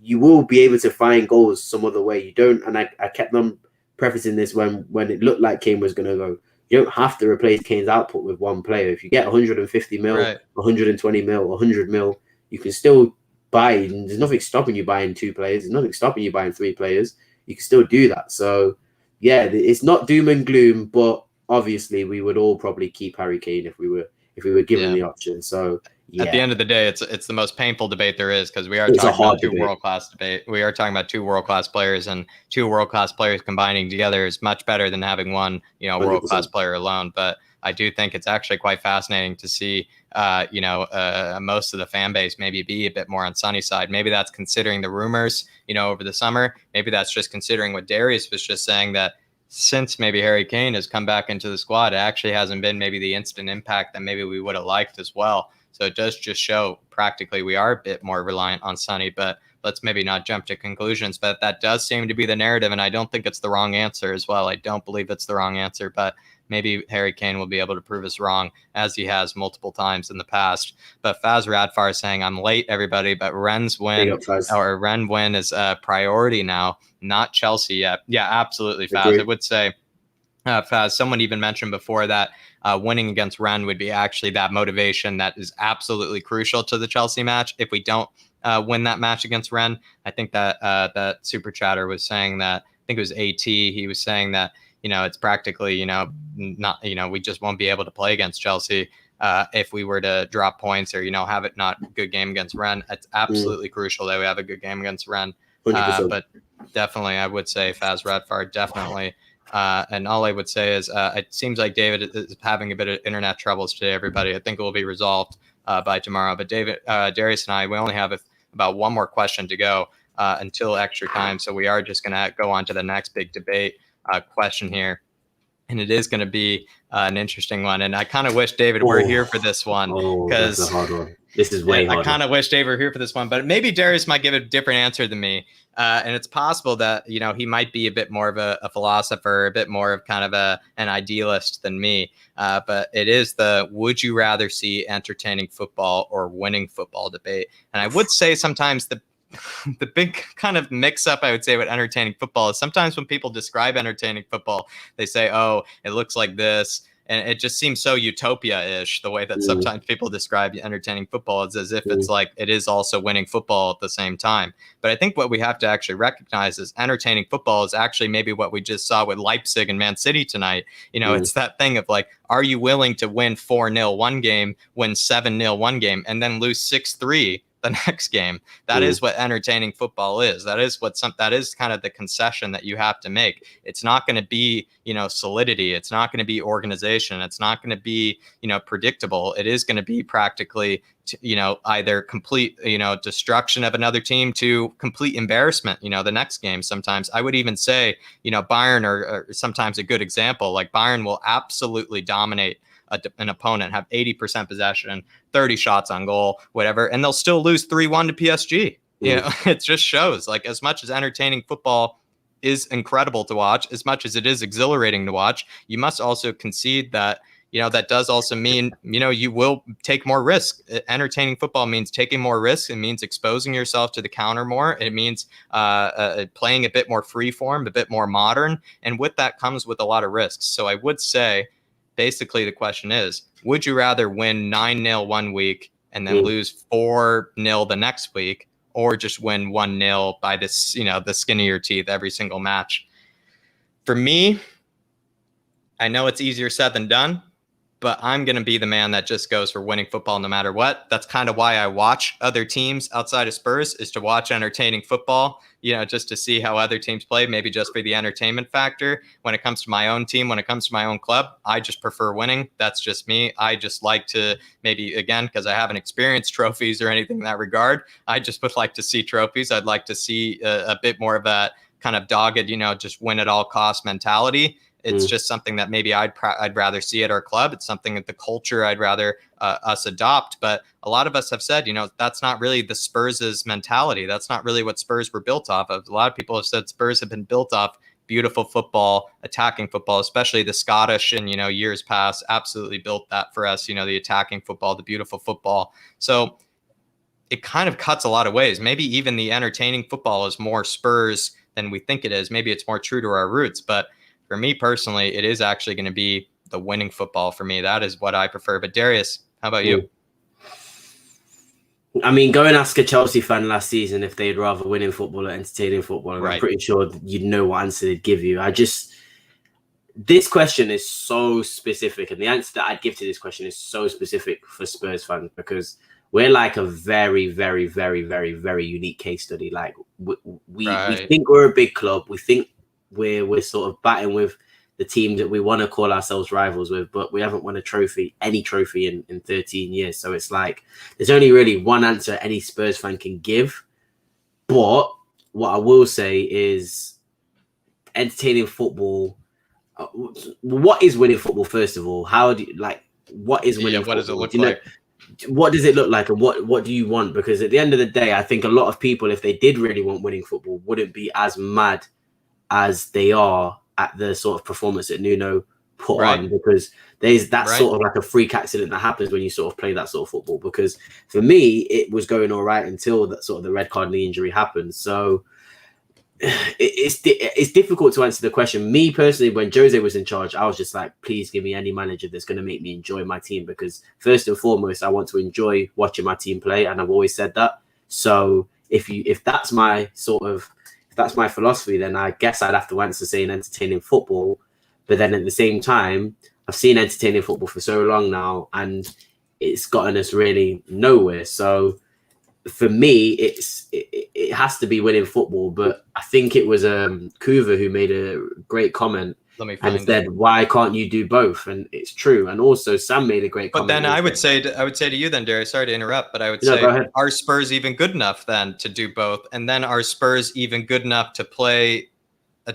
You will be able to find goals some other way. You don't, and I kept on prefacing this when it looked like Kane was going to go. You don't have to replace Kane's output with one player. If you get 150 mil, right, 120 mil, 100 mil, you can still buy. There's nothing stopping you buying 2 players. There's nothing stopping you buying 3 players. You can still do that. So, yeah, it's not doom and gloom, but obviously we would all probably keep Harry Kane if we were given the option. So, yeah. At the end of the day, it's the most painful debate there is, because we are talking about 2 world-class debate. We are talking about 2 world-class players, and 2 world-class players combining together is much better than having one, world-class player alone. But I do think it's actually quite fascinating to see, most of the fan base maybe be a bit more on Sonny's side. Maybe that's considering the rumors, over the summer. Maybe that's just considering what Darius was just saying, that since maybe Harry Kane has come back into the squad, it actually hasn't been maybe the instant impact that maybe we would have liked as well. So it does just show practically we are a bit more reliant on Sonny, but let's maybe not jump to conclusions. But that does seem to be the narrative, and I don't think it's the wrong answer as well. I don't believe it's the wrong answer, but maybe Harry Kane will be able to prove us wrong, as he has multiple times in the past. But Faz Radfar saying, I'm late, everybody, but Rennes win is a priority now, not Chelsea yet. Yeah, absolutely, Faz. I would say Faz, someone even mentioned before that winning against Rennes would be actually that motivation that is absolutely crucial to the Chelsea match. If we don't win that match against Rennes, I think that that super chatter was saying that, I think it was AT, he was saying that, it's practically, not, we just won't be able to play against Chelsea if we were to drop points or, have it not a good game against Rennes. It's absolutely crucial that we have a good game against Rennes. But definitely, I would say Faz Radfard, definitely. And all I would say is it seems like David is having a bit of internet troubles today, everybody. I think it will be resolved by tomorrow. But Darius and I, we only have about one more question to go until extra time. So we are just going to go on to the next big debate question here. And it is going to be an interesting one. And I kind of wish David were here for this one. Because that's a hard one. This is way harder. I kind of wish David were here for this one. But maybe Darius might give a different answer than me. And it's possible that, he might be a bit more of a philosopher, a bit more of kind of an idealist than me. But it is the would you rather see entertaining football or winning football debate. And I would say sometimes the big kind of mix up, I would say, with entertaining football is sometimes when people describe entertaining football, they say, oh, it looks like this. And it just seems so utopia-ish, the way that sometimes people describe entertaining football. It's as if it's like it is also winning football at the same time. But I think what we have to actually recognize is entertaining football is actually maybe what we just saw with Leipzig and Man City tonight. It's that thing of like, are you willing to win 4-0 one game, win 7-0 one game, and then lose 6-3 the next game? That is what entertaining football is. That is that is kind of the concession that you have to make. It's not going to be, solidity. It's not going to be organization. It's not going to be, predictable. It is going to be practically, either complete, destruction of another team to complete embarrassment, the next game. Sometimes I would even say, Bayern are sometimes a good example. Like Bayern will absolutely dominate an opponent, have 80% possession, 30 shots on goal, whatever, and they'll still lose 3-1 to PSG. It just shows, like, as much as entertaining football is incredible to watch, as much as it is exhilarating to watch, you must also concede that, that does also mean, you will take more risk. Entertaining football means taking more risks. It means exposing yourself to the counter more. It means playing a bit more free form, a bit more modern. And with that comes with a lot of risks. So I would say, basically, the question is, would you rather win 9-0 one week and then lose 4-0 the next week, or just win 1-0 by this, the skin of your teeth every single match? For me, I know it's easier said than done, but I'm going to be the man that just goes for winning football no matter what. That's kind of why I watch other teams outside of Spurs, is to watch entertaining football, just to see how other teams play, maybe just for the entertainment factor. When it comes to my own team, when it comes to my own club, I just prefer winning. That's just me. I just like to, maybe, again, because I haven't experienced trophies or anything in that regard, I just would like to see trophies. I'd like to see a bit more of that kind of dogged, just win at all cost mentality. It's just something that maybe I'd rather see at our club. It's something that the culture I'd rather us adopt. But a lot of us have said, that's not really the Spurs' mentality. That's not really what Spurs were built off of. A lot of people have said Spurs have been built off beautiful football, attacking football, especially the Scottish and, years past absolutely built that for us, the attacking football, the beautiful football. So it kind of cuts a lot of ways. Maybe even the entertaining football is more Spurs than we think it is. Maybe it's more true to our roots. But for me personally, it is actually going to be the winning football for me. That is what I prefer. But Darius, how about you? I mean, go and ask a Chelsea fan last season if they'd rather winning football or entertaining football. And I'm pretty sure you'd know what answer they'd give you. This question is so specific. And the answer that I'd give to this question is so specific for Spurs fans, because we're like a very, very, very, very, very unique case study. Like we think we're a big club. We think we're sort of batting with the team that we want to call ourselves rivals with, but we haven't won any trophy in 13 years. So it's like, there's only really one answer any Spurs fan can give. But what I will say is entertaining football. What is winning football, first of all? How do you, what is winning football? What does it look like? What does it look like, and what do you want? Because at the end of the day, I think a lot of people, if they did really want winning football, wouldn't be as mad as they are at the sort of performance that Nuno put on, because there's that sort of like a freak accident that happens when you sort of play that sort of football. Because for me, it was going all right until that sort of the red card knee injury happened. So it's difficult to answer the question. Me personally, when Jose was in charge, I was just like, please give me any manager that's going to make me enjoy my team, because first and foremost, I want to enjoy watching my team play, and I've always said that. So if that's my philosophy, then I guess I'd have to answer saying entertaining football. But then at the same time, I've seen entertaining football for so long now, and it's gotten us really nowhere. So for me, it has to be winning football. But I think it was Kuva who made a great comment and said, "Why can't you do both?" And it's true. And also Sam made a great comment. But then I would say to you then, Darius, sorry to interrupt, but I would say, are Spurs even good enough then to do both? And then are Spurs even good enough to play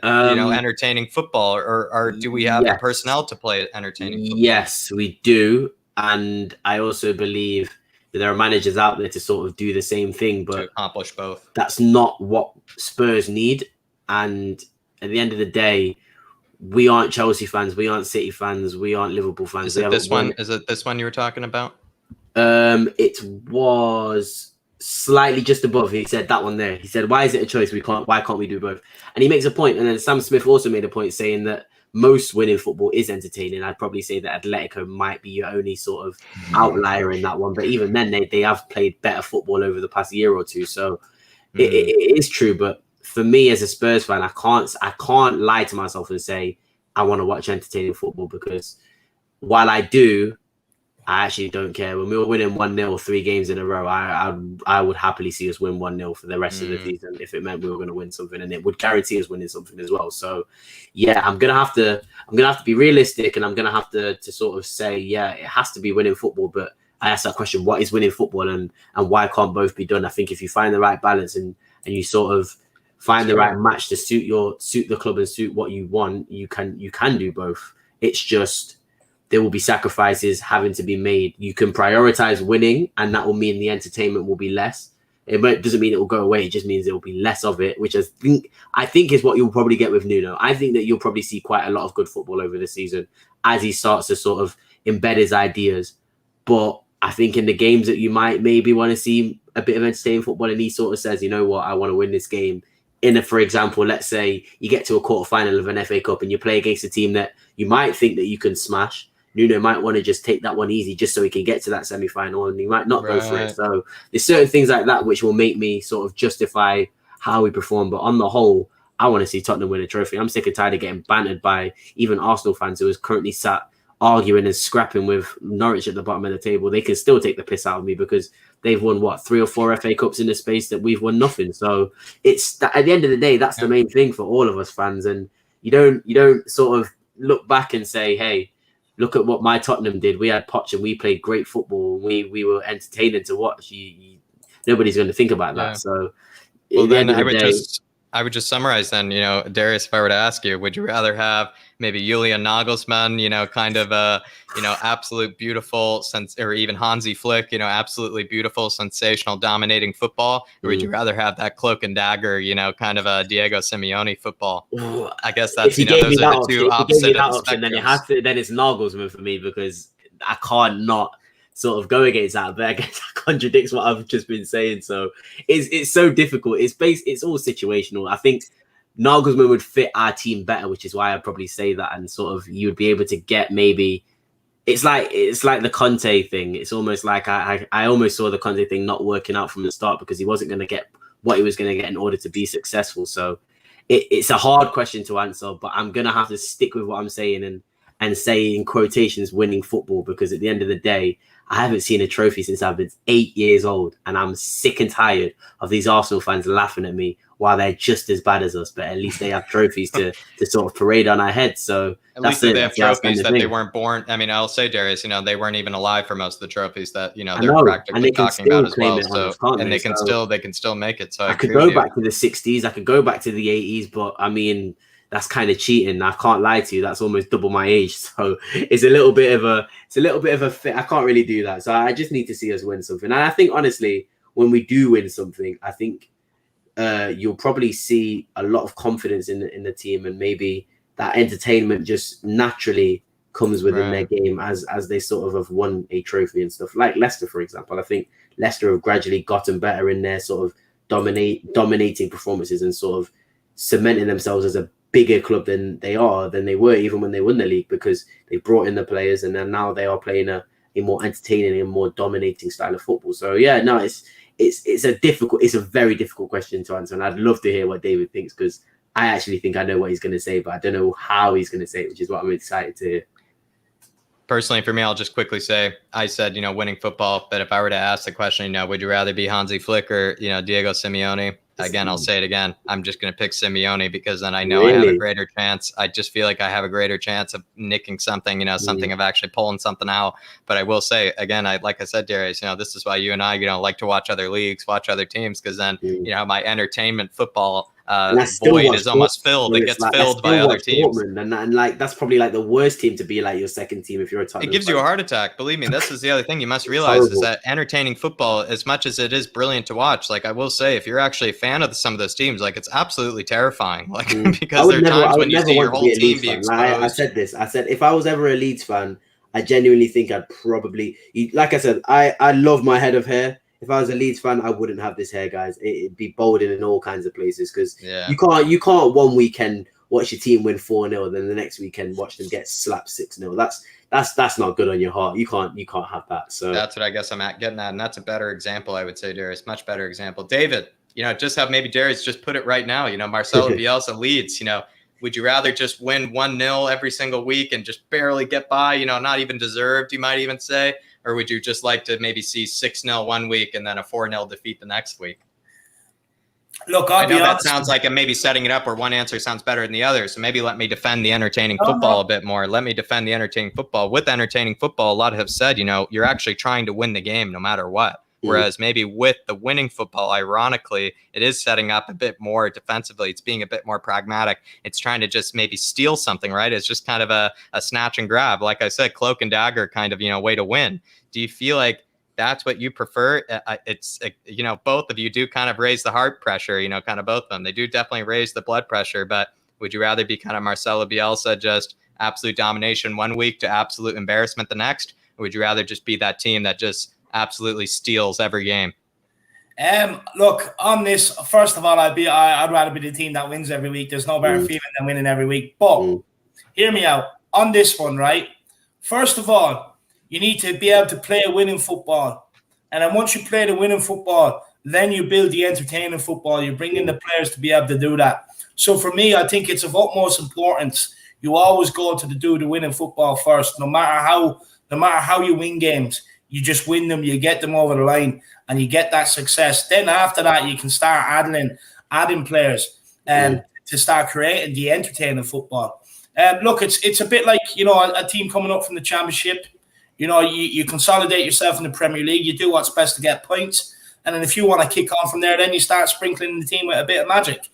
entertaining football, or do we have the personnel to play entertaining football? Yes, we do. And I also believe that there are managers out there to sort of do the same thing, but to accomplish both. That's not what Spurs need. And at the end of the day, we aren't Chelsea fans, we aren't City fans, we aren't Liverpool fans. Is it this one? Is it this one you were talking about? It was slightly just above. He said that one there. He said, "Why is it a choice? Why can't we do both?" And he makes a point. And then Sam Smith also made a point saying that most winning football is entertaining. I'd probably say that Atletico might be your only sort of outlier in that one. But even then, they have played better football over the past year or two. So it is true. But for me as a Spurs fan, I can't lie to myself and say I want to watch entertaining football, because while I do, I actually don't care. When we were winning 1-0 3 games in a row, I would happily see us win 1-0 for the rest of the season if it meant we were going to win something, and it would guarantee us winning something as well. So yeah, I'm gonna have to be realistic, and I'm gonna have to sort of say, yeah, it has to be winning football. But I asked that question, what is winning football, and why can't both be done? I think if you find the right balance and you sort of find the right match to suit the club and suit what you want, you can do both. It's just there will be sacrifices having to be made. You can prioritize winning, and that will mean the entertainment will be less. It doesn't mean it will go away. It just means there will be less of it, which I think is what you'll probably get with Nuno. I think that you'll probably see quite a lot of good football over the season as he starts to sort of embed his ideas. But I think in the games that you might maybe want to see a bit of entertaining football, and he sort of says, you know what, I want to win this game. For example, let's say you get to a quarterfinal of an FA Cup and you play against a team that you might think that you can smash. Nuno might want to just take that one easy just so he can get to that semi-final, and he might not go for it. So there's certain things like that which will make me sort of justify how we perform. But on the whole, I want to see Tottenham win a trophy. I'm sick and tired of getting bantered by even Arsenal fans who is currently sat arguing and scrapping with Norwich at the bottom of the table. They can still take the piss out of me because they've won 3 or 4 FA Cups in the space that we've won nothing. So it's at the end of the day, that's the main thing for all of us fans. And you don't sort of look back and say, hey, look at what my Tottenham did. We had Poch and we played great football. We were entertaining to watch. Nobody's going to think about that. So, well, then I would just summarize then, Darius, if I were to ask you, would you rather have maybe Julian Nagelsmann, kind of a, absolute beautiful or even Hansi Flick, absolutely beautiful, sensational, dominating football? Or would you rather have that cloak and dagger, kind of a Diego Simeone football? I guess that's, those are the two opposite option, then it's Nagelsmann for me, because I can't not sort of go against that, but I guess that contradicts what I've just been saying. So it's so difficult. It's all situational. I think Nagelsmann would fit our team better, which is why I'd probably say that, and sort of you would be able to get maybe it's like the Conte thing. It's almost like I almost saw the Conte thing not working out from the start because he wasn't going to get what he was going to get in order to be successful. So it's a hard question to answer, but I'm going to have to stick with what I'm saying and say in quotations winning football, because at the end of the day, I haven't seen a trophy since I've been 8 years old, and I'm sick and tired of these Arsenal fans laughing at me while they're just as bad as us, but at least they have trophies to sort of parade on our heads. So at least they have trophies that they weren't born. I mean, I'll say, Darius, they weren't even alive for most of the trophies that they're practically talking about as well. So and they can still make it. So I could go back to the 60s, I could go back to the 80s, but I mean, that's kind of cheating. I can't lie to you. That's almost double my age. So it's a little bit of a fit. I can't really do that. So I just need to see us win something. And I think, honestly, when we do win something, I think you'll probably see a lot of confidence in the team, and maybe that entertainment just naturally comes within their game as they sort of have won a trophy and stuff. Like Leicester, for example. I think Leicester have gradually gotten better in their sort of dominating performances and sort of cementing themselves as a bigger club than they were even when they won the league, because they brought in the players, and then now they are playing a more entertaining and more dominating style of football. So yeah, no, it's a very difficult question to answer, and I'd love to hear what David thinks, because I actually think I know what he's going to say, but I don't know how he's going to say it, which is what I'm excited to hear. Personally, for me, I'll just quickly say, I said, winning football. But if I were to ask the question, would you rather be Hansi Flick or, Diego Simeone? Again, I'll say it again. I'm just going to pick Simeone, because then I know I have a greater chance. I just feel like I have a greater chance of nicking something, something of actually pulling something out. But I will say, again, like I said, Darius, this is why you and I, like to watch other leagues, watch other teams, because then, my entertainment football void is almost filled. It gets filled by other teams. And like, that's probably like the worst team to be like your second team if you're a Tottenham. It gives you a heart attack. Believe me, this is the other thing you must realize is that entertaining football, as much as it is brilliant to watch, like I will say, if you're actually a fan of some of those teams, like it's absolutely terrifying. Like because there are times when you see your whole team be exposed. I said if I was ever a Leeds fan, I genuinely think I'd probably, like I said, I love my head of hair. If I was a Leeds fan, I wouldn't have this hair, guys. It'd be balding in all kinds of places, because you can't one weekend watch your team win 4-0, then the next weekend watch them get slapped 6-0. That's not good on your heart. You can't have that. So that's what I guess I'm getting at, and that's a better example, I would say, Darius. Much better example, David. Just have maybe Darius just put it right now. Marcelo Bielsa Leeds. Would you rather just win 1-0 every single week and just barely get by? Not even deserved, you might even say. Or would you just like to maybe see 6-0 one week and then a 4-0 defeat the next week? Look, I know that sounds like I'm maybe setting it up where one answer sounds better than the other. So maybe let me defend the entertaining football a bit more. Let me defend the entertaining football. With entertaining football, a lot have said, you're actually trying to win the game no matter what. Whereas maybe with the winning football, ironically, it is setting up a bit more defensively. It's being a bit more pragmatic. It's trying to just maybe steal something, right? It's just kind of a snatch and grab. Like I said, cloak and dagger kind of, way to win. Do you feel like that's what you prefer? It's, both of you do kind of raise the heart pressure, kind of both of them. They do definitely raise the blood pressure, but would you rather be kind of Marcelo Bielsa, just absolute domination one week to absolute embarrassment the next? Or would you rather just be that team that just absolutely steals every game? Look, on this, first of all, I'd rather be the team that wins every week. There's no better feeling than winning every week. But hear me out on this one, right? First of all, you need to be able to play a winning football. And then once you play the winning football, then you build the entertaining football. You bring in the players to be able to do that. So for me, I think it's of utmost importance. You always go to do the winning football first, no matter how you win games. You just win them, you get them over the line, and you get that success. Then after that, you can start adding players to start creating the entertaining football. Look, it's a bit like, a team coming up from the championship. You consolidate yourself in the Premier League. You do what's best to get points. And then if you want to kick on from there, then you start sprinkling the team with a bit of magic.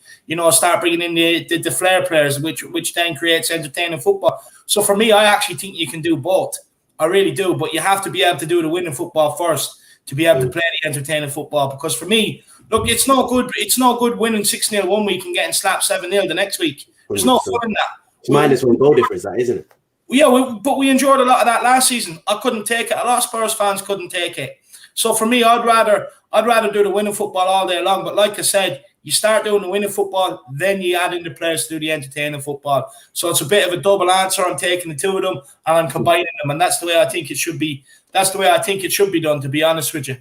Start bringing in the flair players, which then creates entertaining football. So for me, I actually think you can do both. I really do. But you have to be able to do the winning football first to be able to play the entertaining football. Because for me, look, it's not good winning 6-0 one week and getting slapped 7-0 the next week. There's no fun in that. It's minus one goal difference, that, isn't it? Yeah, but we enjoyed a lot of that last season. I couldn't take it. A lot of Spurs fans couldn't take it. So for me, I'd rather do the winning football all day long. But like I said, you start doing the winning football, then you add in the players to do the entertaining football. So it's a bit of a double answer. I'm taking the two of them and I'm combining them, and that's the way I think it should be. That's the way I think it should be done, to be honest with you.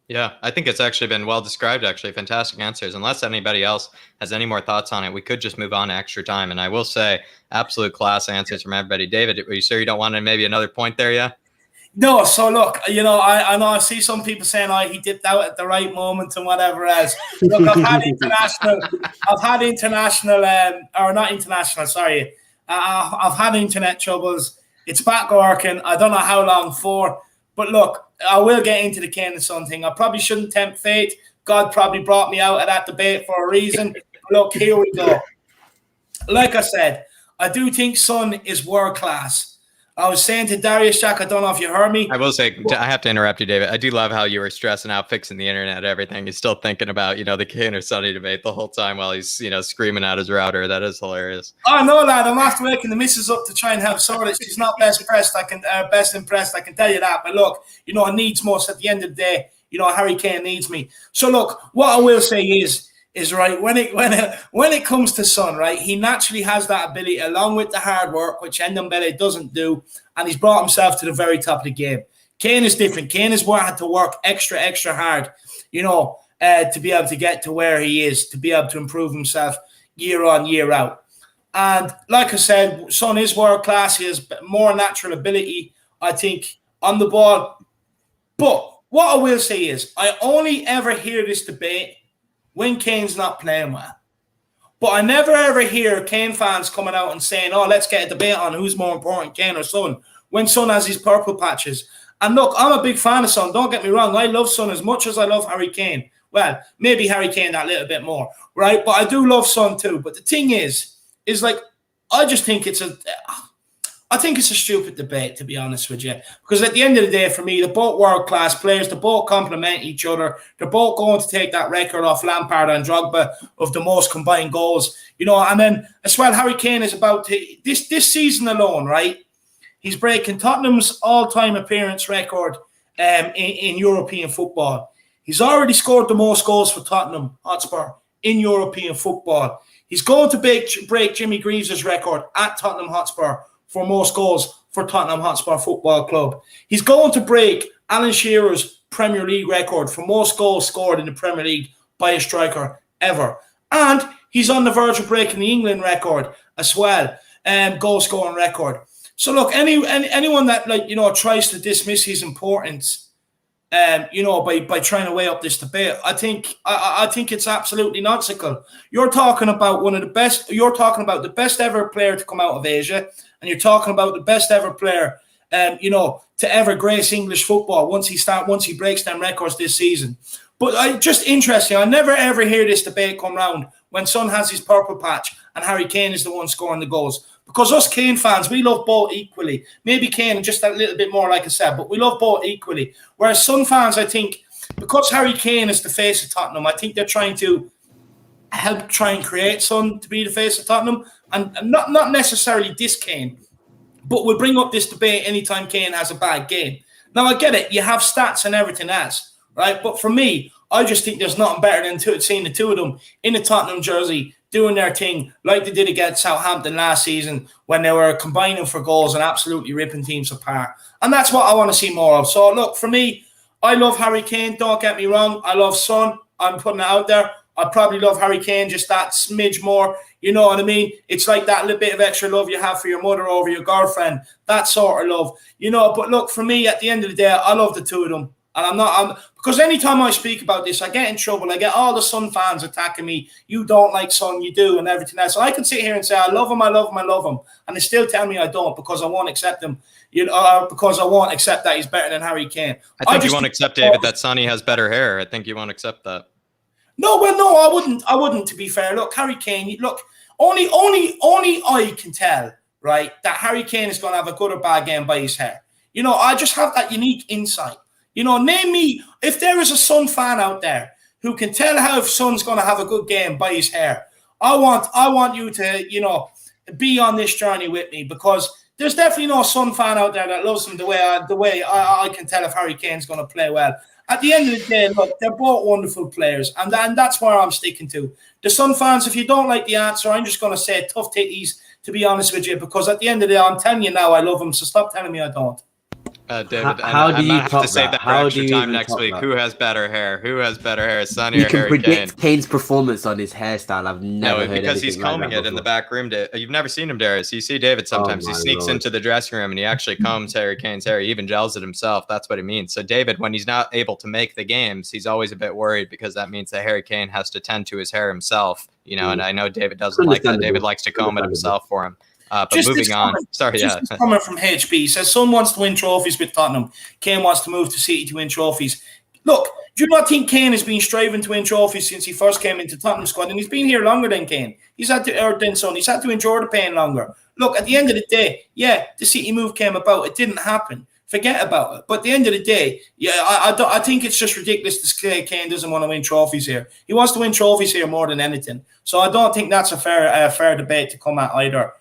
Yeah, I think it's actually been well described, actually. Fantastic answers. Unless anybody else has any more thoughts on it, we could just move on to extra time. And I will say, absolute class answers from everybody. David, are you sure you don't want maybe another point there, yeah? No, so look, I know I see some people saying, he dipped out at the right moment and whatever else. Look, I've had internet troubles. It's back working. I don't know how long for, but look, I will get into the Kane and Son thing. I probably shouldn't tempt fate. God probably brought me out of that debate for a reason. Look, here we go. Like I said, I do think Son is world class. I was saying to Darius, Jack, I don't know if you heard me. I will say, I have to interrupt you, David. I do love how you were stressing out fixing the internet and everything. He's still thinking about, the Kane or Sonny debate the whole time while he's, screaming at his router. That is hilarious. Oh, no, lad. I'm after waking the missus up to try and help sort it. She's not best impressed. I can tell you that. But look, it needs most at the end of the day. Harry Kane needs me. So look, what I will say is, is right when it comes to Son, right? He naturally has that ability, along with the hard work, which Ndombele doesn't do, and he's brought himself to the very top of the game. Kane is different. Kane has had to work extra hard, to be able to get to where he is, to be able to improve himself year on, year out. And like I said, Son is world class. He has more natural ability, I think, on the ball. But what I will say is, I only ever hear this debate when Kane's not playing well. But I never ever hear Kane fans coming out and saying, oh, let's get a debate on who's more important, Kane or Son, when Son has his purple patches. And look, I'm a big fan of Son. Don't get me wrong. I love Son as much as I love Harry Kane. Well, maybe Harry Kane that little bit more, right? But I do love Son too. But the thing is like, I just think it's a stupid debate, to be honest with you. Because at the end of the day, for me, they're both world-class players. They both complement each other. They're both going to take that record off Lampard and Drogba of the most combined goals. And then as well, Harry Kane is about to, this season alone, right? He's breaking Tottenham's all-time appearance record in European football. He's already scored the most goals for Tottenham Hotspur in European football. He's going to break Jimmy Greaves' record at Tottenham Hotspur for most goals for Tottenham Hotspur Football Club. He's going to break Alan Shearer's Premier League record for most goals scored in the Premier League by a striker ever. And he's on the verge of breaking the England record as well, goal scoring record. So look, anyone that tries to dismiss his importance, by trying to weigh up this debate, I think it's absolutely nonsensical. You're talking about one of the best. You're talking about the best ever player to come out of Asia, and you're talking about the best ever player, to ever grace English football once he breaks them records this season. But just interesting. I never ever hear this debate come round when Son has his purple patch and Harry Kane is the one scoring the goals. Because us Kane fans, we love both equally. Maybe Kane just a little bit more, like I said, but we love both equally. Whereas Son fans, I think, because Harry Kane is the face of Tottenham, I think they're trying to help try and create Son to be the face of Tottenham. And not necessarily this Kane, but we'll bring up this debate anytime Kane has a bad game. Now, I get it. You have stats and everything else, right? But for me, I just think there's nothing better than seeing the two of them in a Tottenham jersey doing their thing like they did against Southampton last season when they were combining for goals and absolutely ripping teams apart. And that's what I want to see more of. So, look, for me, I love Harry Kane. Don't get me wrong. I love Son. I'm putting it out there. I probably love Harry Kane just that smidge more. You know what I mean? It's like that little bit of extra love you have for your mother over your girlfriend. That sort of love. But look, for me, at the end of the day, I love the two of them. And because anytime I speak about this, I get in trouble. I get all the Son fans attacking me. You don't like Son, you do, and everything else. So I can sit here and say, I love him, I love him, I love him. And they still tell me I don't because I won't accept him, because I won't accept that he's better than Harry Kane. I think you won't accept, David, that Sonny has better hair. I think you won't accept that. No, I wouldn't, to be fair. Look, Harry Kane, look, only I can tell, right, that Harry Kane is going to have a good or bad game by his hair. I just have that unique insight. Name me, if there is a Son fan out there who can tell how if Son's going to have a good game by his hair, I want you to, be on this journey with me, because there's definitely no Son fan out there that loves him the way I can tell if Harry Kane's going to play well. At the end of the day, look, they're both wonderful players, and that's where I'm sticking to. The Son fans, if you don't like the answer, I'm just going to say tough titties, to be honest with you, because at the end of the day, I'm telling you now I love him, so stop telling me I don't. David, how do you have to save that for extra time next week. Who has better hair? Who has better hair, Sonny or Harry Kane? You can predict Kane's performance on his hairstyle. I've never heard because he's combing it in the back room. You've never seen him, Darius. You see David sometimes. He sneaks into the dressing room and he actually combs Harry Kane's hair. He even gels it himself. That's what it means. So David, when he's not able to make the games, he's always a bit worried because that means that Harry Kane has to tend to his hair himself. And I know David doesn't like that. David likes to comb it himself for him. But just moving on. Sorry, just coming from HB says Son wants to win trophies with Tottenham. Kane wants to move to City to win trophies. Look, do you not think Kane has been striving to win trophies since he first came into Tottenham squad? And he's been here longer than Kane. He's had to endure the pain longer. Look, at the end of the day, the City move came about. It didn't happen. Forget about it. But at the end of the day, I think it's just ridiculous to say Kane doesn't want to win trophies here. He wants to win trophies here more than anything. So I don't think that's a fair debate to come at either.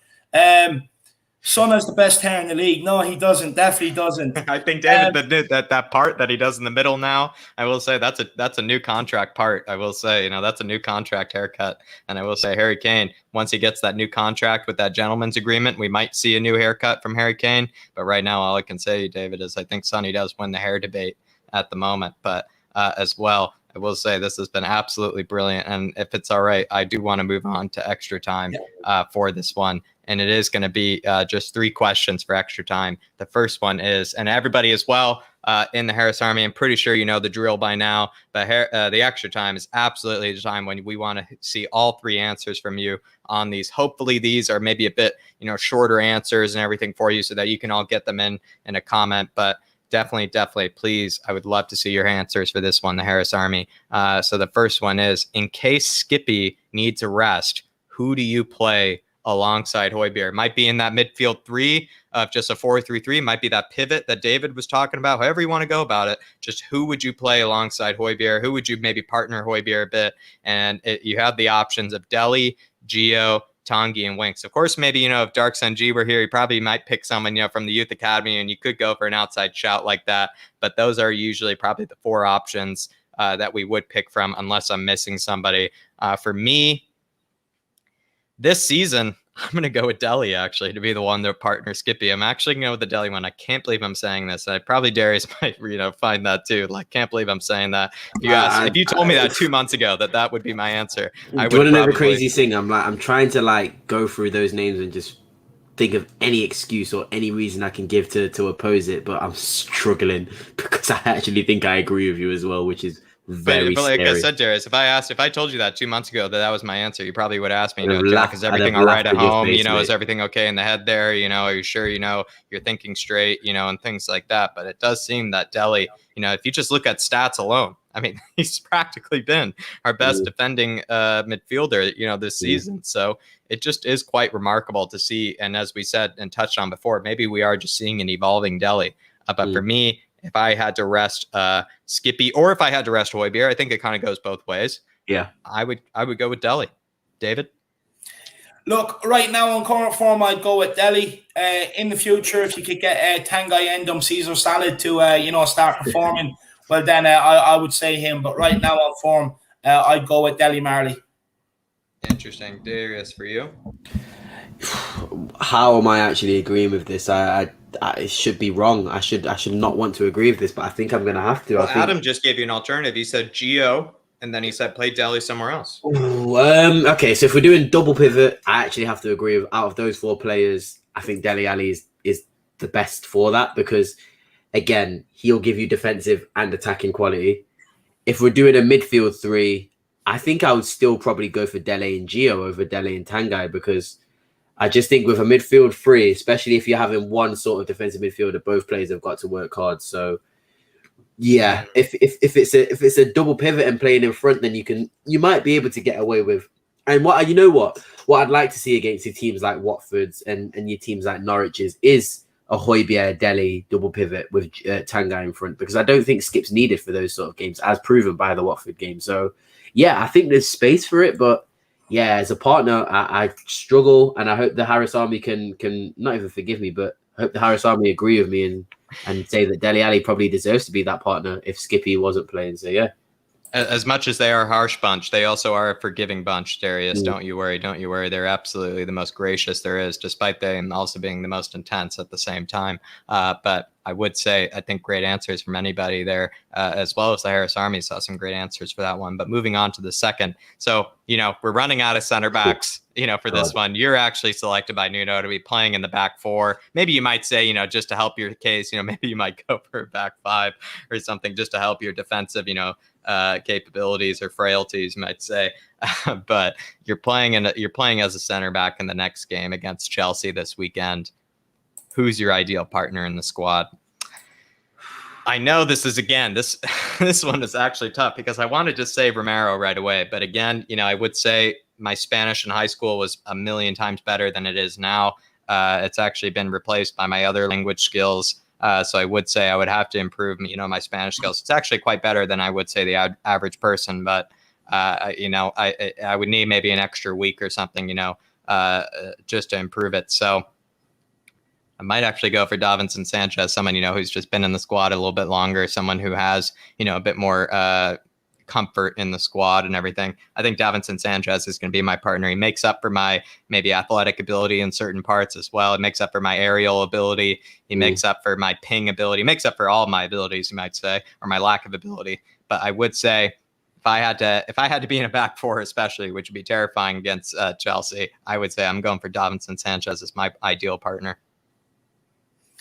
Son has the best hair in the league. No, he doesn't. Definitely doesn't. I think David, that part that he does in the middle now, I will say that's a new contract part. I will say, that's a new contract haircut. And I will say, Harry Kane, once he gets that new contract with that gentleman's agreement, we might see a new haircut from Harry Kane. But right now, all I can say, David, is I think Sonny does win the hair debate at the moment. But as well, I will say this has been absolutely brilliant. And if it's all right, I do want to move on to extra time for this one. And it is going to be just 3 questions for extra time. The first one is, and everybody as well in the Harris Army, I'm pretty sure you know the drill by now, but the extra time is absolutely the time when we want to see all 3 answers from you on these. Hopefully these are maybe a bit, shorter answers and everything for you so that you can all get them in a comment. But definitely, please, I would love to see your answers for this one, the Harris Army. So the first one is, in case Skippy needs a rest, who do you play alongside Højbjerg? Might be in that midfield 3 of just a 4-3-3. Might be that pivot that David was talking about. However you want to go about it, just who would you play alongside Højbjerg? Who would you maybe partner Højbjerg a bit? And you have the options of Dele, Gio, Tanguy, and Winks. Of course, maybe, if Dark Sun G were here, he probably might pick someone, from the youth academy, and you could go for an outside shout like that. But those are usually probably the 4 options that we would pick from, unless I'm missing somebody. For me, this season, I'm going to go with Dele, actually, to be the one that partner Skippy. I'm actually going to go with the Dele one. I can't believe I'm saying this. I probably Darius might, find that too. Like, can't believe I'm saying that. If you told me that 2 months ago, that would be my answer. Do you want to know the crazy thing? I'm trying to go through those names and just think of any excuse or any reason I can give to oppose it, but I'm struggling because I actually think I agree with you as well, which is very but like scary. I said, Darius, if I told you that 2 months ago that was my answer, you probably would ask me, Jack, is everything all right at home? Is everything okay in the head there? Are you sure, you're thinking straight, and things like that. But it does seem that Dele, if you just look at stats alone, I mean, he's practically been our best defending midfielder, this season. So it just is quite remarkable to see. And as we said and touched on before, maybe we are just seeing an evolving Dele. But for me, if I had to rest Skippy, or if I had to rest Højbjerg, I think it kind of goes both ways. Yeah, I would go with Dele. David? Look, right now on current form, I'd go with Dele. In the future, if you could get Tanguy Endom Caesar Salad to start performing, well then I would say him. But right now on form, I'd go with Dele Marley. Interesting. Darius, for you? How am I actually agreeing with this? I it should be wrong. I should not want to agree with this, but I think I'm going to have to. Well, Adam just gave you an alternative. He said Gio, and then he said play Dele somewhere else. Okay, so if we're doing double pivot, I actually have to agree with, out of those 4 players, I think Dele Alli is the best for that, because again, he'll give you defensive and attacking quality. If we're doing a midfield 3, I think I would still probably go for Dele and Gio over Dele and Tanguy, because I just think with a midfield 3, especially if you're having one sort of defensive midfielder, both players have got to work hard. So yeah, if it's a double pivot and playing in front, then you might be able to get away with. And what I'd like to see against your teams like Watford's and your teams like Norwich's is a Højbjerg Dele double pivot with Tanguy in front, because I don't think Skip's needed for those sort of games, as proven by the Watford game. So yeah, I think there's space for it, but yeah, as a partner, I struggle, and I hope the Harris Army can not even forgive me, but I hope the Harris Army agree with me and say that Dele Alli probably deserves to be that partner if Skippy wasn't playing. So yeah. As much as they are a harsh bunch, they also are a forgiving bunch, Darius. Don't you worry. They're absolutely the most gracious there is, despite them also being the most intense at the same time. But I would say, I think great answers from anybody there, as well as the Harris Army saw some great answers for that one. But moving on to the second. So, we're running out of center backs, for this one. You're actually selected by Nuno to be playing in the back 4. Maybe you might say, just to help your case, maybe you might go for a back 5 or something just to help your defensive, capabilities or frailties, you might say. But you're playing as a center back in the next game against Chelsea this weekend. Who's your ideal partner in the squad? I know this is, again, this one is actually tough, because I wanted to say Romero right away. But again, I would say my Spanish in high school was a million times better than it is now. It's actually been replaced by my other language skills. So I would say I would have to improve, my Spanish skills. It's actually quite better than I would say the average person. But, I would need maybe an extra week or something, just to improve it. So I might actually go for Davinson Sanchez, someone, who's just been in the squad a little bit longer, someone who has, a bit more comfort in the squad and everything. I think Davinson Sanchez is going to be my partner. He makes up for my maybe athletic ability in certain parts as well. It makes up for my aerial ability. He makes up for my ping ability. He makes up for all of my abilities, you might say, or my lack of ability. But I would say if I had to be in a back four, especially, which would be terrifying against Chelsea, I would say I'm going for Davinson Sanchez as my ideal partner.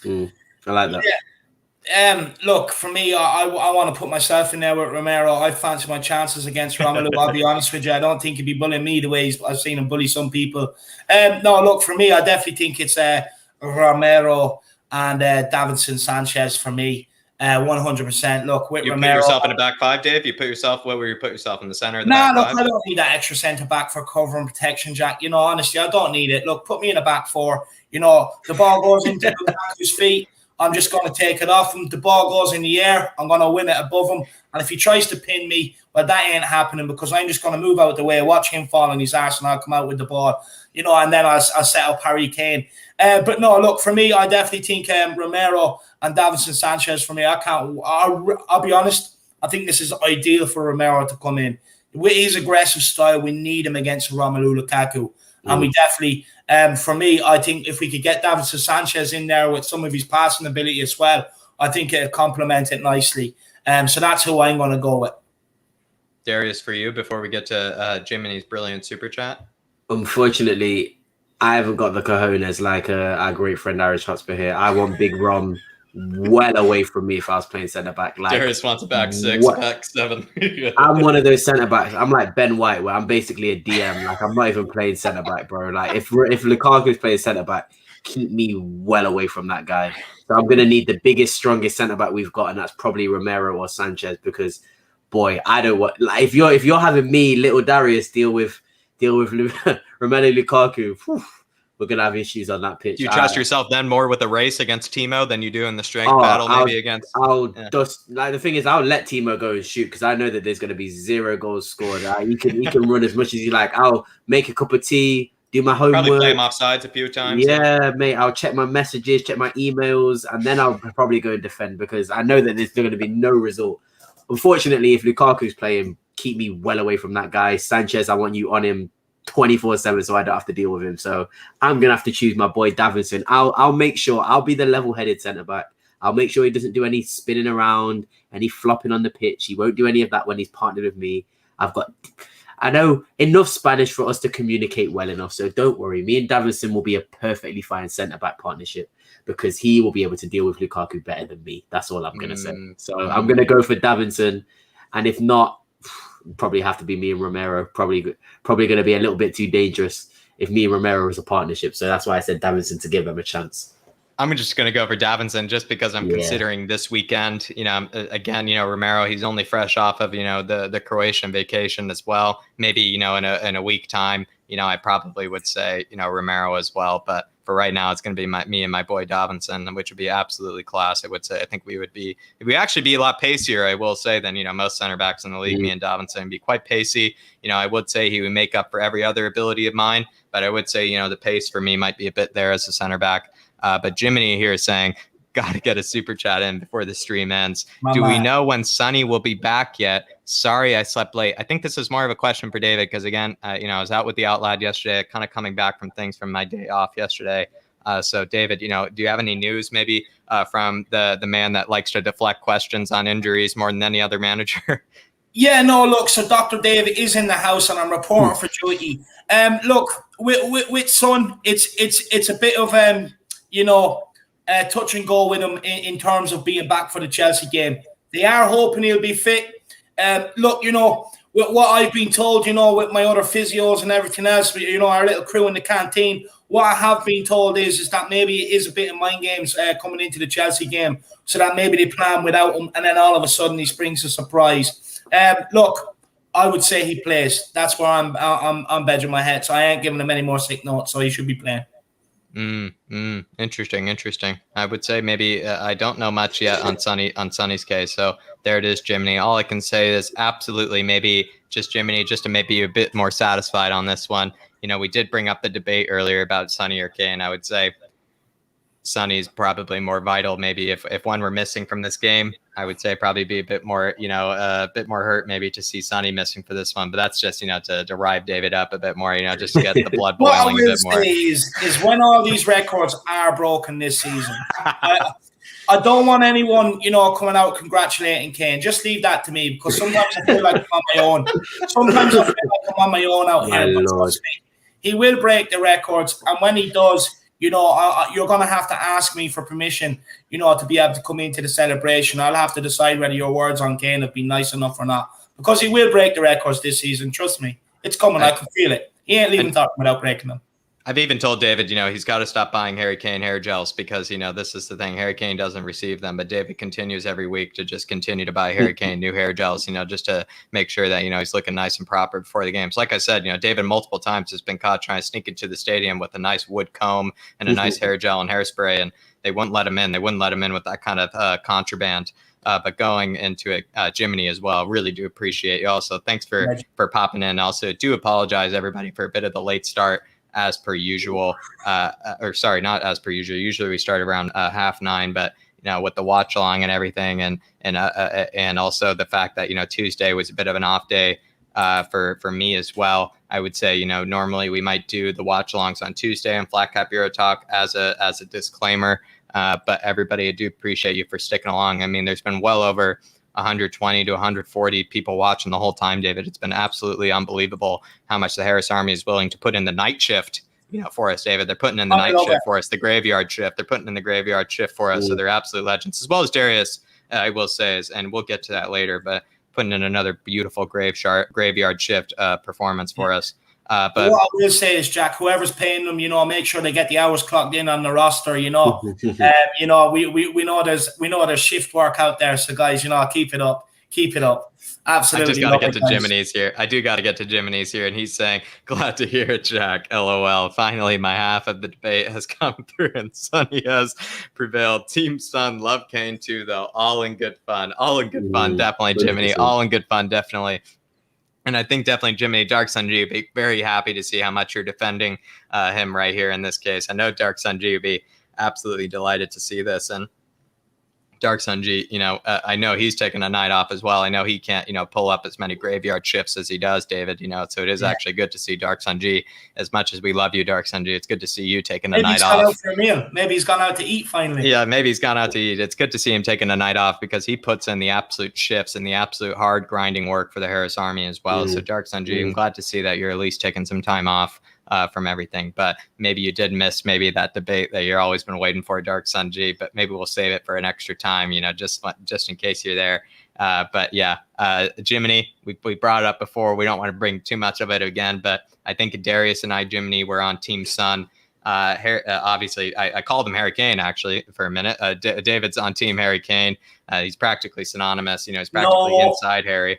I like that. Yeah. Look, for me, I want to put myself in there with Romero. I fancy my chances against Romelu. I'll be honest with you. I don't think he'd be bullying me the way I've seen him bully some people. No, look, for me, I definitely think it's Romero and Davinson Sanchez for me. 100%. Look, with you Romero, put yourself in a back five, Dave. Where would you put yourself in the center? Of the back five? I don't need that extra centre back for cover and protection, Jack. Honestly, I don't need it. Look, put me in a back four. The ball goes into Lukaku's feet. I'm just going to take it off him. The ball goes in the air. I'm going to win it above him. And if he tries to pin me, well, that ain't happening because I'm just going to move out the way, watch him fall on his arse, and I'll come out with the ball, and then I'll set up Harry Kane. But no, look, for me, I definitely think Romero and Davinson Sanchez for me. I'll be honest. I think this is ideal for Romero to come in. With his aggressive style, we need him against Romelu Lukaku. And we definitely, for me, I think if we could get Davinson Sanchez in there with some of his passing ability as well, I think it'll complement it nicely. So that's who I'm going to go with. Darius, for you, before we get to Jiminy's brilliant super chat. Unfortunately, I haven't got the cojones like our great friend IrishHotspur here. I want Big Rom well away from me if I was playing centre back. Like, Darius wants a back six, back seven. I'm one of those centre backs. I'm like Ben White, where I'm basically a DM. Like, I'm not even playing centre back, bro. Like, if Lukaku's playing centre back, keep me well away from that guy. So I'm gonna need the biggest, strongest centre back we've got, and that's probably Romero or Sanchez. Because, boy, I don't want. Like, if you're having me, little Darius, deal with Romelu Lukaku. Whew, we're going to have issues on that pitch. Do you trust yourself then more with a race against Timo than you do in the strength battle against? The thing is, I'll let Timo go and shoot because I know that there's going to be 0 goals scored. He can run as much as you like. I'll make a cup of tea, do my homework. Probably play him offsides a few times. Yeah, mate. I'll check my messages, check my emails, and then I'll probably go and defend because I know that there's going to be no result. Unfortunately, if Lukaku's playing, keep me well away from that guy. Sanchez, I want you on him 24/7 so I don't have to deal with him. So I'm gonna have to choose my boy Davinson. I'll make sure I'll be the level-headed centre back. I'll make sure he doesn't do any spinning around, any flopping on the pitch. He won't do any of that when he's partnered with me. I know enough Spanish for us to communicate well enough, so don't worry. Me and Davinson will be a perfectly fine centre back partnership because he will be able to deal with Lukaku better than me. That's all I'm gonna say. So I'm gonna go for Davinson, and if not, probably have to be me and Romero. Probably going to be a little bit too dangerous if me and Romero was a partnership. So that's why I said Davinson to give them a chance. I'm just going to go for Davinson just because I'm considering this weekend. Again, Romero, he's only fresh off of the Croatian vacation as well. Maybe in a week time, I probably would say Romero as well. But for right now, it's going to be me and my boy Davinson, which would be absolutely class. I would say. I think we would actually be a lot pacier, I will say, than most center backs in the league. Me and Davinson would be quite pacey. I would say he would make up for every other ability of mine, but I would say the pace for me might be a bit there as a center back. But Jiminy here is saying, got to get a super chat in before the stream ends. We know when Sonny will be back yet? Sorry, I slept late. I think this is more of a question for David because, again, I was out with the Out Lad yesterday, kind of coming back from things from my day off yesterday. So, David, do you have any news maybe from the man that likes to deflect questions on injuries more than any other manager? Yeah, no, look, so Dr. David is in the house and I'm reporting for duty. Look, with Son, it's a bit of touch and go with him in terms of being back for the Chelsea game. They are hoping he'll be fit. Look, with what I've been told, with my other physios and everything else, our little crew in the canteen, what I have been told is that maybe it is a bit of mind games coming into the Chelsea game, so that maybe they plan without him, and then all of a sudden he springs a surprise. Look, I would say he plays. That's where I'm bedging my head. So I ain't giving him any more sick notes. So he should be playing. Interesting. I would say maybe I don't know much yet on Sonny's case. So there it is, Jiminy. All I can say is absolutely maybe just Jiminy, just to maybe a bit more satisfied on this one. We did bring up the debate earlier about Sonny or Kane. I would say Sonny's probably more vital. Maybe if one were missing from this game, I would say probably be a bit more, a bit more hurt maybe to see Sonny missing for this one. But that's just, to rive David up a bit more, just to get the blood boiling a bit more. What I will say is when all these records are broken this season, I don't want anyone, coming out congratulating Kane. Just leave that to me, because sometimes I feel like I'm on my own. Sometimes I feel like I'm on my own out here. But trust me, he will break the records, and when he does, you're going to have to ask me for permission, to be able to come into the celebration. I'll have to decide whether your words on Kane have been nice enough or not, because he will break the records this season. Trust me, it's coming. I can feel it. He ain't leaving talking without breaking them. I've even told David, he's got to stop buying Harry Kane hair gels, because, this is the thing. Harry Kane doesn't receive them, but David continues every week to just continue to buy Harry Kane new hair gels, just to make sure that, he's looking nice and proper before the games. Like I said, David multiple times has been caught trying to sneak into the stadium with a nice wood comb and a nice hair gel and hairspray, and they wouldn't let him in. They wouldn't let him in with that kind of contraband. But going into it, Jiminy as well, really do appreciate you. Also, thanks for popping in. Also, do apologize, everybody, for a bit of the late start. As per usual, or sorry, not as per usual. Usually we start around 9:30, but with the watch along and everything, and also the fact that Tuesday was a bit of an off day for me as well. I would say normally we might do the watch alongs on Tuesday on Flat Cap Euro Talk as a disclaimer, but everybody, I do appreciate you for sticking along. I mean, there's been well over 120 to 140 people watching the whole time, David. It's been absolutely unbelievable how much the Harris Army is willing to put in the night shift, for us, David. They're putting in the night shift for us, the graveyard shift. They're putting in the graveyard shift for us. So they're absolute legends, as well as Darius, I will say, and we'll get to that later, but putting in another beautiful graveyard shift performance for us. But what I will say is, Jack, whoever's paying them, make sure they get the hours clocked in on the roster. We know there's shift work out there. So guys, keep it up. Absolutely. I just got to get to Jiminy's here. I do got to get to Jiminy's here, and he's saying, "Glad to hear it, Jack. LOL. Finally, my half of the debate has come through, and Sonny has prevailed. Team Son, love Kane too, though. All in good fun. All in good fun. Definitely, Jiminy. All in good fun. Definitely." And I think definitely Jiminy, Dark Sun G would be very happy to see how much you're defending him right here in this case. I know Dark Sun G would be absolutely delighted to see this. And Dark Sun G, I know he's taking a night off as well. I know he can't, pull up as many graveyard shifts as he does, David, so it is actually good to see Dark Sun G. As much as we love you, Dark Sun G, it's good to see you taking a night off. Maybe he's gone out for a meal. Maybe he's gone out to eat finally. Yeah, maybe he's gone out to eat. It's good to see him taking a night off, because he puts in the absolute shifts and the absolute hard grinding work for the Harris Army as well. So Dark Sun G, I'm glad to see that you're at least taking some time off from everything. But maybe you did miss that debate that you're always been waiting for, Dark Sun G, but maybe we'll save it for an extra time, just in case you're there. But yeah, Jiminy, we brought it up before. We don't want to bring too much of it again, but I think Darius and I, Jiminy, were on Team Sun. Obviously, I called him Harry Kane actually for a minute. David's on Team Harry Kane. He's practically synonymous. He's practically inside Harry.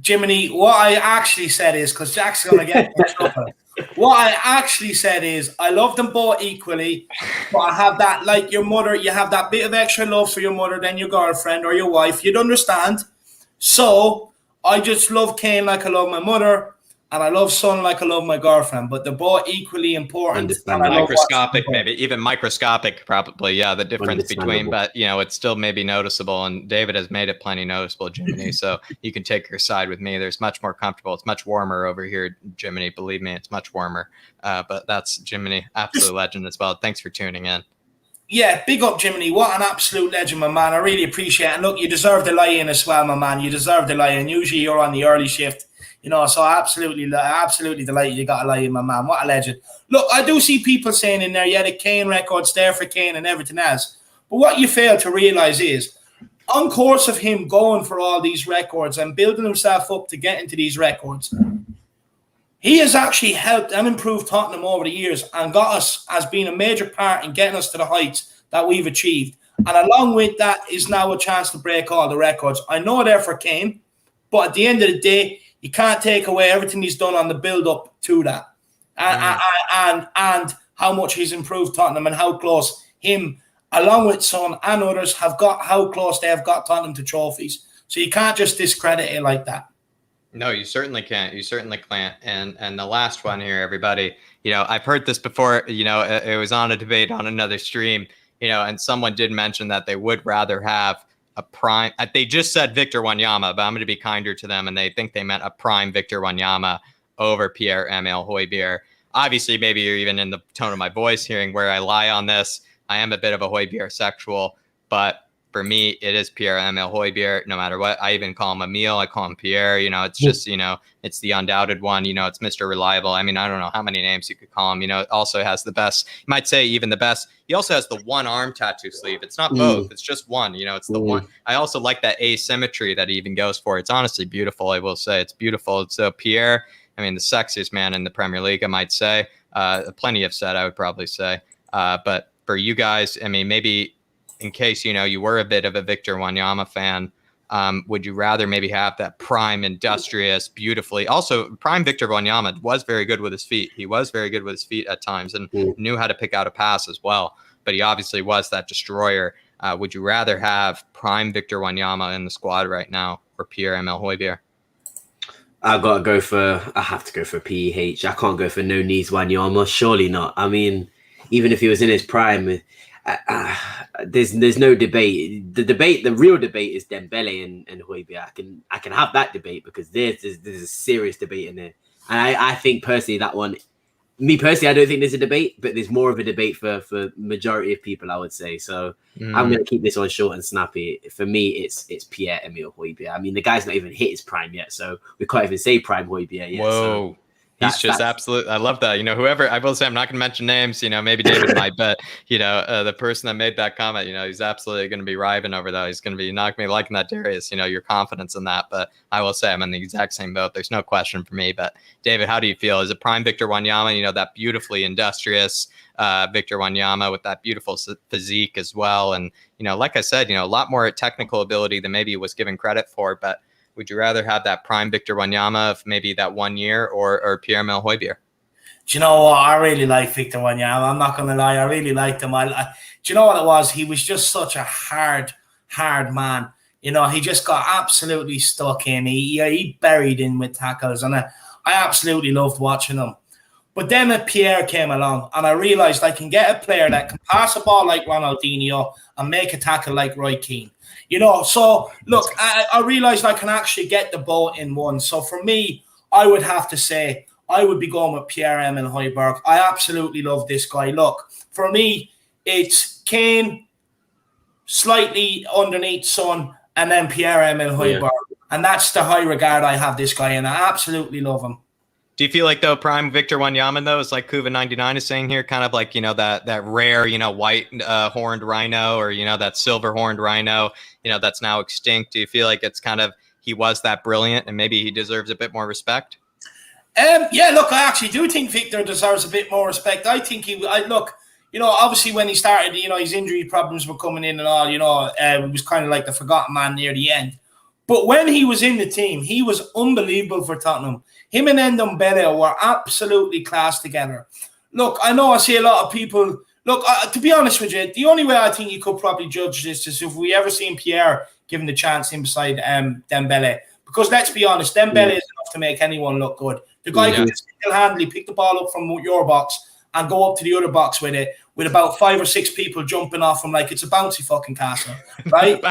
Jiminy, what I actually said is, because Jack's going to get in trouble. What I actually said is, I love them both equally, but I have that, like your mother, you have that bit of extra love for your mother than your girlfriend or your wife. You'd understand. So I just love Kane like I love my mother, and I love Son like I love my girlfriend, but they're both equally important. Microscopic, maybe even microscopic, probably. Yeah, the difference between, but it's still maybe noticeable. And David has made it plenty noticeable, Jiminy. So you can take your side with me. There's much more comfortable. It's much warmer over here, Jiminy. Believe me, it's much warmer. But that's Jiminy, absolute legend as well. Thanks for tuning in. Yeah, big up, Jiminy. What an absolute legend, my man. I really appreciate it. And look, you deserve the lie-in as well, my man. You deserve the lie-in. Usually you're on the early shift. So absolutely delighted you got a lie in, my man. What a legend. Look, I do see people saying in there, yeah, the Kane record's there for Kane and everything else. But what you fail to realise is, on course of him going for all these records and building himself up to get into these records, he has actually helped and improved Tottenham over the years and got us as being a major part in getting us to the heights that we've achieved. And along with that is now a chance to break all the records. I know they're for Kane, but at the end of the day, you can't take away everything he's done on the build-up to that, and how much he's improved Tottenham and how close him, along with Son and others, how close they have got Tottenham to trophies. So you can't just discredit it like that. No, you certainly can't. You certainly can't. And the last one here, everybody, I've heard this before, it was on a debate on another stream, and someone did mention that they would rather have a prime. They just said Victor Wanyama, but I'm going to be kinder to them, and they think they meant a prime Victor Wanyama over Pierre-Emile Højbjerg. Obviously, maybe you're even in the tone of my voice hearing where I lie on this. I am a bit of a Højbjerg sexual, but for me, it is Pierre-Emile Højbjerg, no matter what. I even call him Emile. I call him Pierre. It's just, it's the undoubted one. It's Mr. Reliable. I mean, I don't know how many names you could call him. It also has the best, you might say even the best. He also has the one arm tattoo sleeve. It's not both. It's just one. It's the one. I also like that asymmetry that he even goes for. It's honestly beautiful, I will say. It's beautiful. So Pierre, I mean, the sexiest man in the Premier League, I might say. Plenty have said, I would probably say. But for you guys, I mean, maybe in case, you were a bit of a Victor Wanyama fan, would you rather maybe have that prime, industrious, beautifully? Also, prime Victor Wanyama was very good with his feet. He was very good with his feet at times and knew how to pick out a pass as well. But he obviously was that destroyer. Would you rather have prime Victor Wanyama in the squad right now or Pierre-Emile Højbjerg? I have to go for PEH. I can't go for no knees Wanyama. Surely not. I mean, even if he was in his prime, there's no debate. The real debate is Dembele and Højbjerg. I can have that debate because there's a serious debate in there. And I think personally that one, me personally, I don't think there's a debate, but there's more of a debate for majority of people, I would say. So I'm going to keep this one short and snappy. For me, it's Pierre-Emile Højbjerg. I mean, the guy's not even hit his prime yet, so we can't even say prime Højbjerg yet. Whoa. So he's just absolute. I love that. Whoever, I will say, I'm not going to mention names, maybe David might, but, the person that made that comment, he's absolutely going to be riving over that. He's going to be not going to be liking that, Darius, your confidence in that. But I will say I'm in the exact same boat. There's no question for me. But David, how do you feel? Is it prime Victor Wanyama, that beautifully industrious Victor Wanyama with that beautiful physique as well? And, like I said, a lot more technical ability than maybe he was given credit for. But would you rather have that prime Victor Wanyama of maybe that 1 year or Pierre-Emile Højbjerg? Do you know what? I really like Victor Wanyama. I'm not going to lie. I really liked him. Do you know what it was? He was just such a hard man. He just got absolutely stuck in. He buried in with tackles. And I absolutely loved watching him. But then Pierre came along and I realized I can get a player that can pass a ball like Ronaldinho and make a tackle like Roy Keane. So look, I realized I can actually get the ball in one. So for me, I would have to say I would be going with Pierre-Emile Højbjerg. I absolutely love this guy. Look, for me, it's Kane, slightly underneath Son, and then Pierre-Emile Højbjerg. Yeah. And that's the high regard I have this guy, and I absolutely love him. Do you feel like, though, prime Victor Wanyama, though, is like Kuva99 is saying here, kind of like, that rare, white horned rhino or, that silver horned rhino, that's now extinct? Do you feel like it's kind of, he was that brilliant and maybe he deserves a bit more respect? Yeah, look, I actually do think Victor deserves a bit more respect. I think obviously when he started, his injury problems were coming in and all, it was kind of like the forgotten man near the end. But when he was in the team, he was unbelievable for Tottenham. Him and Ndombele were absolutely class together. Look, I know I see a lot of people. Look, to be honest with you, the only way I think you could probably judge this is if we ever seen Pierre given the chance inside Dembele. Because let's be honest, Dembele is enough to make anyone look good. The guy can single-handedly pick the ball up from your box and go up to the other box with it, with about 5 or 6 people jumping off him like it's a bouncy fucking castle, right?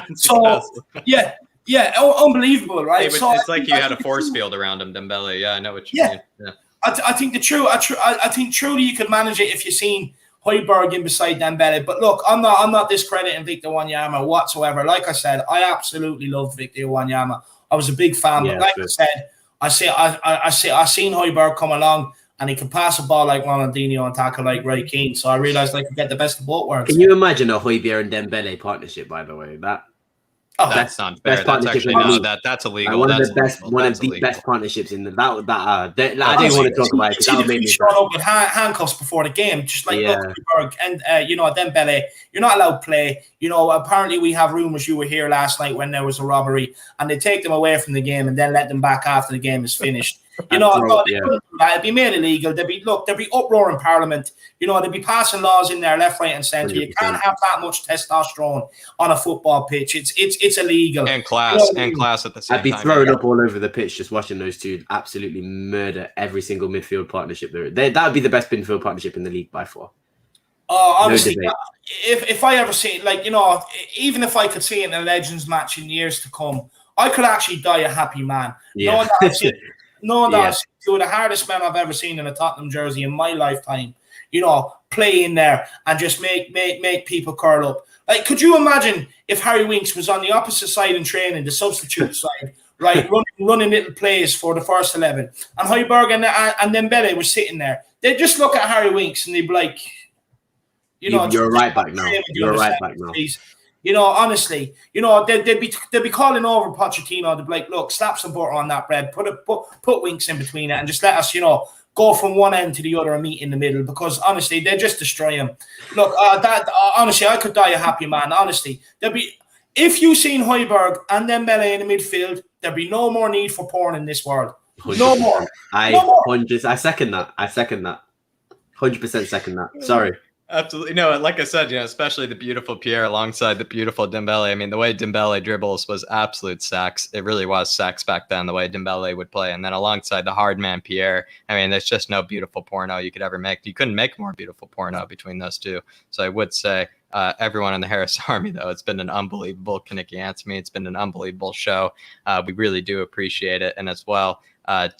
Yeah. Yeah, unbelievable, right? It's like you had a force field around him, Dembele. Yeah, I know what you mean. Yeah. I think truly you could manage it if you've seen Højbjerg in beside Dembele. But look, I'm not discrediting Victor Wanyama whatsoever. Like I said, I absolutely loved Victor Wanyama. I was a big fan, but like I said, I seen Højbjerg come along and he can pass a ball like Ronaldinho and tackle like Roy Keane. So I realized I could get the best of both worlds. Can you imagine a Højbjerg and Dembele partnership? By the way, that's not fair. That's actually that's illegal. One of the best partnerships in that. I didn't want to talk about it because that would make me shot up with handcuffs before the game, just like Højbjerg and Dembele. You're not allowed to play. Apparently we have rumors you were here last night when there was a robbery, and they take them away from the game and then let them back after the game is finished. You know, no, they couldn't do that. It'd be made illegal. There'd be uproar in Parliament. You know, they'd be passing laws in there, left, right, and centre. 100%. You can't have that much testosterone on a football pitch. It's illegal. And class, class at the same time. I'd be thrown up all over the pitch just watching those two absolutely murder every single midfield partnership there. That would be the best midfield partnership in the league by far. Oh, obviously, no, if I ever see, like, you know, even if I could see it in a Legends match in years to come, I could actually die a happy man. Yeah. Knowing that two of the hardest men I've ever seen in a Tottenham jersey in my lifetime, you know, play in there and just make people curl up. Like, could you imagine if Harry Winks was on the opposite side in training, the substitute side, right, running little plays for the first 11, and Højbjerg and Dembele were sitting there? They'd just look at Harry Winks and they'd be like, you know, you're right back now. You're right back now. You know, honestly, you know, they'd be calling over Pochettino. They'd be like, look, slap some butter on that bread, put Winks in between it, and just let us, you know, go from one end to the other and meet in the middle. Because honestly, they just destroy him. Look, honestly, I could die a happy man. Honestly, if you seen Højbjerg and Dembele in the midfield, there'd be no more need for porn in this world. 100%. No more. I second that. 100% second that. Sorry. Absolutely. No, like I said, you know, especially the beautiful Pierre alongside the beautiful Dembele. I mean, the way Dembele dribbles was absolute sex. It really was sex back then, the way Dembele would play. And then alongside the hard man Pierre, I mean, there's just no beautiful porno you could ever make. You couldn't make more beautiful porno between those two. So I would say everyone in the Harris Army, though, it's been an unbelievable Kineke answer me. It's been an unbelievable show. We really do appreciate it. And as well,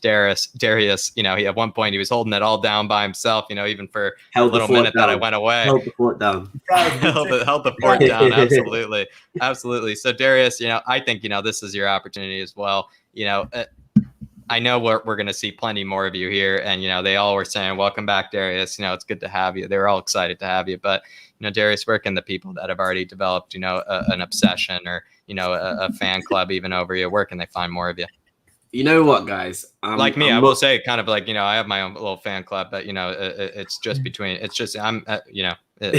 Darius, you know, at one point he was holding it all down by himself, you know, even for a little minute that I went away. Held the fort down. held the fort down. Absolutely. Absolutely. So Darius, you know, I think, you know, this is your opportunity as well. You know, I know we're going to see plenty more of you here, and, you know, they all were saying, welcome back, Darius. You know, it's good to have you. They were all excited to have you. But, you know, Darius, where can the people that have already developed, you know, an obsession or, you know, a fan club even over you, where can they find more of you? You know what, guys? Like me, I will say, kind of like, you know, I have my own little fan club, but, you know, it's just between, it's just, you know,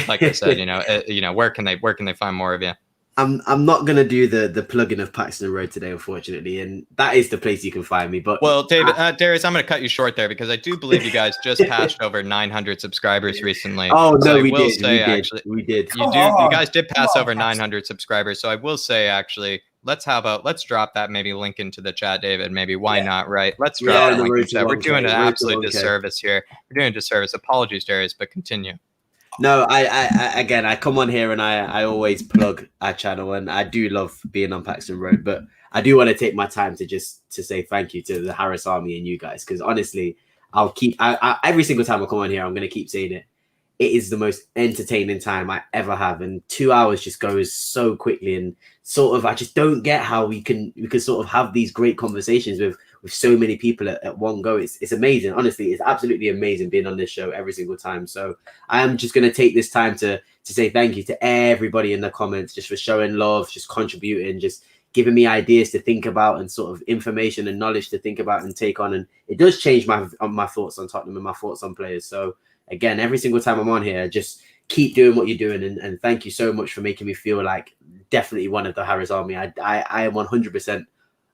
like I said, you know, where can they find more of you? I'm not gonna do the plug-in of Paxton Road today, unfortunately, and that is the place you can find me. But well, David, Darius, I'm gonna cut you short there because I do believe you guys just passed over 900 subscribers recently. Oh no, so we did. You guys did pass over 900 subscribers. So I will say, actually, let's drop that maybe link into the chat, David. Maybe why not, right? Let's drop that link. We're doing an absolute disservice here. We're doing a disservice. Apologies, Darius, but continue. No, I come on here and I always plug our channel, and I do love being on Paxton Road, but I do want to take my time to say thank you to the Harris Army and you guys, because honestly, every single time I come on here, I'm going to keep saying it. It is the most entertaining time I ever have, and 2 hours just goes so quickly, and sort of I just don't get how we can sort of have these great conversations with so many people at one go. It's amazing. Honestly, it's absolutely amazing being on this show every single time. So I am just going to take this time to say thank you to everybody in the comments, just for showing love, just contributing, just giving me ideas to think about, and sort of information and knowledge to think about and take on. And it does change my thoughts on Tottenham and my thoughts on players. So again, every single time I'm on here, just keep doing what you're doing, and thank you so much for making me feel like definitely one of the Harris Army. I am 100%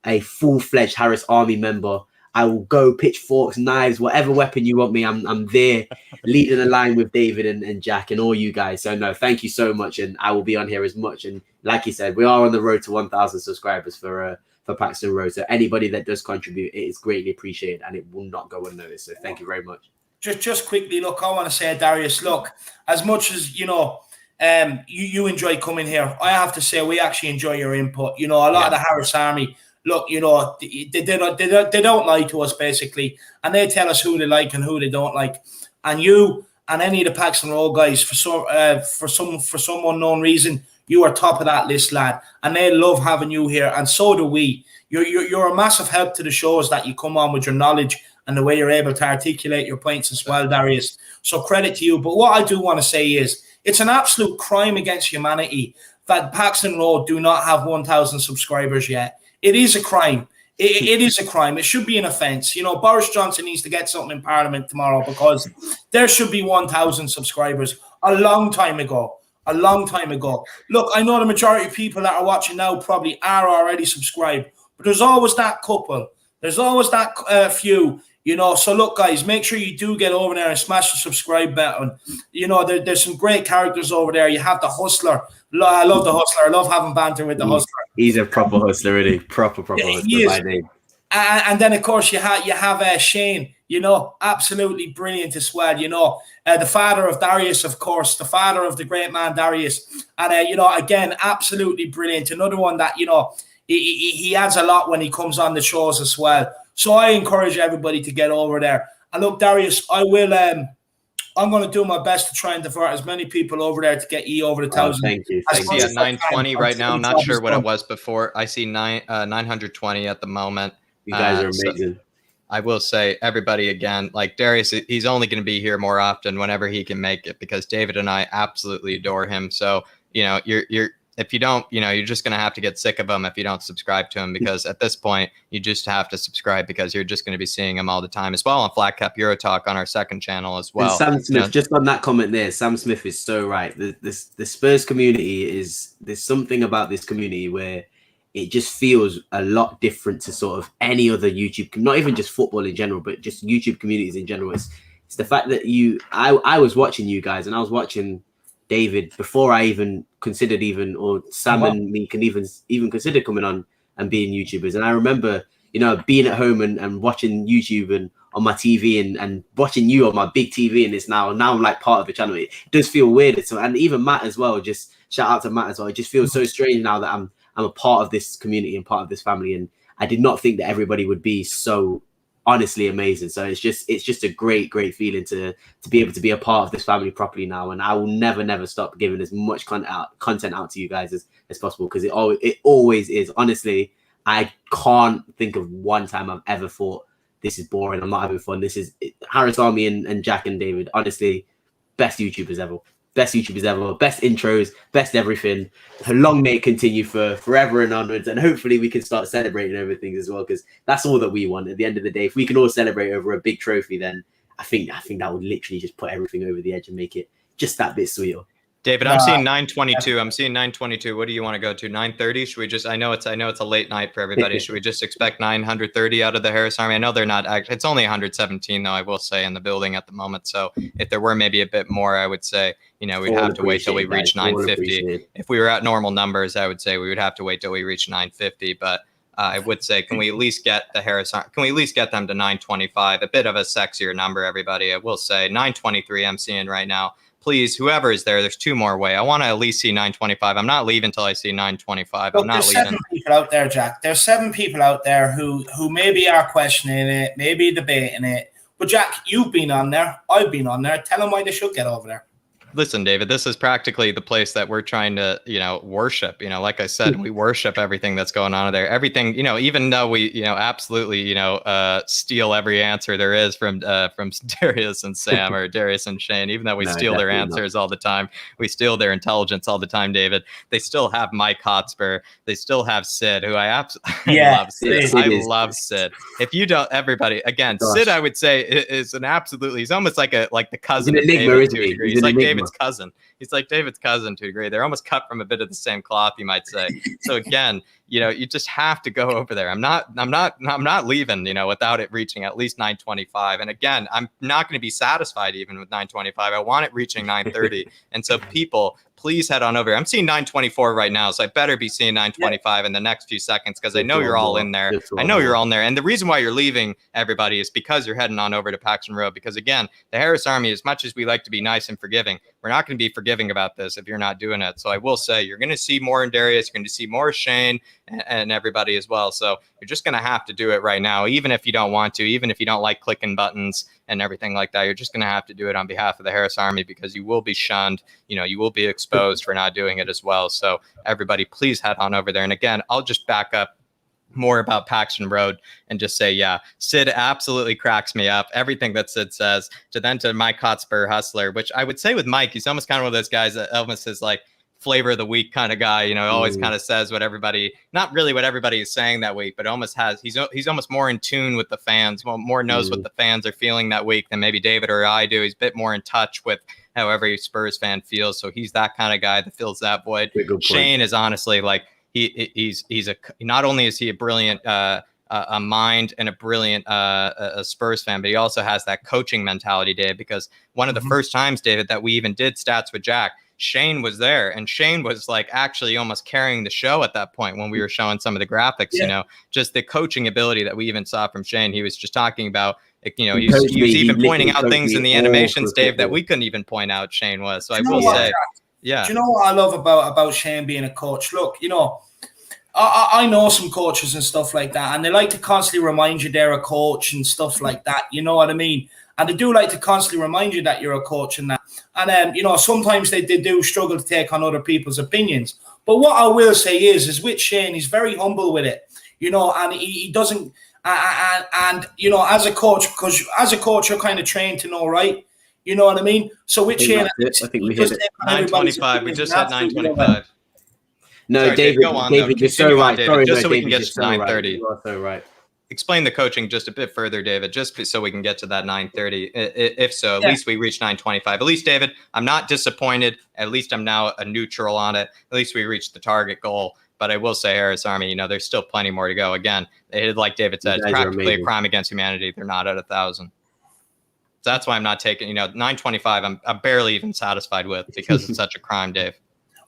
a full-fledged Harris Army member. I will go pitchforks, knives, whatever weapon you want me. I'm there leading the line with David and Jack and all you guys. So no, thank you so much, and I will be on here as much. And like you said, we are on the road to 1,000 subscribers for Paxton Road. So anybody that does contribute, it is greatly appreciated, and it will not go unnoticed. So thank you very much. Just quickly, look, I want to say, Darius, look, as much as, you know, you enjoy coming here, I have to say we actually enjoy your input. You know, a lot of the Harris Army, look, you know, they don't lie to us, basically, and they tell us who they like and who they don't like. And you and any of the Paxton Road guys, for some unknown reason, you are top of that list, lad, and they love having you here, and so do we. You're a massive help to the shows that you come on with your knowledge and the way you're able to articulate your points as well, Darius. So credit to you. But what I do want to say is, it's an absolute crime against humanity that Paxton Road do not have 1,000 subscribers yet. It is a crime. It is a crime. It should be an offence. You know, Boris Johnson needs to get something in Parliament tomorrow, because there should be 1,000 subscribers a long time ago. A long time ago. Look, I know the majority of people that are watching now probably are already subscribed, but there's always that couple There's always that few, you know. So look, guys, make sure you do get over there and smash the subscribe button. You know, there's some great characters over there. You have the Hustler. I love the Hustler. I love having banter with the Hustler. He's a proper hustler, really. Proper hustler by name. And then, of course, you have Shane, you know, absolutely brilliant as well. You know, the father of Darius, of course, the father of the great man Darius. And, you know, again, absolutely brilliant. Another one that, you know, he adds a lot when he comes on the shows as well. So I encourage everybody to get over there. And look, Darius, I'm going to do my best to try and divert as many people over there to get you over the 1,000. Thank you. I see at 920 right now. I'm not sure what it was before. I see 920 at the moment. You guys are amazing. So I will say, everybody, again, like Darius, he's only going to be here more often whenever he can make it, because David and I absolutely adore him. So, you know, if you don't, you know, you're just going to have to get sick of him if you don't subscribe to him, because at this point, you just have to subscribe, because you're just going to be seeing him all the time as well on flatcapeurotalk on our second channel as well. And Sam Smith, just on that comment there, Sam Smith is so right. The Spurs community there's something about this community where it just feels a lot different to sort of any other YouTube, not even just football in general, but just YouTube communities in general. It's the fact that I was watching you guys, and I was watching David before I even considered or Sam and me can even consider coming on and being YouTubers. And I remember, you know, being at home and watching YouTube and on my TV and watching you on my big TV, and it's now I'm like part of the channel. It does feel weird. And even Matt as well, just shout out to Matt as well. It just feels so strange now that I'm a part of this community and part of this family. And I did not think that everybody would be so honestly amazing. So it's just a great feeling to be able to be a part of this family properly now. And I will never stop giving as much content out to you guys as possible, because it always is. Honestly, I can't think of one time I've ever thought this is boring, I'm not having fun. This is Harris Army and Jack and David, honestly, best YouTubers ever. Best intros, best everything. Long may it continue for forever and onwards, and hopefully we can start celebrating over things as well, because that's all that we want. At the end of the day, if we can all celebrate over a big trophy, then I think that would literally just put everything over the edge and make it just that bit sweeter. David, I'm seeing 922. I'm seeing 922. What do you want to go to? 930? Should we just? I know it's a late night for everybody. Should we just expect 930 out of the Harris Army? I know they're not. It's only 117 though. I will say in the building at the moment. So if there were maybe a bit more, I would say, you know, we'd have to wait till we reach 950. If we were at normal numbers, I would say we would have to wait till we reach 950. But I would say, can we at least get the Harris Army? Can we at least get them to 925? A bit of a sexier number, everybody. I will say 923. I'm seeing right now. Please, whoever is there, there's two more away. I want to at least see 925. I'm not leaving until I see 925. Look, I'm not there's leaving. 7 people out there, Jack. There's 7 people out there who maybe are questioning it, maybe debating it. But Jack, you've been on there. I've been on there. Tell them why they should get over there. Listen, David, this is practically the place that we're trying to, you know, worship. You know, like I said, we worship everything that's going on there. Everything, you know, even though we, you know, absolutely, you know, steal every answer there is from Darius and Sam or Darius and Shane, even though we steal their answers all the time. We steal their intelligence all the time, David. They still have IrishHotspur. They still have Sid, who I absolutely love. Sid. I love Sid. If you don't, everybody, again, Sid, I would say is an absolutely, he's almost like the cousin of David to a degree. He's like David's cousin. He's like David's cousin to a degree. They're almost cut from a bit of the same cloth, you might say. So again, you know, you just have to go over there. I'm not leaving, you know, without it reaching at least 925. And again, I'm not going to be satisfied even with 925. I want it reaching 930. And so people, please head on over. I'm seeing 924 right now, so I better be seeing 925 in the next few seconds, because I know you're all in there. I know you're all in there. And the reason why you're leaving, everybody, is because you're heading on over to Paxton Road. Because again, the Harris Army, as much as we like to be nice and forgiving, we're not going to be forgiving about this if you're not doing it. So I will say, you're going to see more in Darius. You're going to see more Shane and everybody as well. So you're just going to have to do it right now, even if you don't want to, even if you don't like clicking buttons and everything like that. You're just going to have to do it on behalf of the Harris Army, because you will be shunned. You know, you will be exposed for not doing it as well. So everybody, please head on over there. And again, I'll just back up more about Paxton Road and just say, yeah, Sid absolutely cracks me up. Everything that Sid says, to Mike Hotspur Hustler, which I would say with Mike, he's almost kind of one of those guys that almost is like flavor of the week kind of guy, you know, always kind of says what everybody, not really what everybody is saying that week, but almost has, he's almost more in tune with the fans, more knows what the fans are feeling that week than maybe David or I do. He's a bit more in touch with how every Spurs fan feels. So he's that kind of guy that fills that void. Shane is honestly like, he's not only is he a brilliant a mind and a brilliant a Spurs fan, but he also has that coaching mentality, Dave, because one of the first times, David, that we even did stats with Jack, Shane was there, and Shane was like actually almost carrying the show at that point when we were showing some of the graphics, you know, just the coaching ability that we even saw from Shane. He was just talking about, you know, he was even pointing out things in the animations, Dave, that we couldn't even point out. Shane was. So I will say, yeah. Do you know what I love about Shane being a coach? Look, you know, I know some coaches and stuff like that, and they like to constantly remind you they're a coach and stuff like that. You know what I mean? And they do like to constantly remind you that you're a coach and that. And, you know, sometimes they do struggle to take on other people's opinions. But what I will say is with Shane, he's very humble with it, you know, and he doesn't, and you know, as a coach, because as a coach, you're kind of trained to know, right? You know what I mean? So with Shane, I think we hit it. 9:25. We just hit 9:25. No, sorry, David, go on, David, you're so right. David, Sorry, just so we David, can get to 9:30. You are so right. Explain the coaching just a bit further, David, just so we can get to that 9:30. If so, at least we reached 9:25. At least, David, I'm not disappointed. At least I'm now a neutral on it. At least we reached the target goal. But I will say, Harris Army, you know, there's still plenty more to go. Again, like David said, it's practically a crime against humanity. They're not at 1,000. So that's why I'm not taking, you know, 9:25. I'm barely even satisfied with, because it's such a crime, Dave.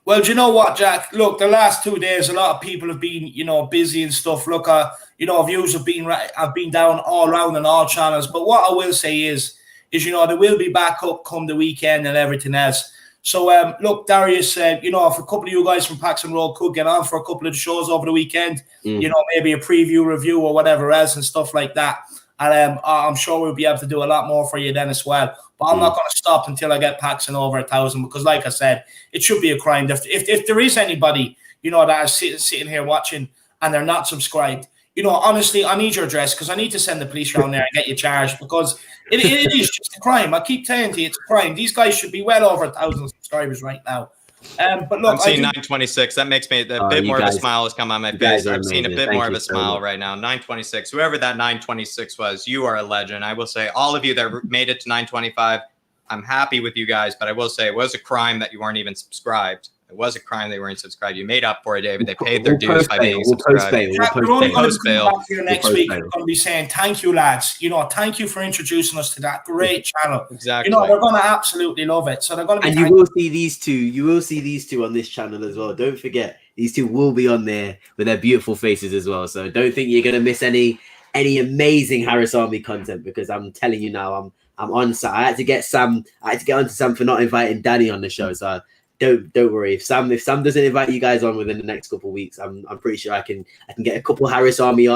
Well, do you know what, Jack? Look, the last 2 days, a lot of people have been, you know, busy and stuff. Look, you know, views have been down all around on all channels. But what I will say is, you know, they will be back up come the weekend and everything else. So, look, Darius, you know, if a couple of you guys from Paxton Road could get on for a couple of the shows over the weekend, you know, maybe a preview review or whatever else and stuff like that. And I'm sure we'll be able to do a lot more for you then as well. But I'm not going to stop until I get Paxton over 1,000, because, like I said, it should be a crime. If there is anybody, you know, that is sitting here watching and they're not subscribed, you know, honestly, I need your address, because I need to send the police around there and get you charged, because it is just a crime. I keep telling you, it's a crime. These guys should be well over 1,000 subscribers right now. But look, I'm seeing 9:26. That makes me a bit more of a smile has come on my face. I'm seeing a bit more of a smile right now. 9:26. Whoever that 9:26 was, you are a legend. I will say, all of you that made it to 9:25, I'm happy with you guys. But I will say, it was a crime that you weren't even subscribed. It was a crime they weren't subscribed. You made up for it, David. They paid their dues by being subscribed. We're only going to come back here next week. We're going to be saying, thank you, lads. You know, thank you for introducing us to that great channel. Exactly. You know, they're going to absolutely love it. So they're going to be. And you will see these two. You will see these two on this channel as well. Don't forget, these two will be on there with their beautiful faces as well. So don't think you're going to miss any amazing Harris Army content, because I'm telling you now, I'm on. So I had to get onto Sam for not inviting Danny on the show. So. Don't worry. If Sam doesn't invite you guys on within the next couple of weeks, I'm pretty sure I can get a couple Harris Army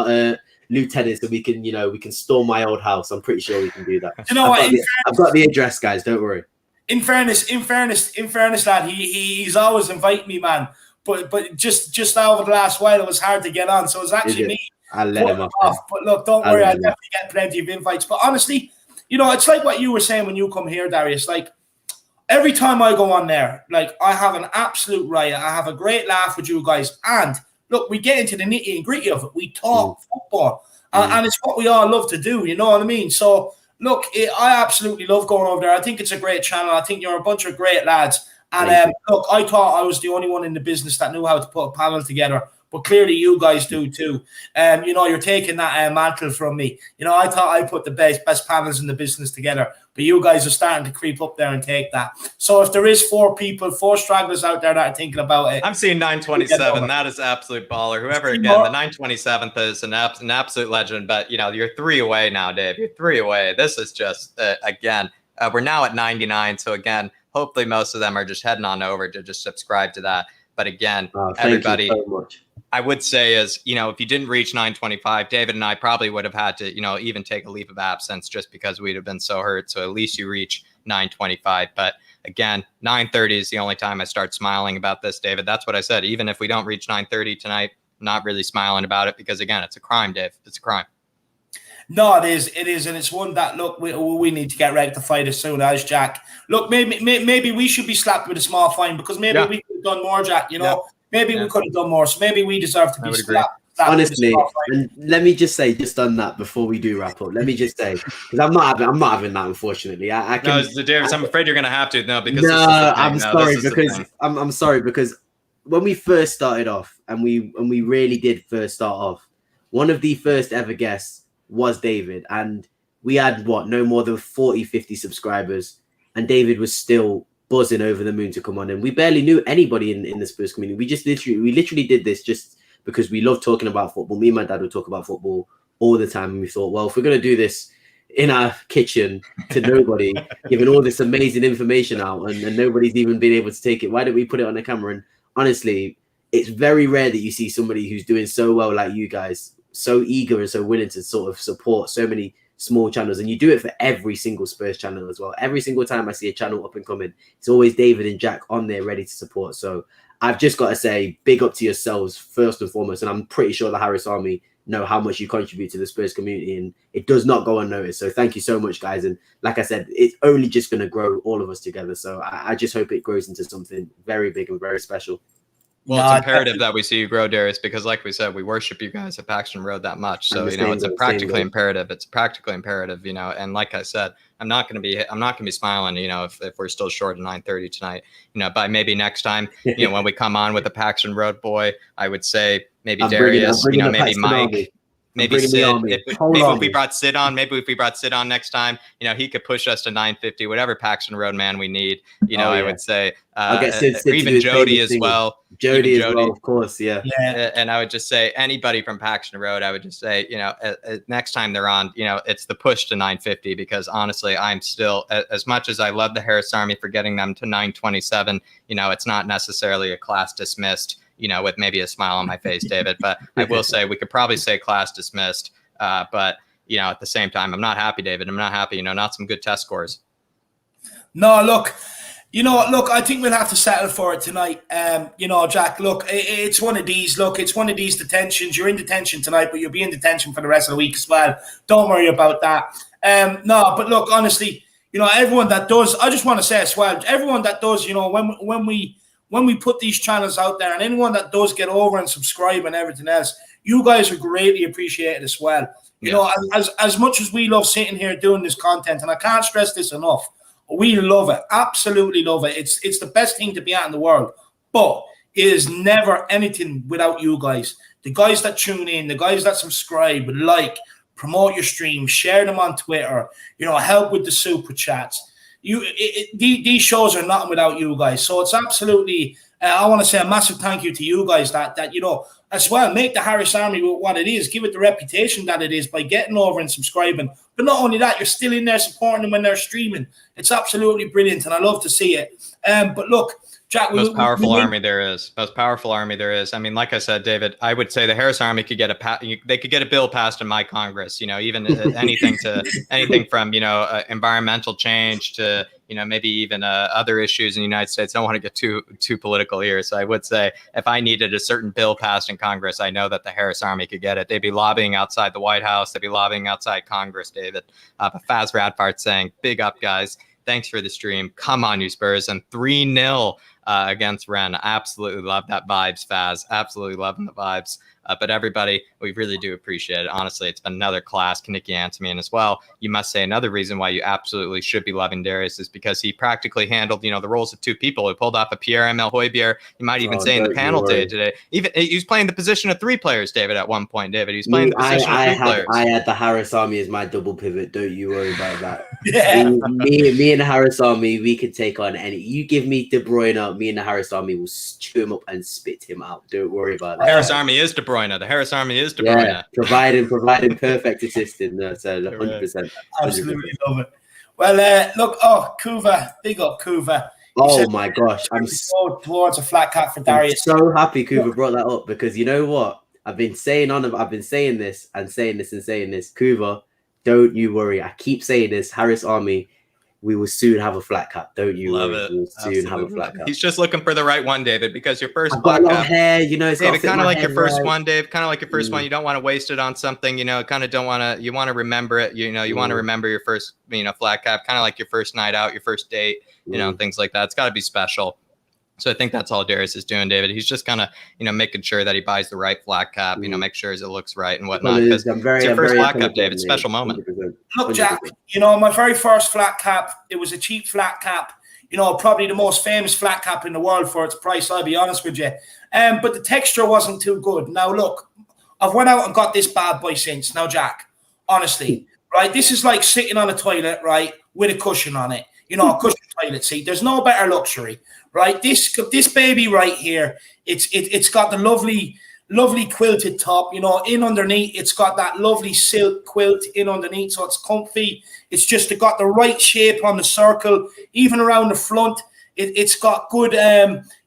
lieutenants, so we can storm my old house. I'm pretty sure we can do that. You know what? I've got the address, guys. Don't worry. In fairness, lad, he's always inviting me, man. But just over the last while, it was hard to get on. So it was actually me. I'll let him off. But look, don't worry. I'll definitely get plenty of invites. But honestly, you know, it's like what you were saying when you come here, Darius. Like, every time I go on there, like, I have an absolute riot. I have a great laugh with you guys. And look, we get into the nitty and gritty of it. We talk football. And it's what we all love to do. You know what I mean? So, look, I absolutely love going over there. I think it's a great channel. I think you're a bunch of great lads. And look, I thought I was the only one in the business that knew how to put a panel together. But clearly you guys do too. You know, you're taking that mantle from me. You know, I thought I put the best panels in the business together, but you guys are starting to creep up there and take that. So if there is 4 stragglers out there that are thinking about it. I'm seeing 9:27. That is absolute baller. Whoever, again, the 9:27th is an absolute legend. But, you know, you're 3 away now, Dave. You're 3 away. This is just, again, we're now at 99. So, again, hopefully most of them are just heading on over to just subscribe to that. But, again, everybody. Thank you so much. I would say is, you know, if you didn't reach 9:25, David and I probably would have had to, you know, even take a leave of absence just because we'd have been so hurt. So at least you reach 9:25. But again, 9:30 is the only time I start smiling about this, David. That's what I said. Even if we don't reach 9:30 tonight, I'm not really smiling about it, because again, it's a crime, Dave. It's a crime. No, it is, and it's one that, look, we need to get rectified as soon as, Jack. Look, maybe we should be slapped with a small fine, because maybe we could have done more, Jack. You know, maybe we could have done more. So maybe we deserve to be slapped. Honestly, and let me just say, just on that, before we do wrap up, let me just say, because I'm not having that, unfortunately. I can. No, Darius, I'm afraid you're going to have to. No, because I'm sorry, because when we first started off, and we really did first start off, one of the first ever guests was David, and we had no more than 40, 50 subscribers, and David was still buzzing over the moon to come on. And we barely knew anybody in the Spurs community. We literally did this just because we love talking about football. Me and my dad would talk about football all the time, and we thought, well, if we're going to do this in our kitchen to nobody, giving all this amazing information out, and nobody's even been able to take it, why don't we put it on the camera? And honestly, it's very rare that you see somebody who's doing so well like you guys, so eager and so willing to sort of support so many small channels. And you do it for every single Spurs channel as well. Every single time I see a channel up and coming, it's always David and Jack on there ready to support. So I've just got to say, big up to yourselves first and foremost. And I'm pretty sure the Harris Army know how much you contribute to the Spurs community, and it does not go unnoticed. So thank you so much, guys. And like I said, it's only just going to grow all of us together. So I just hope it grows into something very big and very special. Well, it's imperative that we see you grow, Darius, because like we said, we worship you guys at Paxton Road that much. So, it's a practically imperative. It's practically imperative, and like I said, I'm not going to be smiling, if we're still short of 9:30 tonight, by maybe next time, when we come on with the Paxton Road boy, I would say maybe Darius, maybe Mike. Maybe Sid. If we brought Sid on, next time, he could push us to 950, whatever Paxton Road man we need. I would say, I'll get Sid or even Jody as well. Jody as well, of course, yeah. And I would just say anybody from Paxton Road, I would just say, next time they're on, it's the push to 950, because honestly, I'm still, as much as I love the Harris Army for getting them to 927, it's not necessarily a class dismissed, with maybe a smile on my face, David. But I will say we could probably say class dismissed. But, at the same time, I'm not happy, David. I'm not happy, not some good test scores. No, look, I think we'll have to settle for it tonight. Jack, look, it's one of these. Look, it's one of these detentions. You're in detention tonight, but you'll be in detention for the rest of the week as well. Don't worry about that. No, but look, honestly, everyone that does, I just want to say as well, everyone that does, when we put these channels out there, and anyone that does get over and subscribe and everything else, you guys are greatly appreciated as well. As much as we love sitting here doing this content, and I can't stress this enough, we love it, absolutely love it. It's the best thing to be at in the world, but it is never anything without you guys. The guys that tune in, the guys that subscribe, like, promote your stream, share them on Twitter, help with the super chats. These shows are nothing without you guys. So it's absolutely, I want to say a massive thank you to you guys that as well, make the Harris Army what it is, give it the reputation that it is by getting over and subscribing. But not only that, you're still in there supporting them when they're streaming. It's absolutely brilliant, and I love to see it. But look, Jack, most powerful army there is. I mean, like I said, David, I would say the Harris Army could get a bill passed in my Congress. Even anything from environmental change to maybe even other issues in the United States. I don't want to get too political here, so I would say if I needed a certain bill passed in Congress, I know that the Harris Army could get it. They'd be lobbying outside the White House. They'd be lobbying outside Congress, David. But Faz Radfart saying, "Big up, guys. Thanks for the stream. Come on, you Spurs." And 3-0 against Rennes. Absolutely love that vibes, Faz. Absolutely loving the vibes. But everybody, we really do appreciate it. Honestly, it's been another class. Kineke Antimian as well. You must say another reason why you absolutely should be loving Darius is because he practically handled, the roles of two people. He pulled off a Pierre-Emile Højbjerg. You might even say in the panel today. Even he was playing the position of three players, David, at one point. David, he was playing the position of three players. I had the Harris Army as my double pivot. Don't you worry about that. Yeah. Me and the Harris Army, we can take on any. You give me De Bruyne up, me and the Harris Army will chew him up and spit him out. Don't worry about that. The Harris Army is De Bruyne. The Harris Army is De Bruyne. Yeah, providing perfect assisting. So 100%. Absolutely love it. Well, look, Kuva, big up Kuva. Oh my gosh, I'm towards a flat cap for Darius. I'm so happy Kuva brought that up, because you know what? I've been saying this. Kuva, don't you worry. I keep saying this. Harris Army, we will soon have a flat cap. Don't you Love worry. it. We'll soon have a flat cap. He's just looking for the right one, David, because your first I've got flat long cap, hair, it's David, kind of like your first right. one, Dave. Kind of like your first one. You don't want to waste it on something, kind of don't want to. You want to remember it. You want to remember your first, flat cap. Kind of like your first night out, your first date. Things like that. It's got to be special. So I think that's all Darius is doing, David. He's just kind of, making sure that he buys the right flat cap, make sure it looks right and whatnot. Because it's your first flat cap, David. Special moment. 100%. Look, Jack, my very first flat cap, it was a cheap flat cap, probably the most famous flat cap in the world for its price, I'll be honest with you. But the texture wasn't too good. Now, look, I've went out and got this bad boy since. Now, Jack, honestly, right? This is like sitting on a toilet, right, with a cushion on it. You know, a cushion toilet seat. There's no better luxury, right? This baby right here, it's got the lovely quilted top, you know, in underneath. It's got that lovely silk quilt in underneath, so it's comfy. It's just got the right shape on the circle, even around the front. It's got good,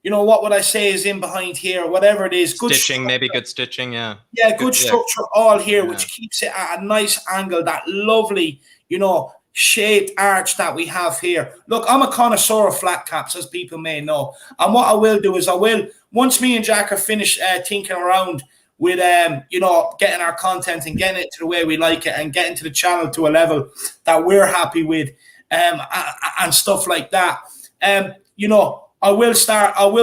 you know, what would I say is in behind here, whatever it is. Good stitching, maybe good stitching, yeah. Yeah, good structure all here, which keeps it at a nice angle, that lovely, you know, shaped arch that we have here. Look, I'm a connoisseur of flat caps, as people may know. And what I will do is once me and Jack are finished tinkering around with, you know, getting our content and getting it to the way we like it and getting to the channel to a level that we're happy with and stuff like that, you know, I will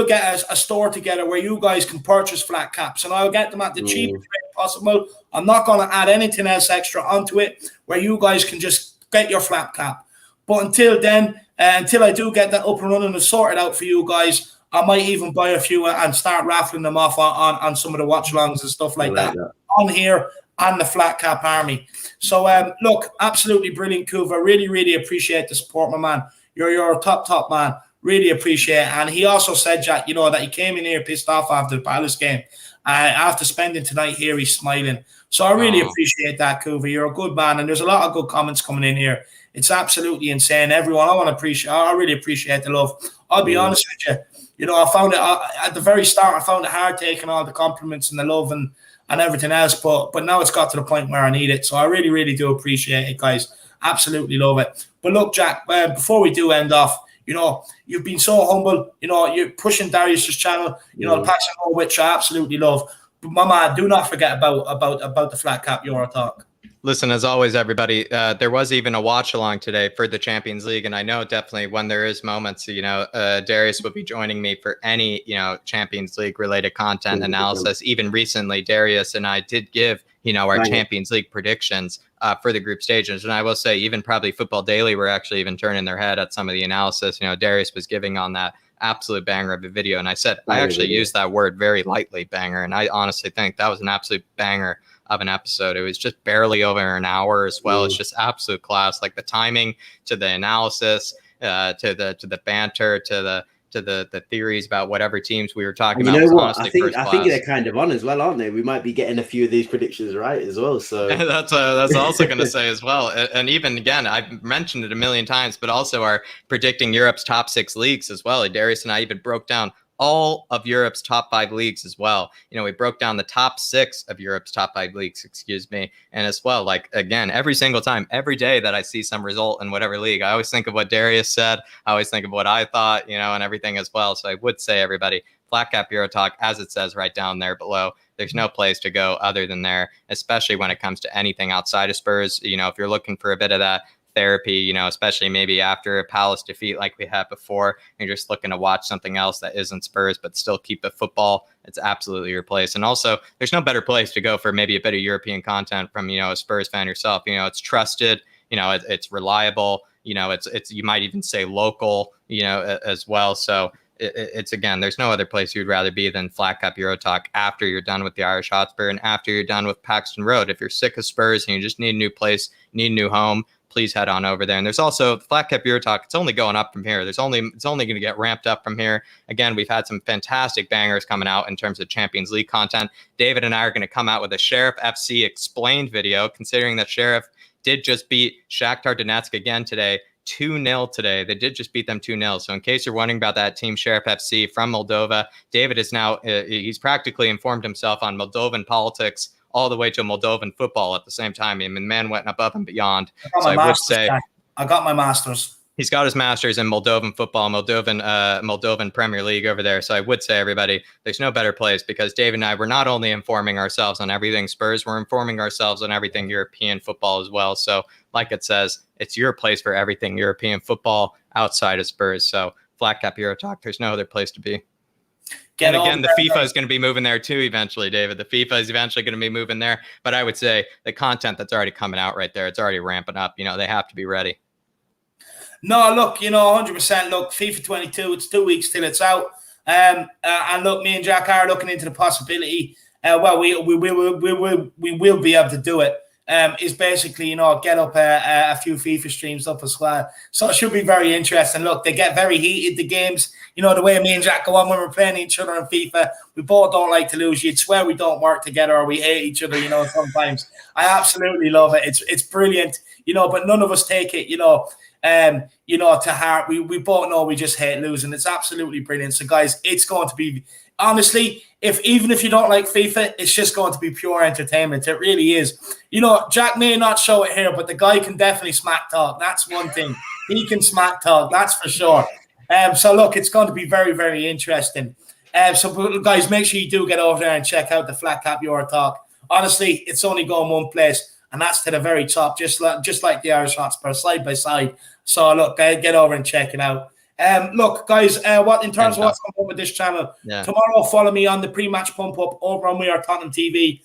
get a store together where you guys can purchase flat caps, and I'll get them at the cheapest rate possible. I'm not going to add anything else extra onto it, where you guys can just get your flat cap. But until then, until I do get that up and running and sorted out for you guys, I might even buy a few and start raffling them off on some of the watch-alongs and stuff like that on here and the flat cap army. So, look, absolutely brilliant, Kuva. Really, really appreciate the support, my man. You're a top man. Really appreciate it. And he also said, Jack, you know, that he came in here pissed off after the Palace game. After spending tonight here, he's smiling. So I really appreciate that, Kuva. You're a good man. And there's a lot of good comments coming in here. It's absolutely insane. Everyone, I really appreciate the love. I'll be honest with you. You know, I found it at the very start, I found it hard taking all the compliments and the love and everything else. But now it's got to the point where I need it. So I really, really do appreciate it, guys. Absolutely love it. But look, Jack, before we do end off, you know, you've been so humble. You know, you're pushing Darius's channel. You know, the passion over which I absolutely love. But my man, do not forget about the Flat Cap Euro Talk. Listen, as always, everybody, there was even a watch along today for the Champions League. And I know definitely when there is moments, you know, Darius will be joining me for any, you know, Champions League related content analysis. Even recently, Darius and I did give, you know, our Champions League predictions for the group stages. And I will say, even probably Football Daily were actually even turning their head at some of the analysis. You know, Darius was giving on that absolute banger of a video. And I said, I actually used that word very lightly, banger. And I honestly think that was an absolute banger of an episode. It was just barely over an hour as well. It's just absolute class. Like the timing to the analysis, to the banter, to the theories about whatever teams we were talking about. You know what? I think they're kind of on as well, aren't they? We might be getting a few of these predictions right as well. So that's also going to say as well. And even again, I've mentioned it a million times, but also are predicting Europe's top 6 leagues as well. Darius and I even broke down all of Europe's top 5 leagues as well. You know, we broke down the top 6 of Europe's top 5 leagues, and as well, like, again, every single time, every day that I see some result in whatever league, I always think of what Darius said. I always think of what I thought, you know, and everything as well. So I would say, everybody, Flat Cap Euro Talk, as it says right down there below, there's no place to go other than there, especially when it comes to anything outside of Spurs. You know, if you're looking for a bit of that therapy, you know, especially maybe after a Palace defeat like we had before, you're just looking to watch something else that isn't Spurs but still keep the football, it's absolutely your place. And also, there's no better place to go for maybe a bit of European content from, you know, a Spurs fan yourself. You know, it's trusted, you know, it's reliable, you know, it's you might even say local, you know, as well. So it's again, there's no other place you'd rather be than Flat Cap Euro Talk after you're done with the Irish Hotspur and after you're done with Paxton Road. If you're sick of Spurs and you just need a new place, need a new home, please head on over there. And there's also Flat Cap Euro Talk. It's only going up from here. It's only going to get ramped up from here. Again, we've had some fantastic bangers coming out in terms of Champions League content. David and I are going to come out with a Sheriff FC explained video, considering that Sheriff did just beat Shakhtar Donetsk again today, 2-0 today. They did just beat them 2-0. So in case you're wondering about that team, Sheriff FC from Moldova, David is now, he's practically informed himself on Moldovan politics all the way to Moldovan football at the same time. I mean, the man went above and beyond. So I would say I got my master's. He's got his master's in Moldovan football, Moldovan Premier League over there. So I would say, everybody, there's no better place, because Dave and I, we're not only informing ourselves on everything Spurs, we're informing ourselves on everything European football as well. So like it says, it's your place for everything European football outside of Spurs. So Flat Cap Euro Talk, there's no other place to be. And again, the FIFA is going to be moving there too eventually, David. The FIFA is eventually going to be moving there. But I would say the content that's already coming out right there, it's already ramping up. You know, they have to be ready. No, look, you know, 100%. Look, FIFA 22, it's 2 weeks till it's out. And look, me and Jack are looking into the possibility well, we will be able to do it. Is basically, you know, get up a few FIFA streams up as well. So it should be very interesting. Look, they get very heated, the games. You know, the way me and Jack go on when we're playing each other in FIFA, we both don't like to lose. You'd swear we don't work together or we hate each other, you know, sometimes. I absolutely love it. It's brilliant, you know, but none of us take it, you know, to heart. We both know we just hate losing. It's absolutely brilliant. So, guys, it's going to be, honestly, even if you don't like FIFA, it's just going to be pure entertainment. It really is. You know, Jack may not show it here, but the guy can definitely smack talk. That's one thing. He can smack talk, that's for sure. So, look, it's going to be very, very interesting. So, guys, make sure you do get over there and check out the Flat Cap Euro Talk. Honestly, it's only going one place, and that's to the very top, just like the Irish Hotspur, side by side. So, look, get over and check it out. Look, guys, what in terms of what's coming up with this channel, tomorrow follow me on the pre-match pump up over on We Are Tottenham TV,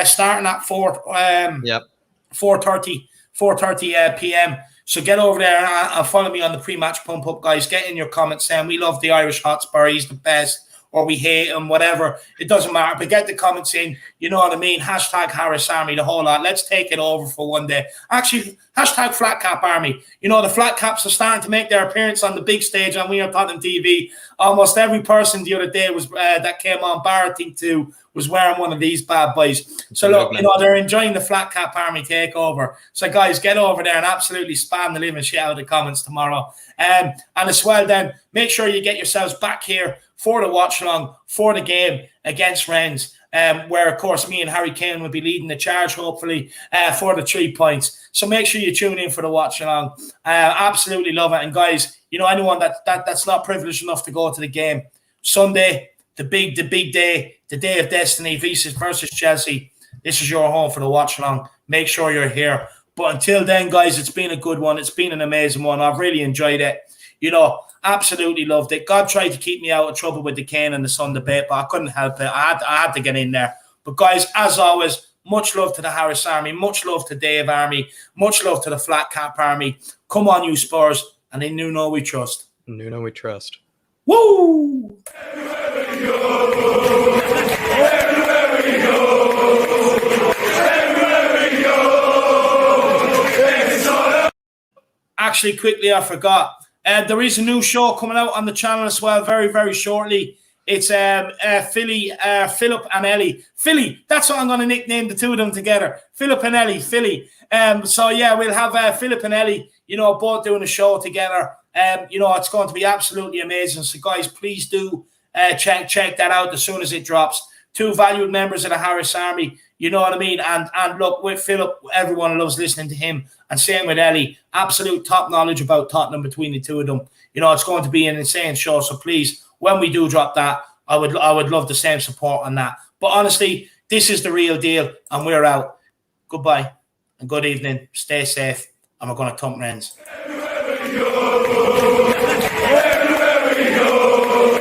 starting at 4:30 p.m. So get over there and follow me on the pre-match pump up, guys. Get in your comments saying we love the Irish Hotspur, he's the best, or we hate him, whatever. It doesn't matter. But get the comments in, you know what I mean? Hashtag Harris Army, the whole lot. Let's take it over for one day. Actually, hashtag Flat Cap Army. You know, the Flat Caps are starting to make their appearance on the big stage on We Are Tottenham TV. Almost every person the other day was that came on, bar, I think, too, was wearing one of these bad boys. So, look, you know, they're enjoying the Flat Cap Army takeover. So, guys, get over there and absolutely spam the living shit out of the comments tomorrow. And as well, then, make sure you get yourselves back here for the watch along for the game against Rennes, where, of course, me and Harry Kane will be leading the charge, hopefully, for the 3 points. So make sure you tune in for the watch along. Absolutely love it. And, guys, you know, anyone that's not privileged enough to go to the game, Sunday, the big day, the day of destiny, versus Chelsea, this is your home for the watch along. Make sure you're here. But until then, guys, it's been a good one. It's been an amazing one. I've really enjoyed it. You know, absolutely loved it. God tried to keep me out of trouble with the Kane and the Son debate, but I couldn't help it. I had to get in there. But, guys, as always, much love to the Harris Army, much love to Dave Army, much love to the Flat Cap Army. Come on, you Spurs, and in Nuno we trust. Nuno we trust. Woo! Everywhere we go, everywhere we go, everywhere we go, it's all. Actually, quickly, I forgot. There is a new show coming out on the channel as well very, very shortly. It's Philip and Ellie. Philly, that's what I'm going to nickname the two of them together. Philip and Ellie, Philly. So, yeah, we'll have Philip and Ellie, you know, both doing a show together. You know, it's going to be absolutely amazing. So, guys, please do check that out as soon as it drops. Two valued members of the Harris Army, you know what I mean? And look, with Philip, everyone loves listening to him. And same with Ellie. Absolute top knowledge about Tottenham between the two of them. You know, it's going to be an insane show. So please, when we do drop that, I would love the same support on that. But honestly, this is the real deal, and we're out. Goodbye and good evening. Stay safe, and we're going to thump Rennes. Everywhere we go, everywhere we go.